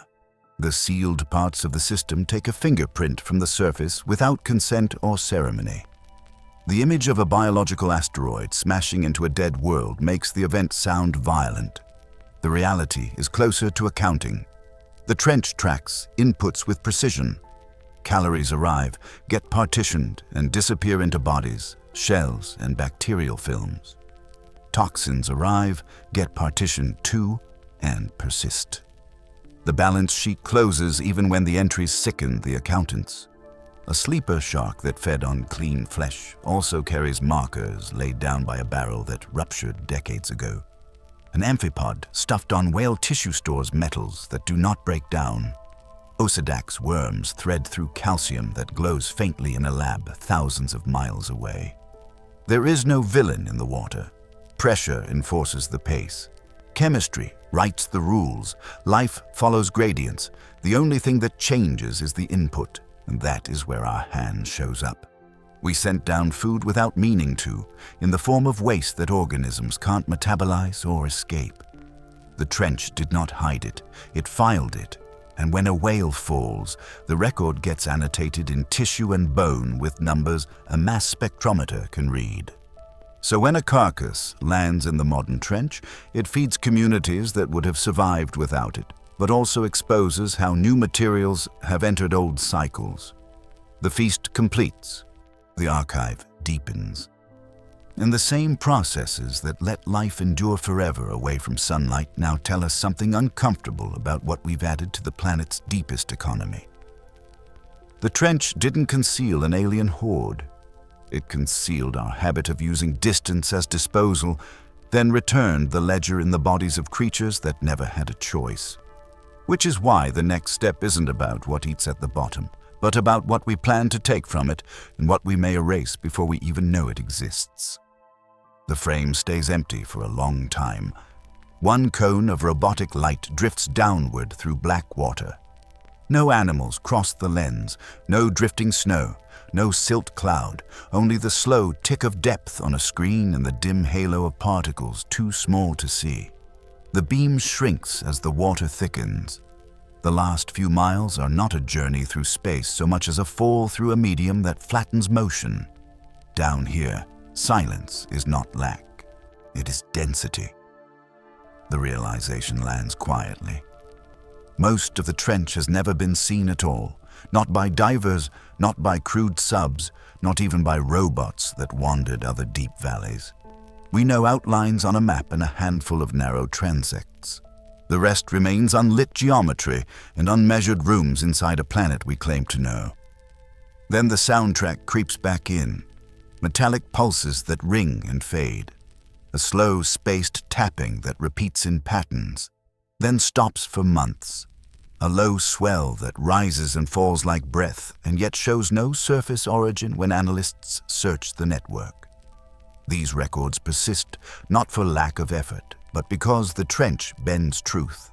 The sealed parts of the system take a fingerprint from the surface without consent or ceremony. The image of a biological asteroid smashing into a dead world makes the event sound violent. The reality is closer to accounting. The trench tracks inputs with precision. Calories arrive, get partitioned, and disappear into bodies, shells, and bacterial films. Toxins arrive, get partitioned too, and persist. The balance sheet closes even when the entries sicken the accountants. A sleeper shark that fed on clean flesh also carries markers laid down by a barrel that ruptured decades ago. An amphipod stuffed on whale tissue stores metals that do not break down. Osidax worms thread through calcium that glows faintly in a lab thousands of miles away. There is no villain in the water. Pressure enforces the pace. Chemistry writes the rules. Life follows gradients. The only thing that changes is the input, and that is where our hand shows up. We sent down food without meaning to, in the form of waste that organisms can't metabolize or escape. The trench did not hide it, it filed it, and when a whale falls, the record gets annotated in tissue and bone with numbers a mass spectrometer can read. So when a carcass lands in the modern trench, it feeds communities that would have survived without it, but also exposes how new materials have entered old cycles. The feast completes. The archive deepens. And the same processes that let life endure forever away from sunlight now tell us something uncomfortable about what we've added to the planet's deepest economy. The trench didn't conceal an alien horde. It concealed our habit of using distance as disposal, then returned the ledger in the bodies of creatures that never had a choice. Which is why the next step isn't about what eats at the bottom, but about what we plan to take from it and what we may erase before we even know it exists. The frame stays empty for a long time. One cone of robotic light drifts downward through black water. No animals cross the lens, no drifting snow, no silt cloud, only the slow tick of depth on a screen and the dim halo of particles too small to see. The beam shrinks as the water thickens. The last few miles are not a journey through space so much as a fall through a medium that flattens motion. Down here, silence is not lack, it is density. The realization lands quietly. Most of the trench has never been seen at all, not by divers, not by crude subs, not even by robots that wandered other deep valleys. We know outlines on a map and a handful of narrow transects. The rest remains unlit geometry and unmeasured rooms inside a planet we claim to know. Then the soundtrack creeps back in, metallic pulses that ring and fade, a slow, spaced tapping that repeats in patterns, then stops for months, a low swell that rises and falls like breath and yet shows no surface origin when analysts search the network. These records persist not for lack of effort, but because the trench bends truth.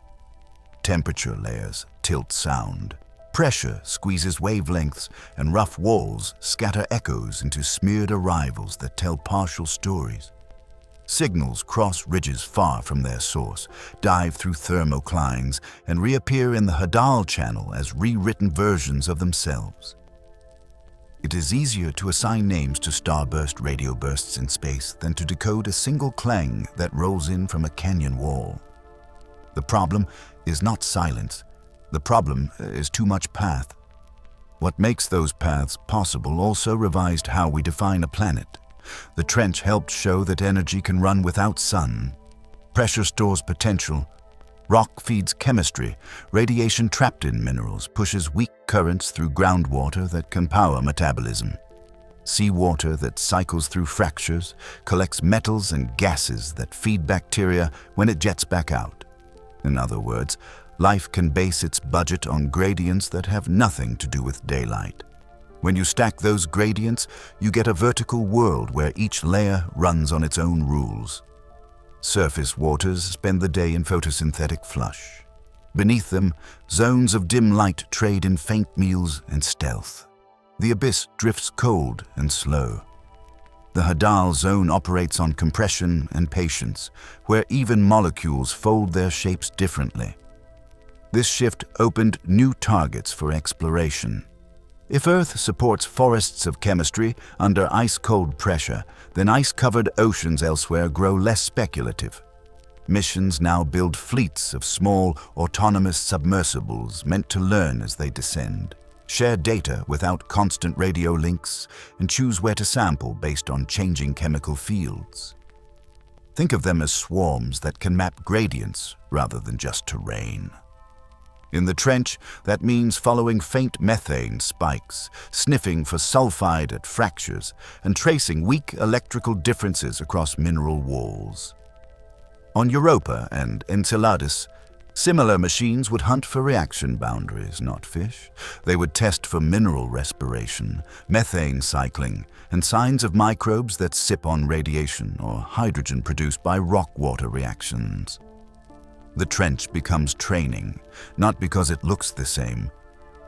Temperature layers tilt sound. Pressure squeezes wavelengths, and rough walls scatter echoes into smeared arrivals that tell partial stories. Signals cross ridges far from their source, dive through thermoclines, and reappear in the Hadal channel as rewritten versions of themselves. It is easier to assign names to starburst radio bursts in space than to decode a single clang that rolls in from a canyon wall. The problem is not silence. The problem is too much path. What makes those paths possible also revised how we define a planet. The trench helped show that energy can run without sun. Pressure stores potential. Rock feeds chemistry. Radiation trapped in minerals pushes weak currents through groundwater that can power metabolism. Seawater that cycles through fractures collects metals and gases that feed bacteria when it jets back out. In other words, life can base its budget on gradients that have nothing to do with daylight. When you stack those gradients, you get a vertical world where each layer runs on its own rules. Surface waters spend the day in photosynthetic flush. Beneath them, zones of dim light trade in faint meals and stealth. The abyss drifts cold and slow. The Hadal zone operates on compression and patience, where even molecules fold their shapes differently. This shift opened new targets for exploration. If Earth supports forests of chemistry under ice-cold pressure, then ice-covered oceans elsewhere grow less speculative. Missions now build fleets of small, autonomous submersibles meant to learn as they descend, share data without constant radio links, and choose where to sample based on changing chemical fields. Think of them as swarms that can map gradients rather than just terrain. In the trench, that means following faint methane spikes, sniffing for sulfide at fractures, and tracing weak electrical differences across mineral walls. On Europa and Enceladus, similar machines would hunt for reaction boundaries, not fish. They would test for mineral respiration, methane cycling, and signs of microbes that sip on radiation or hydrogen produced by rock-water reactions. The trench becomes training, not because it looks the same,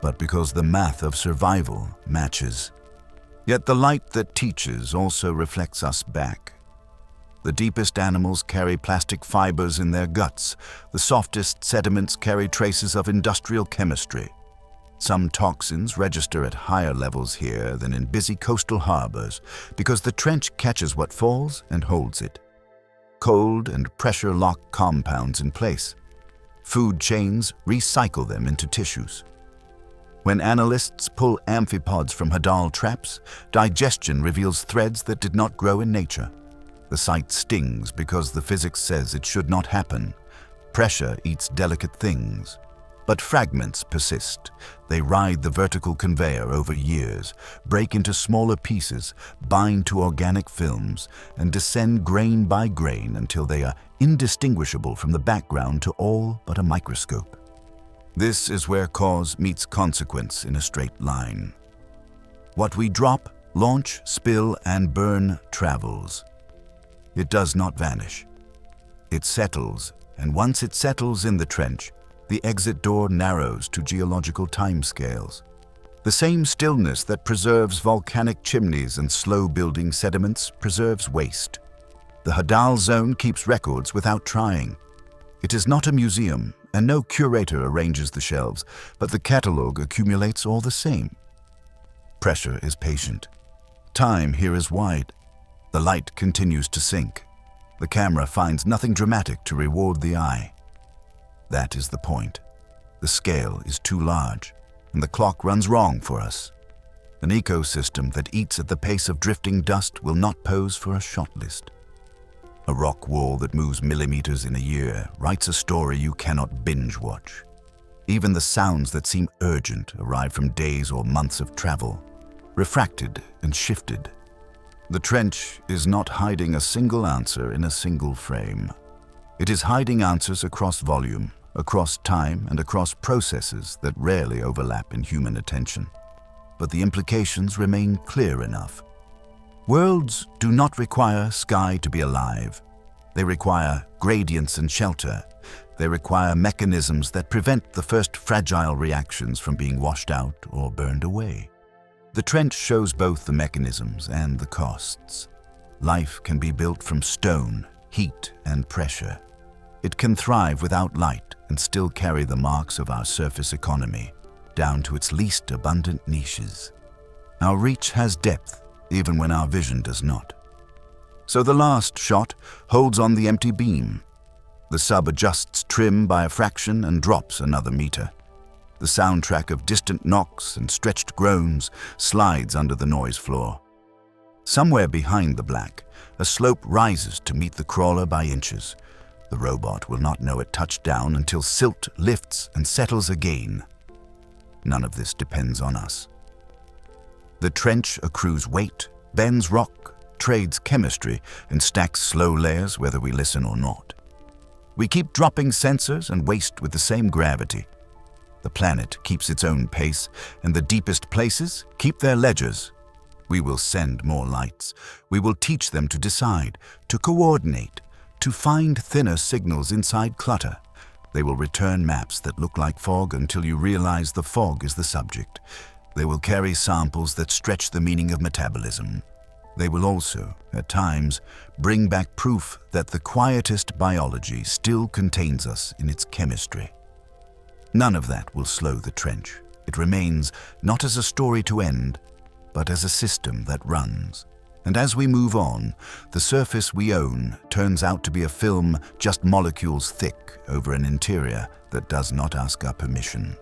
but because the math of survival matches. Yet the light that teaches also reflects us back. The deepest animals carry plastic fibers in their guts. The softest sediments carry traces of industrial chemistry. Some toxins register at higher levels here than in busy coastal harbors because the trench catches what falls and holds it. Cold and pressure lock compounds in place. Food chains recycle them into tissues. When analysts pull amphipods from Hadal traps, digestion reveals threads that did not grow in nature. The sight stings because the physics says it should not happen. Pressure eats delicate things. But fragments persist. They ride the vertical conveyor over years, break into smaller pieces, bind to organic films, and descend grain by grain until they are indistinguishable from the background to all but a microscope. This is where cause meets consequence in a straight line. What we drop, launch, spill, and burn travels. It does not vanish. It settles, and once it settles in the trench, the exit door narrows to geological timescales. The same stillness that preserves volcanic chimneys and slow-building sediments preserves waste. The Hadal zone keeps records without trying. It is not a museum, and no curator arranges the shelves, but the catalog accumulates all the same. Pressure is patient. Time here is wide. The light continues to sink. The camera finds nothing dramatic to reward the eye. That is the point. The scale is too large, and the clock runs wrong for us. An ecosystem that eats at the pace of drifting dust will not pose for a shot list. A rock wall that moves millimeters in a year writes a story you cannot binge watch. Even the sounds that seem urgent arrive from days or months of travel, refracted and shifted. The trench is not hiding a single answer in a single frame. It is hiding answers across volume, across time, and across processes that rarely overlap in human attention. But the implications remain clear enough. Worlds do not require sky to be alive. They require gradients and shelter. They require mechanisms that prevent the first fragile reactions from being washed out or burned away. The trench shows both the mechanisms and the costs. Life can be built from stone, heat, and pressure. It can thrive without light and still carry the marks of our surface economy, down to its least abundant niches. Our reach has depth, even when our vision does not. So the last shot holds on the empty beam. The sub adjusts trim by a fraction and drops another meter. The soundtrack of distant knocks and stretched groans slides under the noise floor. Somewhere behind the black, a slope rises to meet the crawler by inches. The robot will not know it touched down until silt lifts and settles again. None of this depends on us. The trench accrues weight, bends rock, trades chemistry, and stacks slow layers whether we listen or not. We keep dropping sensors and waste with the same gravity. The planet keeps its own pace, and the deepest places keep their ledgers. We will send more lights. We will teach them to decide, to coordinate, to find thinner signals inside clutter. They will return maps that look like fog until you realize the fog is the subject. They will carry samples that stretch the meaning of metabolism. They will also, at times, bring back proof that the quietest biology still contains us in its chemistry. None of that will slow the trench. It remains not as a story to end, but as a system that runs. And as we move on, the surface we own turns out to be a film just molecules thick over an interior that does not ask our permission.